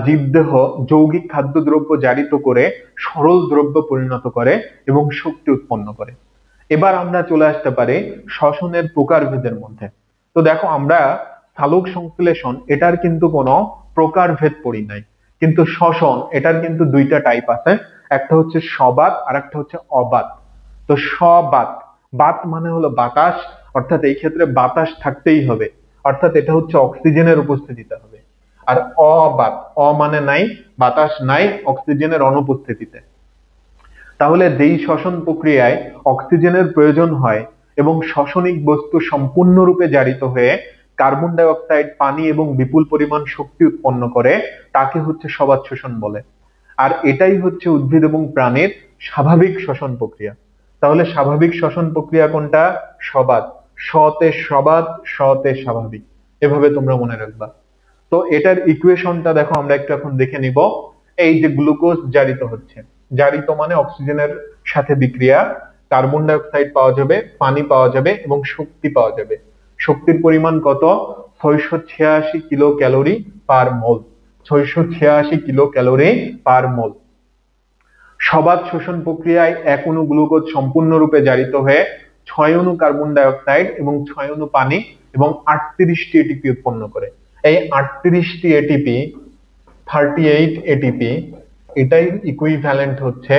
জীবদেহ যৌগিক খাদ্যদ্রব্য জারিত করে সরল দ্রব্য পরিণত করে এবং শক্তি উৎপন্ন করে। এবার আমরা চলে আসতে পারি শ্বসনের প্রকারভেদের মধ্যে। তো দেখো, আমরা সালোক সংশ্লেষণ এটার কিন্তু কোনো প্রকারভেদ পড়ি নাই, কিন্তু শ্বসন এটার কিন্তু দুইটা টাইপ আছে, একটা হচ্ছে সবাত আর একটা হচ্ছে অবাত। তো সবাত, বাত মানে হলো বাতাস, অর্থাৎ এই ক্ষেত্রে বাতাস থাকতেই হবে, অর্থাৎ এটা হচ্ছে অক্সিজেনের উপস্থিতিতে হবে। আর অবাত, অ মানে নাই, বাতাস নাই অক্সিজেনের অনুপস্থিতিতে। তাহলে যেই শ্বসন প্রক্রিয়ায় অক্সিজেনের প্রয়োজন হয় এবং শ্বসনিক বস্তু সম্পূর্ণরূপে জারিত হয়ে কার্বন ডাই অক্সাইড, পানি এবং বিপুল পরিমাণ শক্তি উৎপন্ন করে, তাকে হচ্ছে সবাত শোষণ বলে। আর এটাই হচ্ছে উদ্ভিদ এবং প্রাণীর স্বাভাবিক শ্বসন প্রক্রিয়া। তাহলে স্বাভাবিক শ্বসন প্রক্রিয়া কোনটা? সবাত। সতে সবাত, সতে স্বাভাবিক, এভাবে তোমরা মনে রাখবা। তো এটার ইকুয়েশনটা দেখো, আমরা একটু এখন দেখে নিব। এই যে গ্লুকোজ জারিত হচ্ছে, জারিত মানে অক্সিজেনের সাথে বিক্রিয়া, কার্বন ডাই অক্সাইড পাওয়া যাবে, পানি পাওয়া যাবে এবং শক্তি পাওয়া যাবে। শক্তির পরিমাণ কত? 686 কিলো ক্যালোরি পার মোল, 686 কিলো ক্যালোরি পার মোল। সবাত শোষণ প্রক্রিয়ায় 1 অণু গ্লুকোজ সম্পূর্ণরূপে জারিত হয়ে 6 অণু কার্বন ডাই অক্সাইড এবং 6 অণু পানি এবং 38টি এটিপি উৎপন্ন করে। এই 38টি এটিপি, 38 এটিপি, এটাই ইকুইভ্যালেন্ট হচ্ছে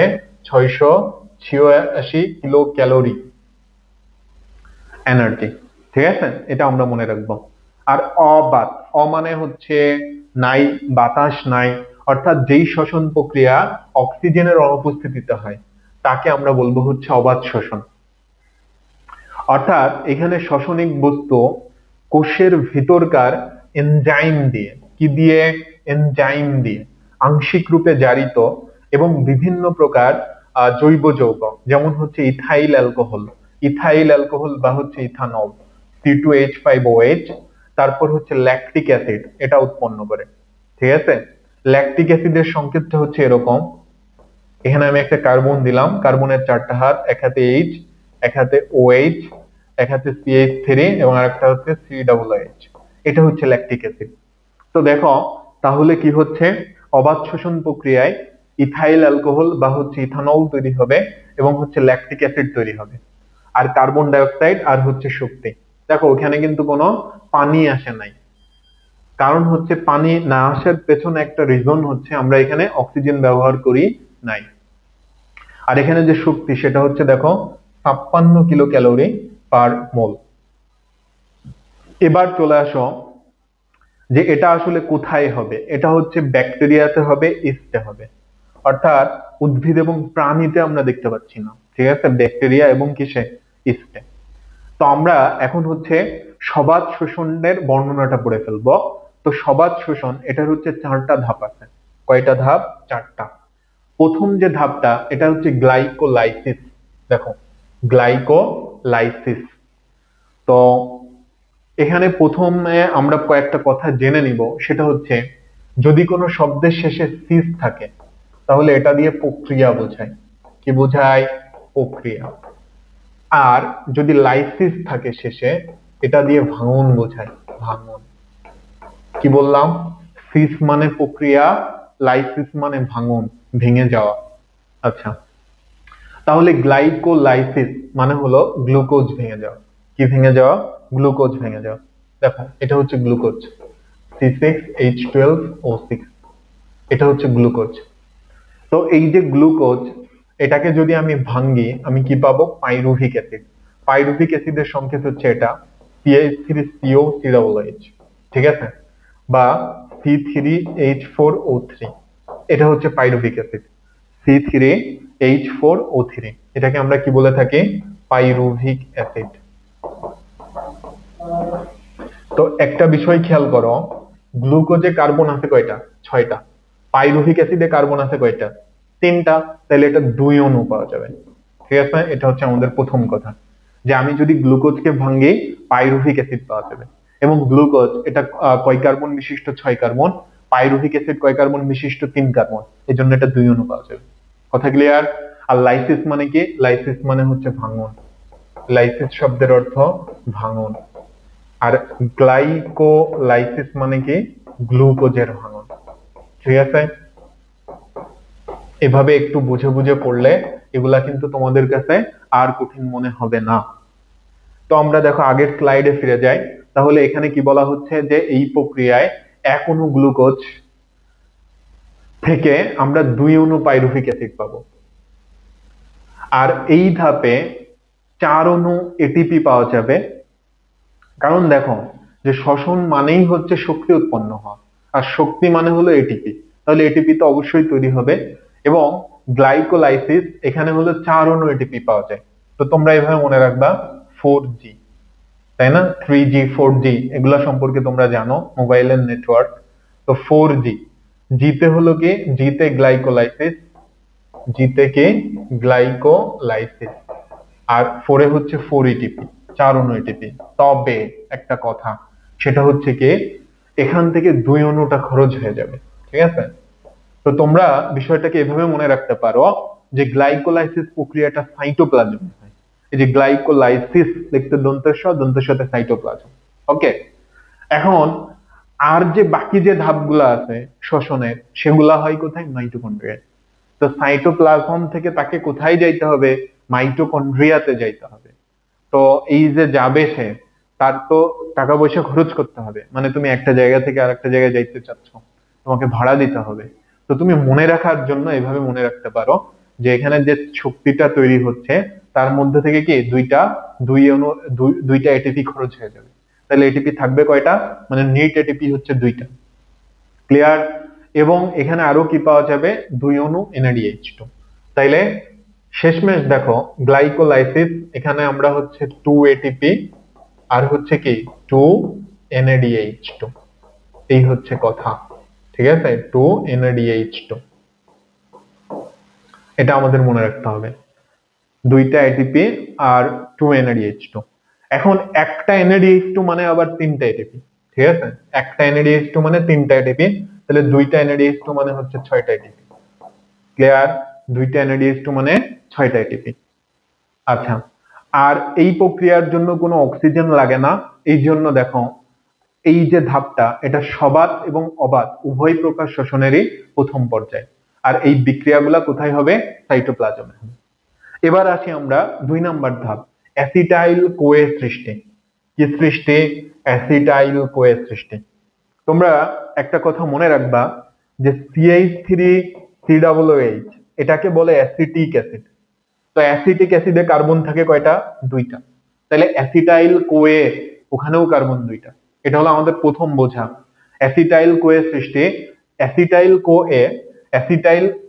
686 কিলো ক্যালোরি এনার্জি। ঠিক আছে, এটা আমরা মনে রাখবো। আর অবাত, অ মানে হচ্ছে নাই, বাতাস নাই, অর্থাৎ যেই শ্বসন প্রক্রিয়া অক্সিজেনের অনুপস্থিতিতে হয় তাকে আমরা বলবো হচ্ছে অবাত শোষণ। অর্থাৎ এখানে শ্বসনিক বস্তু কোষের ভিতরকার এনজাইম দিয়ে, কি দিয়ে? এনজাইম দিয়ে আংশিক রূপে জারিত এবং বিভিন্ন প্রকার জৈব যৌগ, যেমন হচ্ছে ইথাইল অ্যালকোহল, ইথাইল অ্যালকোহল বা হচ্ছে ইথানল, C2H5OH, তারপর হচ্ছে ল্যাকটিক অ্যাসিড, এটা উৎপন্ন করে। ঠিক আছে, ল্যাকটিক অ্যাসিডের সংকেতটা হচ্ছে এরকম, এখানে আমি একটা কার্বন দিলাম, কার্বনের 4টা হাত, এক হাতে H, এক হাতে OH, এক হাতে CH3 এবং আরেকটা হচ্ছে COOH, এটা হচ্ছে ল্যাকটিক অ্যাসিড। তো দেখো, তাহলে কি হচ্ছে? অবাত শোষণ প্রক্রিয়ায় ইথাইল অ্যালকোহল বা হচ্ছে ইথানল তৈরি হবে এবং হচ্ছে ল্যাকটিক অ্যাসিড তৈরি হবে, আর কার্বন ডাই অক্সাইড আর হচ্ছে শক্তি। দেখো, ওখানে কিন্তু কোনো পানি আসে নাই, কারণ হচ্ছে পানি না আসার পেছনে একটা রিজন হচ্ছে আমরা এখানে অক্সিজেন ব্যবহার করি নাই। আর এখানে যে শক্তি সেটা হচ্ছে দেখো 56 কিলো ক্যালোরি পার মোল। এবার চলে আসো যে এটা আসলে কোথায় হবে। এটা হচ্ছে ব্যাকটেরিয়াতে হবে, ইস্টে হবে, অর্থাৎ উদ্ভিদ এবং প্রাণীতে আমরা দেখতে পাচ্ছি না। ঠিক আছে, ব্যাকটেরিয়া এবং কিসে? ইস্টে। তো আমরা এখন হচ্ছে সবাত শোষণের বর্ণনাটা পড়ে ফেলবো। তো সবাত শোষণ এটার হচ্ছে 4টা ধাপ আছে। কয়টা ধাপ? 4টা। প্রথম যে ধাপটা এটা হচ্ছে গ্লাইকোলাইসিস। দেখো, গ্লাইকোলাইসিস। তো এখানে প্রথমে আমরা কয়েকটা কথা জেনে নিব, সেটা হচ্ছে যদি কোনো শব্দের শেষে সিস থাকে তাহলে এটা দিয়ে প্রক্রিয়া বোঝায়। কি বোঝায়? প্রক্রিয়া। আর যদি লাইসিস থাকে শেষে, এটা দিয়ে ভাঙন বোঝায়, ভাঙন। কি বললাম? সিস মানে প্রক্রিয়া, লাইসিস মানে ভাঙন, ভেঙে যাওয়া। আচ্ছা, তাহলে গ্লাইকোলাইসিস মানে হলো গ্লুকোজ ভেঙে যাওয়া। কি ভেঙে যাওয়া? গ্লুকোজ ভেঙে যাওয়া। দেখো, এটা হচ্ছে গ্লুকোজ, C6H12O6, এটা হচ্ছে গ্লুকোজ। তো এই যে গ্লুকোজ, এটাকে যদি আমি ভাঙ্গি আমি কি পাবো? Pyruvic acid. পাইরুভিক অ্যাসিডের সংকেত হচ্ছে এটা CH3COCOH, ঠিক আছে, বা C3H4O3। এটা হচ্ছে পাইরুভিক অ্যাসিড, C3H4O3। এটাকে আমরা কি বলে থাকি? Pyruvic acid. তো একটা বিষয় খেয়াল করো, গ্লুকোজে কার্বন আছে কয়টা? 6টা। পাইরুভিক অ্যাসিডে কার্বন আছে কয়টা? 3টা। তাহলে এটা 2 অণু পাওয়া যাবে, ঠিক আছে। এটা হচ্ছে আমাদের প্রথম কথা, যে আমি যদি গ্লুকোজকে ভাঙি পাইরুভিক অ্যাসিড পাওয়া যাবে। এবং গ্লুকোজ এটা কয় কার্বন বিশিষ্ট? 6 কার্বন। পাইরুভিক অ্যাসিড কয় কার্বন বিশিষ্ট? 3 কার্বন। এই জন্য এটা 2 অণু পাওয়া যাবে। কথা ক্লিয়ার? আর লাইসিস মানে কি? লাইসিস মানে হচ্ছে ভাঙন। লাইসিস শব্দের অর্থ ভাঙন। আর গ্লাইকোলাইসিস মানে কি? গ্লুকোজের ভাঙন, ঠিক আছে। এভাবে একটু বুঝে বুঝে পড়লে এগুলা কিন্তু তোমাদের কাছে আর কঠিন মনে হবে না। তো আমরা দেখো আগের স্লাইডে ফিরে যাই। তাহলে এখানে কি বলা হচ্ছে? যে এই প্রক্রিয়ায় 1 অণু গ্লুকোজ থেকে আমরা 2 অণু পাইরুভিক অ্যাসিড পাবো। আর এই ধাপে 4 অণু এটিপি পাওয়া যাবে। কারণ দেখো, যে শ্বসন মানেই হচ্ছে শক্তি উৎপন্ন হওয়া, আর শক্তি মানে হলো এটিপি। তাহলে এটিপি তো অবশ্যই তৈরি হবে। এবং গ্লাইকোলাইসিস, এখানে হলো 4 অণু এটিপি পাওয়া যায়। তো তোমরা এভাবে মনে রাখবা 4G, তাই না? 3G 4G এগুলা সম্পর্কে তোমরা জানো, মোবাইলের নেটওয়ার্ক। তো 4G, জিতে হলো কি? জিতে গ্লাইকোলাইসিস, জিতে কি? গ্লাইকোলাইসিস। আর 4 হচ্ছে 4 এটিপি, 4 অণু এটিপি। তবে একটা কথা, সেটা হচ্ছে কি এখান থেকে 2 অণুটা খরচ হয়ে যাবে, ঠিক আছে। তো তোমরা বিষয়টাকে এভাবে মনে রাখতে পারো যে গ্লাইকোলাইসিস প্রক্রিয়াটা সাইটোপ্লাজমে হয়। এই যে গ্লাইকোলাইসিস লিখতে দন্তের সাথে সাইটোপ্লাজম। ওকে, এখন আর যে বাকি যে ধাপগুলো আছে শ্বসনের, সেগুলা হয় কোথায়? মাইটোকন্ড্রিয়ায়। তো সাইটোপ্লাজম থেকে তাকে কোথায় যাইতে হবে? মাইটোকন্ড্রিয়াতে যাইতে হবে। তো এই যে যাবে সে, তার তো টাকা পয়সা খরচ করতে হবে। মানে তুমি একটা জায়গা থেকে আরেকটা জায়গায় যাইতে চাচ্ছ, তোমাকে ভাড়া দিতে হবে। তো তুমি মনে রাখার জন্য এভাবে মনে রাখতে পারো যে এখানে যে শক্তিটা তৈরি হচ্ছে তার মধ্যে থেকে কি দুইটা এটিপি খরচ হয়ে যাবে। তাহলে এটিপি থাকবে কয়টা? মানে নিট এটিপি হচ্ছে 2টা। ক্লিয়ার? এবং এখানে আরো কি পাওয়া যাবে? 2 অণু NADH2। তাইলে শেষমেশ দেখো গ্লাইকোলাইসিস, এখানে আমরা হচ্ছে 2 এটিপি আর হচ্ছে কি 2 NADH2। এই হচ্ছে কথা, ঠিক আছে। 2 NADH2, এটা আমাদের মনে রাখতে হবে। 2টা এটিপি আর 2 NADH2। এখন একটা NADH2 মানে আবার 3টা এটিপি, ঠিক আছে। একটা NADH2 মানে 3টা এটিপি। তাহলে 2টা NADH2 মানে হচ্ছে 6টা এটিপি। ক্লিয়ার? 2টা NADH2 মানে 6টা এটিপি। আচ্ছা, আর এই প্রক্রিয়ার জন্য কোনো অক্সিজেন লাগে না। এই জন্য দেখো এই যে ধাপটা, এটা সবাত এবং অবাত উভয় প্রকার শ্বসনেরই প্রথম পর্যায়। আর এই বিক্রিয়াগুলা কোথায় হবে? সাইটোপ্লাজমে হবে। এবার আসি আমরা 2 নাম্বার ধাপ, অ্যাসিটাইল কোয়ে সৃষ্টি। কি সৃষ্টি? অ্যাসিটাইল কোয়ে সৃষ্টি। তোমরা একটা কথা মনে রাখবা যে CH3COOH এটাকে বলে অ্যাসিটিক অ্যাসিড। তো অ্যাসিটিক অ্যাসিডে কার্বন থাকে কয়টা? 2টা। তাহলে অ্যাসিটাইল কোয়ে, ওখানেও কার্বন 2টা। এটা হলো আমাদের প্রথম বোঝা, অ্যাসিটাইল কোয়ে সৃষ্টি। অ্যাসিটাইল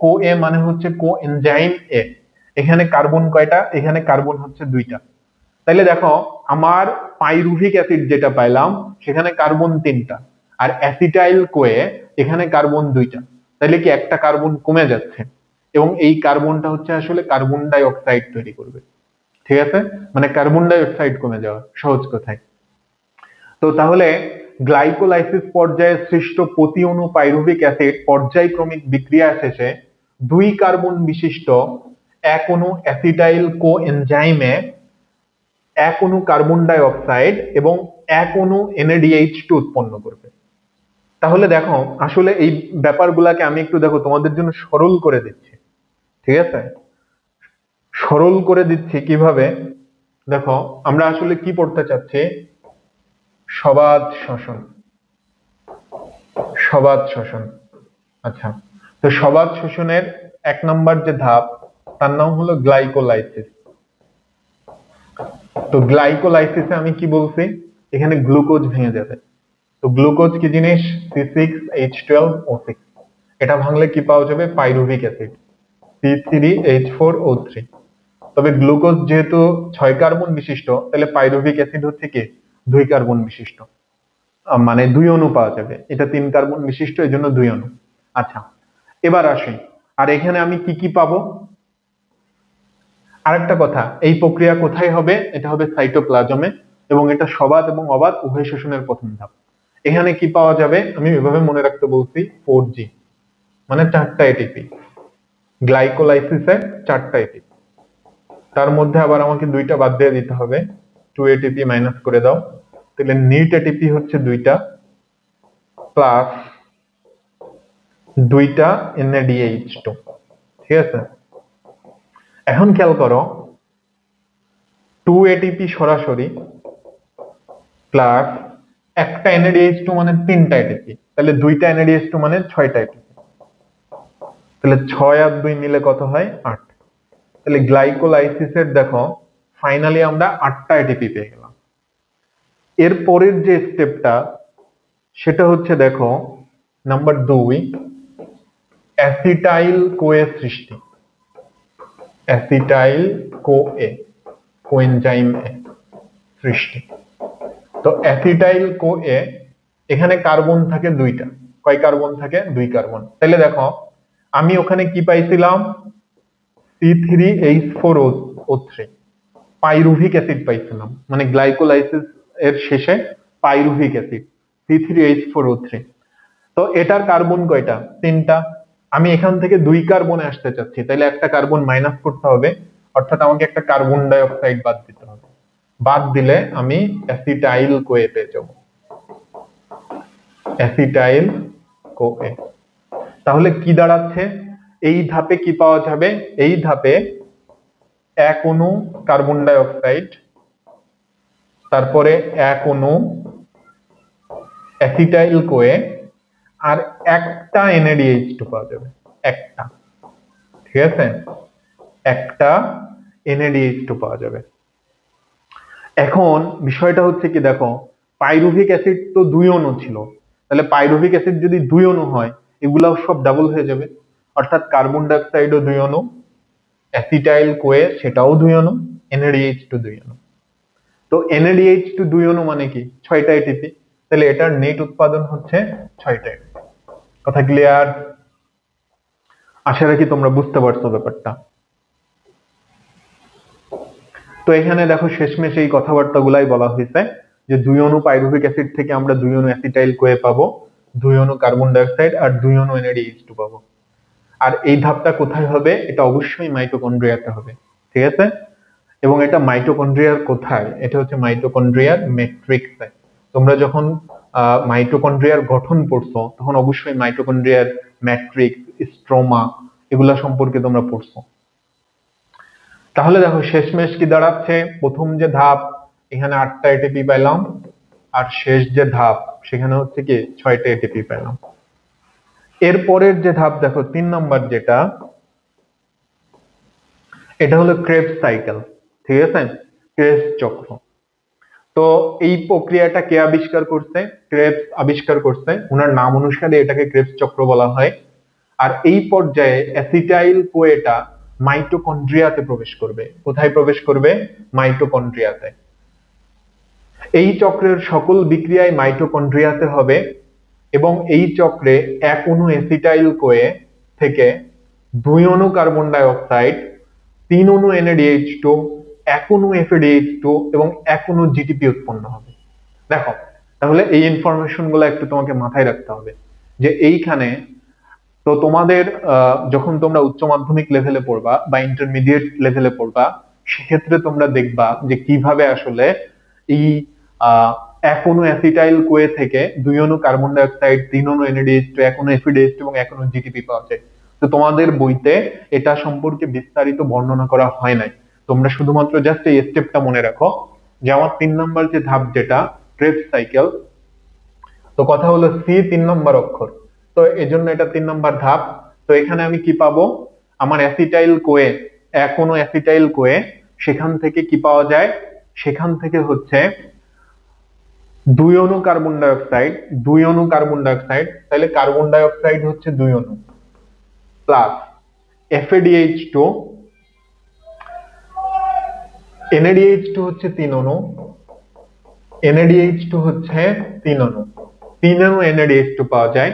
কোএ মানে হচ্ছে কোএনজাইম এ। এখানে কার্বন কয়টা? এখানে কার্বন হচ্ছে 2টা। তাইলে দেখো আমার পাইরুভিক অ্যাসিড যেটা পাইলাম সেখানে কার্বন 3টা, আর অ্যাসিটাইল কোয়ে এখানে কার্বন 2টা। তাইলে কি একটা কার্বন কমে যাচ্ছে, এবং এই কার্বনটা হচ্ছে আসলে কার্বন ডাই অক্সাইড তৈরি করবে, ঠিক আছে। মানে কার্বন ডাই অক্সাইড কমে যাওয়া, সহজ কথায়। তো তাহলে গ্লাইকোলাইসিস পর্যায়ে সৃষ্ট প্রতি অণু পাইরুভিক অ্যাসিড পর্যায়ক্রমিক বিক্রিয়া শেষে 2 কার্বন বিশিষ্ট 1 অণু অ্যাসিটাইল কোএনজাইমে 1 অণু কার্বন ডাই অক্সাইড এবং 1 অণু NADH2 উৎপন্ন করবে। তাহলে দেখো আসলে এই ব্যাপারগুলাকে আমি একটু দেখো তোমাদের জন্য সরল করে দিচ্ছি, ঠিক আছে। সরল করে দিচ্ছি কিভাবে? দেখো আমরা আসলে কি পড়তে চাচ্ছি? সবাত শ্বসন। সবাত শ্বসন, আচ্ছা। তো সবাত শ্বসনের 1 নাম্বার যে ধাপ, তার নাম হলো গ্লাইকোলাইসিস। তো গ্লাইকোলাইসিসে আমি কি বলছি, এখানে গ্লুকোজ ভেঙে যাবে। তো গ্লুকোজ কি জিনিস, C6H12O6, এটা ভাঙলে কি পাওয়া যাবে, পাইরুভিক অ্যাসিড C3H4O3। তবে গ্লুকোজ যেহেতু 6 কার্বন বিশিষ্ট, তাহলে পাইরুভিক অ্যাসিড হচ্ছে কি 2 কার্বন বিশিষ্ট, মানে 2 অণু পাওয়া যাবে। এটা 3 কার্বন বিশিষ্ট, এই জন্য 2 অণু। আচ্ছা, এবার আসি, আর এখানে আমি কি কি পাবো। আরেকটা কথা, এই প্রক্রিয়া কোথায় হবে, এটা হবে সাইটোপ্লাজমে, এবং এটা সবাত এবং অবাত উভয় শোষণের প্রথম ধাপ। এখানে কি পাওয়া যাবে, আমি এভাবে মনে রাখতে বলছি, 4G, মানে 4টা এটিপি। গ্লাইকোলাইসিসে 4টা এটিপি, তার মধ্যে আবার আমাকে 2টা বাদ দিয়ে দিতে হবে, 2 এটিপি মাইনাস করে দাও, তাহলে নিট এটিপি হচ্ছে 2টা প্লাস 2টা NADH2। ঠিক আছে, এখন খেয়াল করো, 2 এটিপি সরাসরি প্লাস একটা NADH2 মানে 3টা এটিপি, তাহলে 2টা NADH2 মানে 6টা এটিপি, তাহলে 6 আর 2 মিলে কত হয়, 8। তাহলে গ্লাইকোলাইসিসের দেখো ফাইনালি আমরা 8টা এটিপি পেয়ে গেলাম। এর পরের যে স্টেপটা, সেটা হচ্ছে দেখো নাম্বার 2, অ্যাসিটাইল কোয়ে সৃষ্টি। অ্যাসিটাইল কোয়ে, কোএনজাইম এ সৃষ্টি। তো অ্যাসিটাইল কোয়ে, এখানে কার্বন থাকে 2টা। কয় কার্বন থাকে, 2 কার্বন। তাহলে দেখো আমি ওখানে কি পাইছিলাম, C3H4O3, পাইরুভিক অ্যাসিড পাইছিলাম, মানে গ্লাইকোলাইসিস এর শেষে পাইরুভিক অ্যাসিড C3H4O3। তো এটার কার্বন কয়টা, 3টা। আমি এখান থেকে 2 কার্বনে আসতে চাচ্ছি, তাহলে একটা কার্বন মাইনাস করতে হবে, অর্থাৎ আমাকে একটা কার্বন ডাই অক্সাইড বাদ দিতে হবে। বাদ দিলে আমি অ্যাসিটাইল কোয়ে পেয়ে যাব, অ্যাসিটাইল কোয়ে। তাহলে কি দাঁড়াচ্ছে, এই ধাপে কি পাওয়া যাবে, এই ধাপে 1 অণু কার্বন ডাই অক্সাইড, তারপরে 1 অণু অ্যাসিটাইল কোয়ে, আর একটা NADH2 পাওয়া যাবে, একটা। ঠিক আছে, একটা NADH2 পাওয়া যাবে। এখন বিষয়টা হচ্ছে কি, দেখো পাইরুভিক অ্যাসিড তো 2 অণু ছিল, তাহলে পাইরুভিক অ্যাসিড যদি 2 অণু হয়, এগুলাও সব ডাবল হয়ে যাবে, অর্থাৎ কার্বন ডাই অক্সাইডও 2 অণু, অ্যাসিটাইল কোয়ে সেটাও 2 অণু, NADH2 2 অণু। তো NADH2 2 অণু মানে কি, 6টা এটিপি, তাহলে এটার নেট উৎপাদন হচ্ছে 6টা এটিপি। কথা ক্লিয়ার? আশা রাখি তোমরা বুঝতে পারছো ব্যাপারটা। তো এখানে দেখো শেষমেশ এই কথাবার্তাগুলাই বলা হয়েছে যে 2 অণু পাইরুভিক অ্যাসিড থেকে আমরা 2 অণু অ্যাসিটাইল কোয়ে পাবো, 2 অণু কার্বন ডাই অক্সাইড আর 2 অণু NADH2 পাবো। আর এই ধাপটা কোথায় হবে, এটা অবশ্যই মাইটোকন্ড্রিয়াতে হবে। ঠিক আছে, এবং এটা মাইটোকন্ড্রিয়ার কোথায়, এটা হচ্ছে মাইটোকন্ড্রিয়ার ম্যাট্রিক্সে। তোমরা যখন মাইটোকন্ড্রিয়ার গঠন পড়ছো, তখন অবশ্যই মাইটোকন্ড্রিয়ার ম্যাট্রিক্স, স্ট্রোমা, এগুলা সম্পর্কে তোমরা পড়ছো। তাহলে দেখো শেষমেশ কি দাঁড়াচ্ছে, প্রথম যে ধাপ এখানে 8টা এটিপি পেলাম, আর শেষ যে ধাপ সেখানে হচ্ছে কি 6টা এটিপি পেলাম। এর পরের যে ধাপ দেখো 3 নাম্বার যেটা, এটা হলো ক্রেবস সাইকেল। ঠিক আছে, ক্রেবস চক্র। তো এই প্রক্রিয়াটা কে আবিষ্কার করছে, ক্রেবস আবিষ্কার করছে, ওনার নাম অনুসারে এটাকে ক্রেবস চক্র বলা হয়। আর এই পর্যায়ে অ্যাসিটাইল কোয়েটা মাইটোকন্ড্রিয়াতে প্রবেশ করবে। কোথায় প্রবেশ করবে, মাইটোকন্ড্রিয়াতে। এই চক্রের সকল বিক্রিয়ায় মাইটোকন্ড্রিয়াতে হবে, এবং এই চক্রে 1 অণু অ্যাসিটাইল কোয়ে থেকে 2 অণু কার্বন ডাই অক্সাইড, 3 অণু NADH2, 1 অণু FADH2 এবং 1 অণু জিটিপি উৎপন্ন হবে। দেখো তাহলে এই ইনফরমেশন গুলো একটু তোমাকে মাথায় রাখতে হবে, যে এইখানে তো তোমাদের যখন তোমরা উচ্চ মাধ্যমিক লেভেলে পড়বা বা ইন্টারমিডিয়েট লেভেলে পড়বা, সেক্ষেত্রে তোমরা দেখবা যে কিভাবে আসলে এই 1 অণু অ্যাসিটাইল কোয়ে থেকে 2 অণু কার্বন ডাই অক্সাইড, 3 অণু NADH2, 1 অণু FADH2 এবং 1 অণু জিটিপি পাওয়া যায়। তো তোমাদের বইতে এটা সম্পর্কে বিস্তারিত বর্ণনা করা হয় নাই, তোমরা শুধুমাত্র জাস্ট এই স্টেপটা মনে রাখো যে আমার 3 নাম্বার যে ধাপ যেটা ক্রেবস সাইকেল। তো কথা হলো সি 3 নাম্বার অক্ষর, তো এজন্য এটা 3 নাম্বার ধাপ। তো এখানে আমি কি পাবো, আমার অ্যাসিটাইল কোয়ে, এক অণু অ্যাসিটাইল কোয়ে, সেখান থেকে কি পাওয়া যায়, সেখান থেকে হচ্ছে 2 অণু কার্বন ডাই অক্সাইড, 2 অণু কার্বন ডাই অক্সাইড, তাহলে কার্বন ডাই অক্সাইড হচ্ছে 2 অণু প্লাস FADH2, NADH2 হচ্ছে 3 অণু, NADH2 হচ্ছে 3 অণু, 3 অণু NADH2 পাওয়া যায়,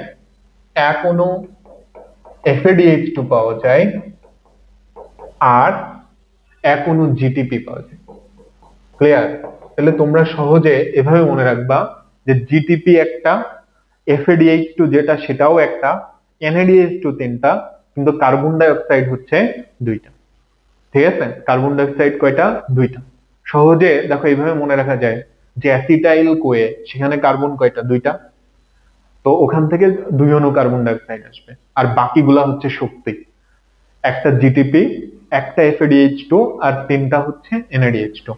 1 অণু FADH2 পাওয়া যায়, আর 1 অণু GTP পাওয়া যায়। ক্লিয়ার? তাহলে তোমরা সহজে এভাবে মনে রাখবা যে GTP একটা, FADH2 যেটা সেটাও একটা, NADH2 তিনটা, কিন্তু কার্বন ডাই অক্সাইড হচ্ছে 2টা। ঠিক আছে? কার্বন ডাই অক্সাইড কয়টা? 2টা। সহজে দেখো এইভাবে মনে রাখা যায় যে অ্যাসিটাইল কোয়ে, সেখানে কার্বন কয়টা? 2টা। তো ওখান থেকে 2 অণু কার্বন ডাই অক্সাইড আসবে, আর বাকিগুলা হচ্ছে শক্তি, একটা জিটিপি, একটা FADH2, আর তিনটা হচ্ছে NADH2।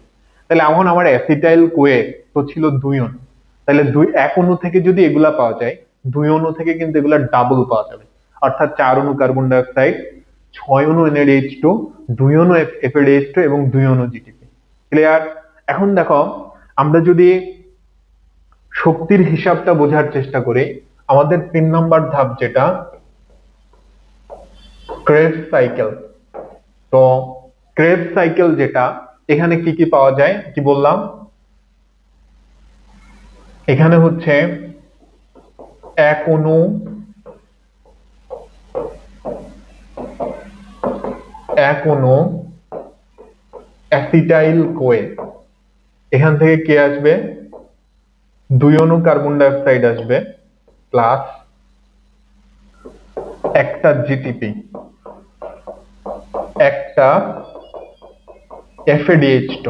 তাহলে এখন আমার অ্যাসিটাইল কোয়ে তো ছিল 2 অণু, তাহলে 1 অণু থেকে যদি এগুলা পাওয়া যায়, 2 অণু থেকে কিন্তু এগুলা ডাবল পাওয়া যাবে, অর্থাৎ 4 অণু কার্বন ডাই অক্সাইড, 6 অণু NADH2, 2 অণু FADH2 এবং 2 অণু জিটিপি। ক্লিয়ার? এখন দেখো আমরা যদি শক্তির হিসাবটা বোঝার চেষ্টা করি, আমাদের 3 নম্বর ধাপ যেটা ক্রেবস সাইকেল। তো ক্রেবস সাইকেল যেটা, এখানে কি কি পাওয়া যায়, কি বললাম, এখানে হচ্ছে 1 অণু অ্যাসিটাইল কোয়ে, এখান থেকে কে আসবে, 2 অণু কার্বন ডাই অক্সাইড আসবে প্লাস একটা জিটিপি, একটা FADH2,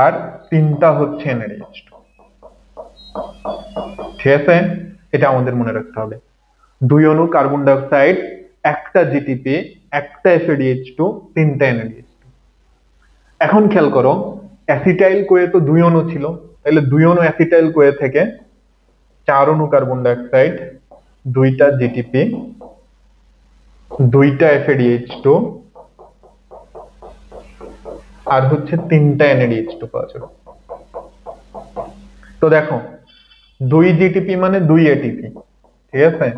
আর তিনটা হচ্ছে NADH2। ঠিক আছে? এটা আমাদের মনে রাখতে হবে। 2 অণু কার্বন ডাই অক্সাইড, একটা জিটিপি, একটা FADH2, তিনটা NADH2। এখন খেয়াল করো, অ্যাসিটাইল কোয়ে তো 2 অণু ছিল, তাহলে 2 অণু অ্যাসিটাইল কোয়ে থেকে 4 অণু কার্বন ডাই অক্সাইড, 2টা জিটিপি, 2টা FADH2, আর হচ্ছে 3টা NADH2 পাওয়া যাবে। তো দেখো 2 জিটিপি মানে 2 এটিপি, ঠিক আছে,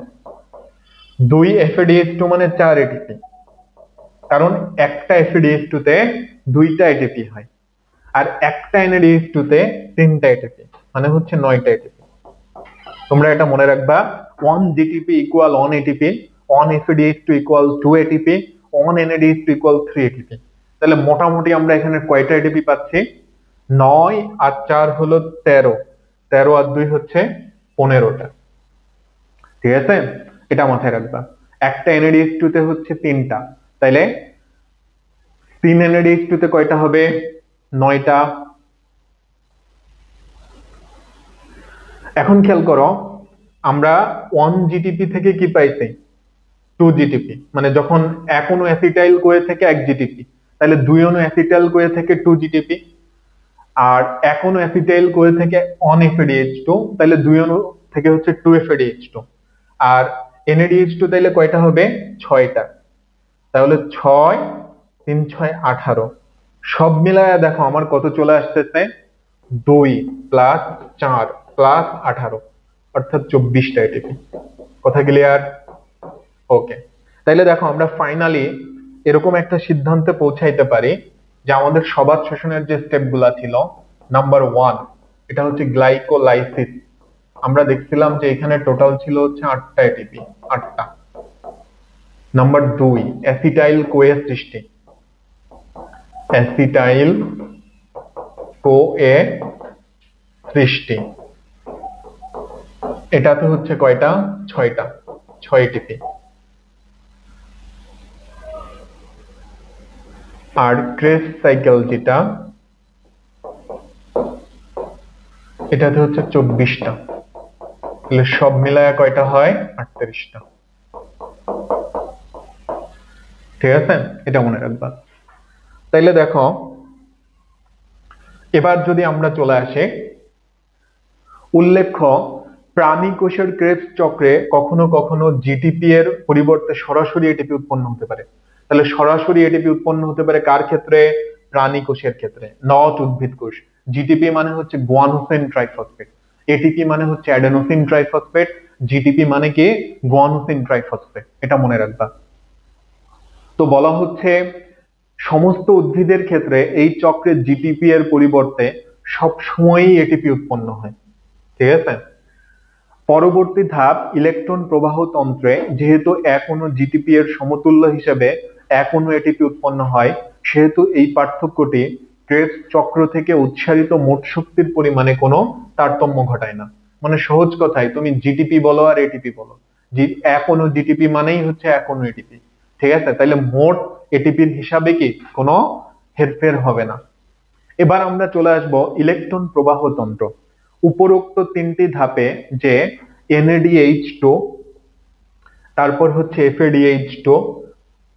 2 FADH2 মানে 4 এটিপি, কারণ একটা FADH2 তে 2টা এটিপি হয়, আর একটা NADH2 তে 3টা এটিপি, মানে হচ্ছে 9টা এটিপি। তোমরা এটা মনে রাখবা, 1 GTP equal 1 ATP, 1 FADH2 equal 2 ATP, 1 NADH2 equal 3 ATP। তাহলে মোটামুটি আমরা এখানে কয়টা এটিপি পাচ্ছি, 9 আর 4 হলো 13, 13 আর 2 হচ্ছে 15টা। ঠিক আছে? এটা মাথায় রাখবা। একটা NADH2 তে হচ্ছে 3টা, তাইলে 3 NADH2 তে কয়টা হবে, 9টা। এখন খেয়াল করো, আমরা 1 GTP থেকে কি পাইছি, 2 GTP, মানে যখন 1 অণু অ্যাসিটাইল কোয়ে থেকে 1 GTP, তাহলে 2 অণু অ্যাসিটাইল কোয়ে থেকে 2 GTP, আর 1 অণু অ্যাসিটাইল কোয়ে থেকে 1 FADH2, তাহলে 2 অণু থেকে হচ্ছে 2 FADH2, আর NADH2 তাহলে কয়টা হবে, 6টা। তাহলে 6, 3, 6, 18, সব মিলায়া দেখো আমার কত চলে আসতেছে, 2 প্লাস 4 প্লাস 18, অর্থাৎ 24টা এটিপি। কথা ক্লিয়ার? ওকে। তাইলে দেখো আমরা ফাইনালি এরকম একটা সিদ্ধান্তে পৌঁছাইতে পারি যে আমাদের সবাত শোষণের যে স্টেপ গুলা ছিল, নাম্বার 1 এটা হচ্ছে গ্লাইকোলাইসিস। আমরা দেখছিলাম যে এখানে টোটাল ছিল হচ্ছে 8টা এটিপি, 8টা। নাম্বার 2 অ্যাসিটাইল কোয়ে সৃষ্টি, অ্যাসিটাইল কোয়ে সৃষ্টি, এটাতে হচ্ছে কয়টা, 6টা, 6 এটিপি। আর ক্রেবস সাইকেল যেটা, এটাতে হচ্ছে 24টা, তাহলে সব মিলায় কয়টা হয়, 38টা। ঠিক আছে? এটা মনে রাখবা। তাইলে দেখো এবার যদি আমরা চলে আসি, উল্লেখ্য প্রাণী কোষের ক্রেবস চক্রে কখনো কখনো জিটিপি এর পরিবর্তে সরাসরি এটিপি উৎপন্ন হতে পারে। তাহলে সরাসরি এটিপি উৎপন্ন হতে পারে কার ক্ষেত্রে? প্রাণী কোষের ক্ষেত্রে, নট উদ্ভিদ কোষ। জিটিপি মানে হচ্ছে গুয়ানোসিন ট্রাইফসফেট, এটিপি মানে হচ্ছে অ্যাডেনোসিন ট্রাইফসফেট, জিটিপি মানে কি? Guanosine triphosphate. এটা মনে রাখবা। তো বলা হচ্ছে সমস্ত উদ্ভিদের ক্ষেত্রে এই চক্রে জিটিপি এর পরিবর্তে সবসময়ই এটিপি উৎপন্ন হয়। ঠিক আছে। পরবর্তী ধাপ ইলেকট্রন প্রবাহ তন্ত্রে, যেহেতু এক অণু জিটিপি এর সমতুল্য হিসেবে এক অণু এটিপি উৎপন্ন হয়, সেহেতু এই পার্থক্যটি ক্রেবস চক্র থেকে উৎসারিত মোট শক্তির পরিমাণে কোনো তারতম্য ঘটায় না। মানে সহজ কথায় তুমি জিটিপি বলো আর এটিপি বলো, এক অণু জিটিপি মানেই হচ্ছে এক অণু এটিপি। ঠিক আছে, তাহলে মোট এটিপির হিসাবে কি কোনো হেরফের হবে না। এবার আমরা চলে আসব ইলেকট্রন প্রবাহ তন্ত্র। উপরোক্ত তিনটি ধাপে যে NADH2 তারপর হচ্ছে FADH2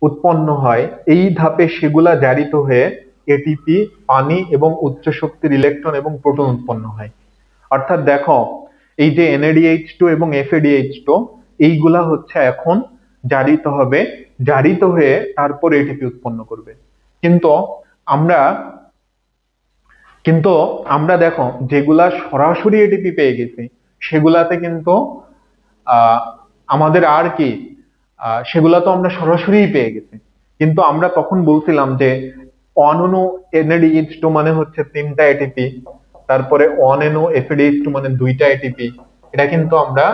উৎপন্ন হয়, এই ধাপে সেগুলা জারিত হয়ে এটিপি, পানি এবং উচ্চ শক্তির ইলেকট্রন এবং প্রোটন উৎপন্ন হয়। অর্থাৎ দেখো, এই যে NADH2 এবং FADH2 এইগুলা হচ্ছে এখন জারিত হবে, জারিত হয়ে তারপর এটিপি উৎপন্ন করবে। কিন্তু আমরা কিন্তু আমরা দেখো যেগুলা সরাসরি এটিপি পেয়ে গেছি সেগুলাতে কিন্তু আহ আমাদের আর কি সেগুলা তো আমরা সরাসরি পেয়ে গেছি। কিন্তু আমরা তখন বলছিলাম যে অনঅণু NADH2 মানে হচ্ছে 3টা এটিপি, তারপরে অনঅণু FADH2 মানে 2টা এটিপি। এটা কিন্তু আমরা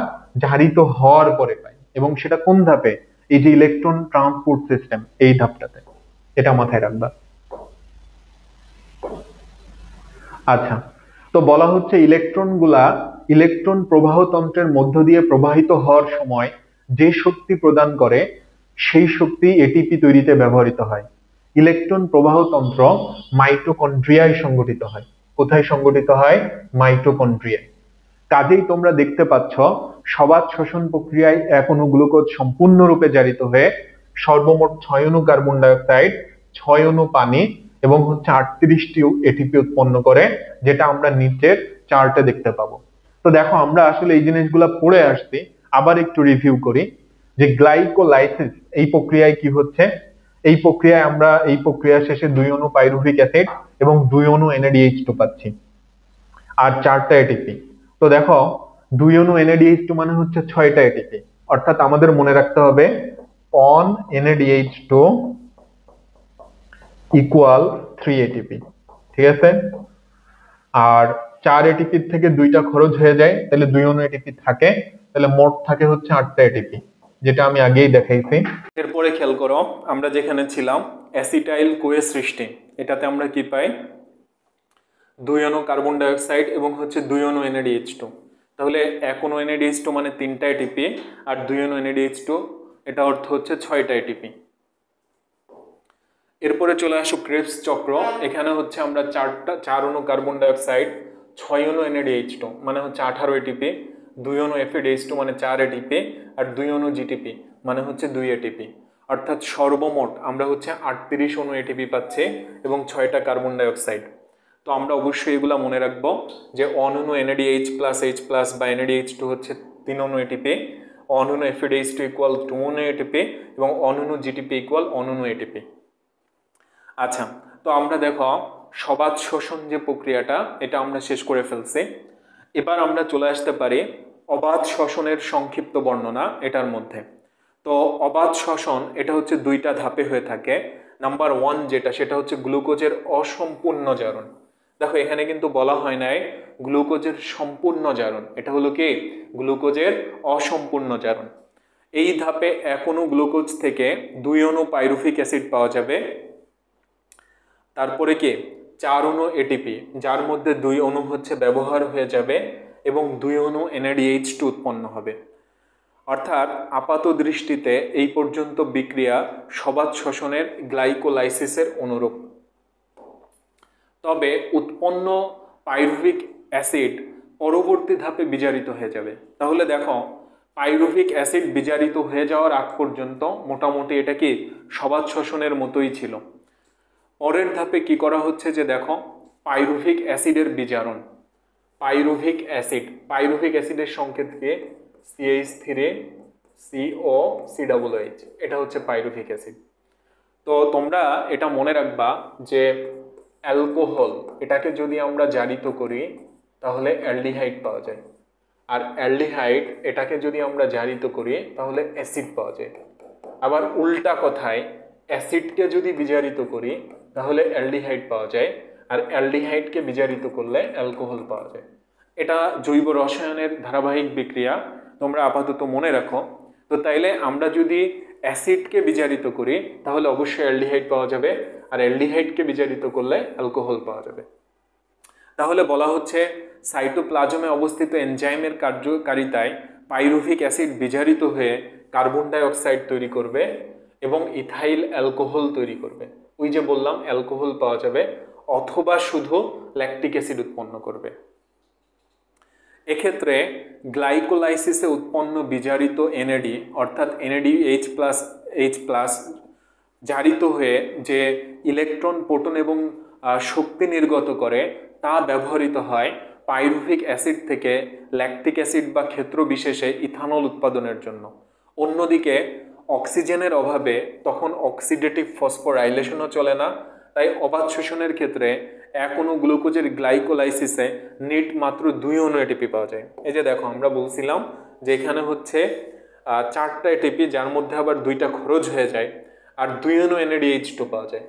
জারিত হওয়ার পরে পাই, এবং সেটা কোন ধাপে? এই যে ইলেকট্রন ট্রান্সপোর্ট সিস্টেম, এই ধাপটাতে। এটা মাথায় রাখবা। আচ্ছা, তো বলা হচ্ছে ইলেকট্রন প্রবাহ তন্ত্রের মধ্য দিয়ে প্রবাহিত হওয়ার সময় যে শক্তি প্রদান করে সেই শক্তি এটিপি তৈরিতে ব্যবহৃত হয়। ইলেকট্রন প্রবাহ তন্ত্র মাইটোকন্ড্রিয়ায় সংগঠিত হয়। কোথায় সংগঠিত হয়? মাইটোকন্ড্রিয়ায়। কাজেই তোমরা দেখতে পাচ্ছ সবাত শ্বসন প্রক্রিয়ায় এক অণু গ্লুকোজ সম্পূর্ণরূপে জারিত হয়ে সর্বমোট 6 অণু কার্বন ডাই অক্সাইড, 6 অণু পানি এবং হচ্ছে 38টি এটিপি উৎপন্ন করে, যেটা আমরা নিচের চার্টে দেখতে পাবো। তো দেখো, আমরা আসলে এই জিনিসগুলা পড়ে আসছি, আবার একটু রিভিউ করি যে গ্লাইকোলাইসিস এই প্রক্রিয়ায় কি হচ্ছে। এই প্রক্রিয়া শেষে 2 অণু পাইরুভিক অ্যাসিড এবং 2 অণু NADH2 পাচ্ছি আর 4টা এটিপি। তো দেখো, 2 অণু NADH2 মানে হচ্ছে 6টা এটিপি, অর্থাৎ আমাদের মনে রাখতে হবে on NADH2 ইকুয়াল 3 এটিপি। ঠিক আছে, আর 4 এটিপি থেকে 2টা খরচ হয়ে যায়, তাহলে 2 অণু এটিপি থাকে, তাহলে মোট থাকে হচ্ছে 8টা এটিপি, যেটা আমি আগেই দেখাইছি। এরপরে খেয়াল করো, আমরা যেখানে ছিলাম অ্যাসিটাইল কোয়ে সৃষ্টি, এটাতে আমরা কি পাই? 2 অণু কার্বন ডাই অক্সাইড এবং হচ্ছে 2 অণু NADH2। তাহলে 1 অণু NADH2 মানে 3টা এটিপি, আর 2 অণু NADH2 এটা অর্থ হচ্ছে 6টা এটিপি। এরপরে চলে আসো ক্রেবস চক্র। এখানে হচ্ছে আমরা 4 অণু কার্বন ডাই অক্সাইড, 6 অণু NADH2 মানে হচ্ছে 18 এটিপি, 2 অণু FADH2 মানে 4 এটিপি, আর 2 অণু GTP মানে হচ্ছে 2 এটিপি। অর্থাৎ সর্বমোট আমরা হচ্ছে 38 অণু এটিপি পাচ্ছি এবং 6টা কার্বন ডাই অক্সাইড। তো আমরা অবশ্যই এগুলা মনে রাখবো যে অনঅণু NADH+H+ বা NADH2 হচ্ছে 3 অণু এটিপি, অনঅণু FADH2 ইকুয়াল 2 অণু এটিপি এবং অনঅণু GTP ইকুয়াল অনঅণু এটিপি। আচ্ছা, তো আমরা দেখো সবাত শোষণ যে প্রক্রিয়াটা, এটা আমরা শেষ করে ফেলছি। এবার আমরা চলে আসতে পারি অবাত শ্বসনের সংক্ষিপ্ত বর্ণনা এটার মধ্যে। তো অবাত শ্বসন এটা হচ্ছে 2টা ধাপে হয়ে থাকে। নাম্বার 1 যেটা, সেটা হচ্ছে গ্লুকোজের অসম্পূর্ণ জারণ। দেখো, এখানে কিন্তু বলা হয় নাই গ্লুকোজের সম্পূর্ণ জারণ, এটা হলো কি? গ্লুকোজের অসম্পূর্ণ জারণ। এই ধাপে 1 অণু গ্লুকোজ থেকে 2 অণু পাইরুভিক অ্যাসিড পাওয়া যাবে, তারপরে কি 4 অণু এটিপি, যার মধ্যে 2 অণু হচ্ছে ব্যবহার হয়ে যাবে এবং 2 অণু NADH2 উৎপন্ন হবে। অর্থাৎ আপাত দৃষ্টিতে এই পর্যন্ত বিক্রিয়া সবাত শ্বসনের গ্লাইকোলাইসিসের অনুরূপ। তবে উৎপন্ন পাইরুভিক অ্যাসিড পরবর্তী ধাপে বিজারিত হয়ে যাবে। তাহলে দেখো, পাইরুভিক অ্যাসিড বিজারিত হয়ে যাওয়ার আগ পর্যন্ত মোটামুটি এটা কি সবাত শ্বসনের মতোই ছিল। পরের ধাপে কি করা হচ্ছে যে দেখো, পাইরুভিক অ্যাসিডের বিজারণ। পাইরুভিক অ্যাসিডের সংকেত কি? CH3COCOH, এটা হচ্ছে পাইরুভিক অ্যাসিড। তো তোমরা এটা মনে রাখবা যে অ্যালকোহল এটাকে যদি আমরা জারিত করি তাহলে অ্যালডিহাইড পাওয়া যায়, আর অ্যালডিহাইড এটাকে যদি আমরা জারিত করি তাহলে অ্যাসিড পাওয়া যায়। আবার উল্টা কথায় অ্যাসিডকে যদি বিজারিত করি তাহলে অ্যালডিহাইড পাওয়া যায়, আর অ্যালডিহাইডকে বিজারিত করলে অ্যালকোহল পাওয়া যায়। এটা জৈব রসায়নের ধারাবাহিক বিক্রিয়া, তোমরা আপাতত মনে রাখো। তো তাইলে আমরা যদি অ্যাসিডকে বিজারিত করি তাহলে অবশ্যই অ্যালডিহাইড পাওয়া যাবে, আর অ্যালডিহাইডকে বিজারিত করলে অ্যালকোহল পাওয়া যাবে। তাহলে বলা হচ্ছে সাইটোপ্লাজমে অবস্থিত এনজাইমের কার্যকারিতায় পাইরুভিক অ্যাসিড বিজারিত হয়ে কার্বন ডাই অক্সাইড তৈরি করবে এবং ইথাইল অ্যালকোহল তৈরি করবে। ওই যে বললাম অ্যালকোহল পাওয়া যাবে, অথবা শুধু ল্যাকটিক অ্যাসিড উৎপন্ন করবে। এক্ষেত্রে গ্লাইকোলাইসিসে উৎপন্ন বিজারিত এনএডি অর্থাৎ NADH+H+ জারিত হয়ে যে ইলেকট্রন, প্রোটন এবং শক্তি নির্গত করে তা ব্যবহৃত হয় পাইরুভিক অ্যাসিড থেকে ল্যাকটিক অ্যাসিড বা ক্ষেত্র বিশেষে ইথানল উৎপাদনের জন্য। অন্যদিকে অক্সিজেনের অভাবে তখন অক্সিডেটিভ ফসফোরাইলেশনও চলে না, তাই অবাধ শোষণের ক্ষেত্রে এক অণু গ্লুকোজের গ্লাইকোলাইসিসে নিট মাত্র 2 অণু এটিপি পাওয়া যায়। এই যে দেখো আমরা বলছিলাম যে এখানে হচ্ছে 4টা এটিপি, যার মধ্যে আবার 2টা খরচ হয়ে যায়, আর 2 অণু NADH2 পাওয়া যায়।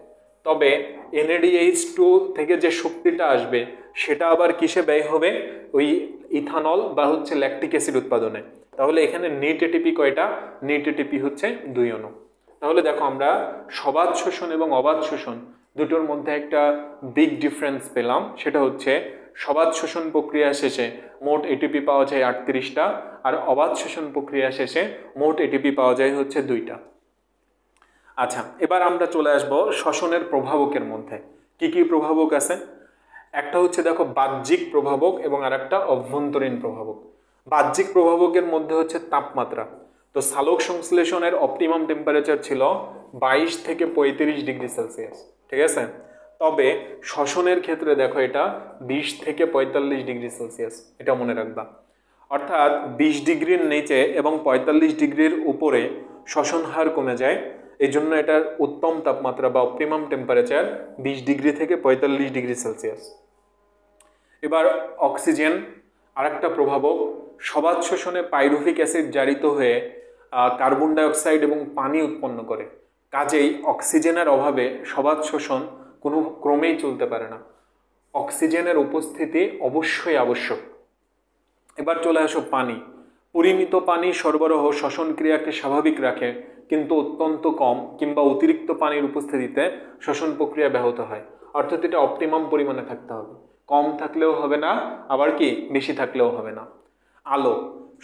তবে NADH2 থেকে যে শক্তিটা আসবে সেটা আবার কিসে ব্যয় হবে? ওই ইথানল বা হচ্ছে ল্যাকটিক অ্যাসিড উৎপাদনে। তাহলে এখানে নিট এটিপি কয়টা? নিট এটিপি হচ্ছে 2 অণু। তাহলে দেখো আমরা সবাধ শোষণ এবং অবাধ শোষণ দুটোর মধ্যে একটা বিগ ডিফারেন্স পেলাম। সেটা হচ্ছে সবাধ শোষণ প্রক্রিয়া শেষে মোট এটিপি পাওয়া যায় 38টা, আর অবাধ শোষণ প্রক্রিয়া শেষে মোট এটিপি পাওয়া যায় হচ্ছে 2টা। আচ্ছা, এবার আমরা চলে আসব শ্বসনের প্রভাবকের মধ্যে। কি কি প্রভাবক আছে? একটা হচ্ছে দেখো বাহ্যিক প্রভাবক এবং আর একটা অভ্যন্তরীণ প্রভাবক। বাহ্যিক প্রভাবকের মধ্যে হচ্ছে তাপমাত্রা। তো সালোক সংশ্লেষণের অপটিমাম টেম্পারেচার ছিল 22 থেকে 35 ডিগ্রি সেলসিয়াস, ঠিক আছে? তবে শ্বসনের ক্ষেত্রে দেখো এটা 20 থেকে 45 ডিগ্রি সেলসিয়াস, এটা মনে রাখবা। অর্থাৎ 20 ডিগ্রির নিচে এবং 45 ডিগ্রির উপরে শ্বসন হার কমে যায়। এই জন্য এটার উত্তম তাপমাত্রা বা অপটিমাম টেম্পারেচার 20 ডিগ্রি থেকে 45 ডিগ্রি সেলসিয়াস। এবার অক্সিজেন আরেকটা প্রভাবক। সবাধ শোষণে পাইরুভিক অ্যাসিড জারিত হয়ে কার্বন ডাই অক্সাইড এবং পানি উৎপন্ন করে। কাজেই অক্সিজেনের অভাবে সবাধ শোষণ কোনো ক্রমেই চলতে পারে না। অক্সিজেনের উপস্থিতি অবশ্যই আবশ্যক। এবার চলে আসো পানি। পরিমিত পানি সরবরাহ শ্বসন ক্রিয়াকে স্বাভাবিক রাখে, কিন্তু অত্যন্ত কম কিংবা অতিরিক্ত পানির উপস্থিতিতে শ্বসন প্রক্রিয়া ব্যাহত হয়। অর্থাৎ এটা অপটিমাম পরিমাণে থাকতে হবে, কম থাকলেও হবে না, আবার কি বেশি থাকলেও হবে না। আলো।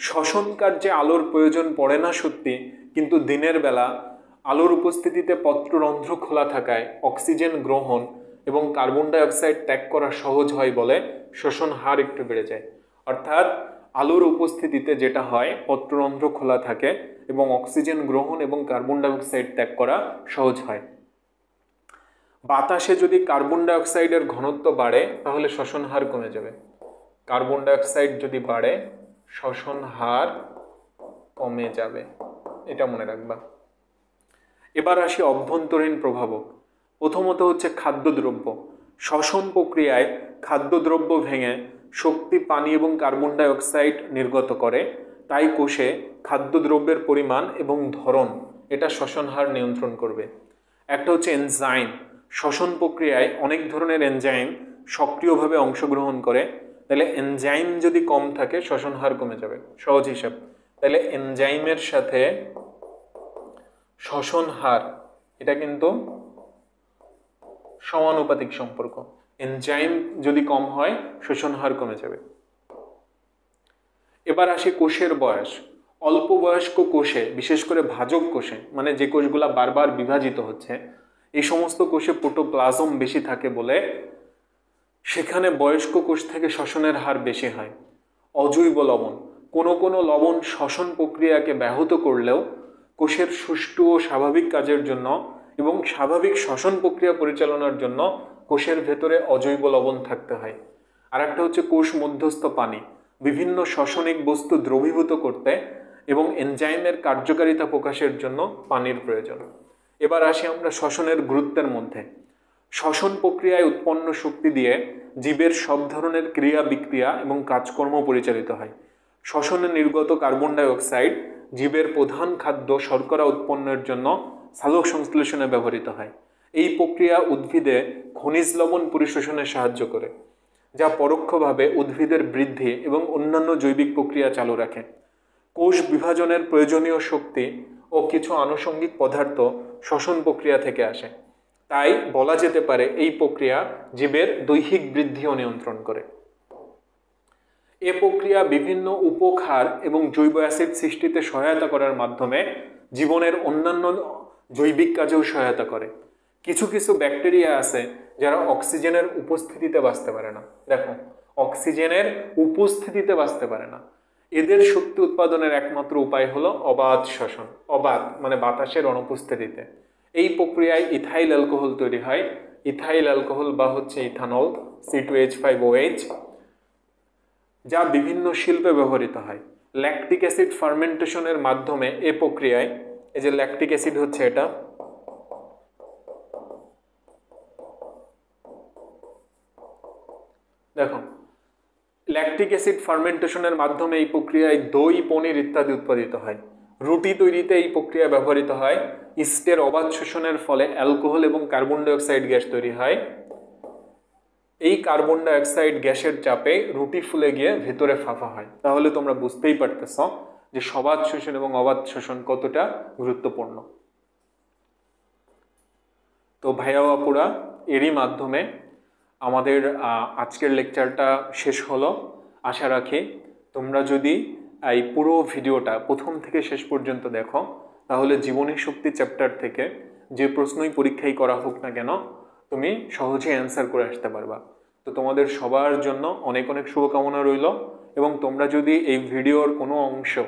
শ্বসন কার্যে আলোর প্রয়োজন পড়ে না সত্যি, কিন্তু দিনের বেলা আলোর উপস্থিতিতে পত্ররন্ধ্র খোলা থাকায় অক্সিজেন গ্রহণ এবং কার্বন ডাই অক্সাইড ত্যাগ করা সহজ হয় বলে শ্বসন হার একটু বেড়ে যায়। অর্থাৎ আলোর উপস্থিতিতে যেটা হয়, পত্ররন্ধ্র খোলা থাকে এবং অক্সিজেন গ্রহণ এবং কার্বন ডাই অক্সাইড ত্যাগ করা সহজ হয়। বাতাসে যদি কার্বন ডাই অক্সাইডের ঘনত্ব বাড়ে তাহলে শ্বসন হার কমে যাবে। কার্বন ডাই অক্সাইড যদি বাড়ে শ্বসন হার কমে যাবে, এটা মনে রাখবা। এবার আসি অভ্যন্তরীণ প্রভাবক। প্রথমত হচ্ছে খাদ্যদ্রব্য। শ্বসন প্রক্রিয়ায় খাদ্যদ্রব্য ভেঙে শক্তি, পানি এবং কার্বন ডাই অক্সাইড নির্গত করে, তাই কোষে খাদ্যদ্রব্যের পরিমাণ এবং ধরন এটা শ্বসন হার নিয়ন্ত্রণ করবে। একটা হচ্ছে এনজাইম। শ্বসন প্রক্রিয়ায় অনেক ধরনের এনজাইম সক্রিয়ভাবে অংশগ্রহণ করে, তাহলে এনজাইম যদি কম থাকে শ্বসন হার কমে যাবে, সহজ হিসাব। তাহলে এনজাইমের সাথে শ্বসন হার এটা কিন্তু সমানুপাতিক সম্পর্ক। এনজাইম যদি কম হয় শ্বসন হার কমে যাবে। এবার আসি কোষের বয়স। অল্প বয়স্ক কোষে, বিশেষ করে ভাজক কোষে, মানে যে কোষগুলা বারবার বিভাজিত হচ্ছে, এই সমস্ত কোষে প্রোটোপ্লাজম বেশি থাকে বলে সেখানে বয়স্ক কোষ থেকে শ্বসনের হার বেশি হয়। অজৈব লবণ। কোনো লবণ শ্বসন প্রক্রিয়াকে ব্যাহত করলেও কোষের সুষ্ঠু ও স্বাভাবিক কাজের জন্য এবং স্বাভাবিক শ্বসন প্রক্রিয়া পরিচালনার জন্য কোষের ভেতরে অজৈব লবণ থাকতে হয়। আর একটা হচ্ছে কোষ মধ্যস্থ পানি। বিভিন্ন শ্বসনিক বস্তু দ্রবীভূত করতে এবং এনজাইমের কার্যকারিতা প্রকাশের জন্য পানির প্রয়োজন। এবার আসি আমরা শ্বসনের গুরুত্বের মধ্যে। শ্বসন প্রক্রিয়ায় উৎপন্ন শক্তি দিয়ে জীবের সব ধরনের ক্রিয়া বিক্রিয়া এবং কাজকর্ম পরিচালিত হয়। শ্বসনে নির্গত কার্বন ডাই অক্সাইড জীবের প্রধান খাদ্য শর্করা উৎপন্নের জন্য সালোক সংশ্লেষণে ব্যবহৃত হয়। এই প্রক্রিয়া উদ্ভিদে খনিজ লবণ পরিশোষণে সাহায্য করে, যা পরোক্ষভাবে উদ্ভিদের বৃদ্ধি এবং অন্যান্য জৈবিক প্রক্রিয়া চালু রাখে। কোষ বিভাজনের প্রয়োজনীয় শক্তি ও কিছু আনুষঙ্গিক পদার্থ শ্বসন প্রক্রিয়া থেকে আসে। তাই বলা যেতে পারে এই প্রক্রিয়া জীবের দৈহিক বৃদ্ধিও নিয়ন্ত্রণ করে। এ প্রক্রিয়া বিভিন্ন উপক্ষার এবং জৈব অ্যাসিড সৃষ্টিতে সহায়তা করার মাধ্যমে জীবনের অন্যান্য জৈবিক কাজেও সহায়তা করে। কিছু কিছু ব্যাকটেরিয়া আছে যারা অক্সিজেনের উপস্থিতিতে বাঁচতে পারে না। দেখো, অক্সিজেনের উপস্থিতিতে বাঁচতে পারে না। এদের শক্তি উৎপাদনের একমাত্র উপায় হলো অবাধ শ্বসন। অবাধ মানে বাতাসের অনুপস্থিতিতে। এই প্রক্রিয়ায় ইথাইল অ্যালকোহল তৈরি হয়। ইথাইল অ্যালকোহল বা হচ্ছে ইথানল C2H5OH, যা বিভিন্ন শিল্পে ব্যবহৃত হয়। ল্যাকটিক অ্যাসিড ফার্মেন্টেশনের মাধ্যমে এ প্রক্রিয়ায়, এই যে ল্যাকটিক অ্যাসিড হচ্ছে এটা, দেখো, ল্যাকটিক অ্যাসিড ফার্মেন্টেশনের মাধ্যমে এই প্রক্রিয়ায় দই, পনির ইত্যাদি উৎপাদিত হয়। রুটি তৈরিতে এই প্রক্রিয়া ব্যবহৃত হয়। ইস্টের অবাধ শোষণের ফলে অ্যালকোহল এবং কার্বন ডাই অক্সাইড গ্যাস তৈরি হয়। এই কার্বন ডাই অক্সাইড গ্যাসের চাপে রুটি ফুলে গিয়ে ভেতরে ফাঁপা হয়। তাহলে তোমরা বুঝতেই পারতেছ যে সবাধ শোষণ এবং অবাধ শোষণ কতটা গুরুত্বপূর্ণ। তো ভাইয়া আপুরা, এরই মাধ্যমে আমাদের আজকের লেকচারটা শেষ হলো। আশা রাখি তোমরা যদি এই পুরো ভিডিওটা প্রথম থেকে শেষ পর্যন্ত দেখো, তাহলে জীবনী শক্তি চ্যাপ্টার থেকে যে প্রশ্নই পরীক্ষায় করা হোক না কেন, তুমি সহজেই অ্যান্সার করে আসতে পারবা। তো তোমাদের সবার জন্য অনেক অনেক শুভকামনা রইল। এবং তোমরা যদি এই ভিডিওর কোনো অংশ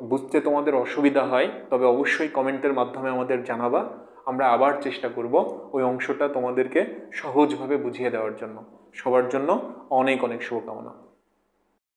বুঝতে তোমাদের অসুবিধা হয়, তবে অবশ্যই কমেন্টের মাধ্যমে আমাদের জানাবা। আমরা আবার চেষ্টা করব ওই অংশটা তোমাদেরকে সহজভাবে বুঝিয়ে দেওয়ার জন্য। সবার জন্য অনেক অনেক শুভকামনা।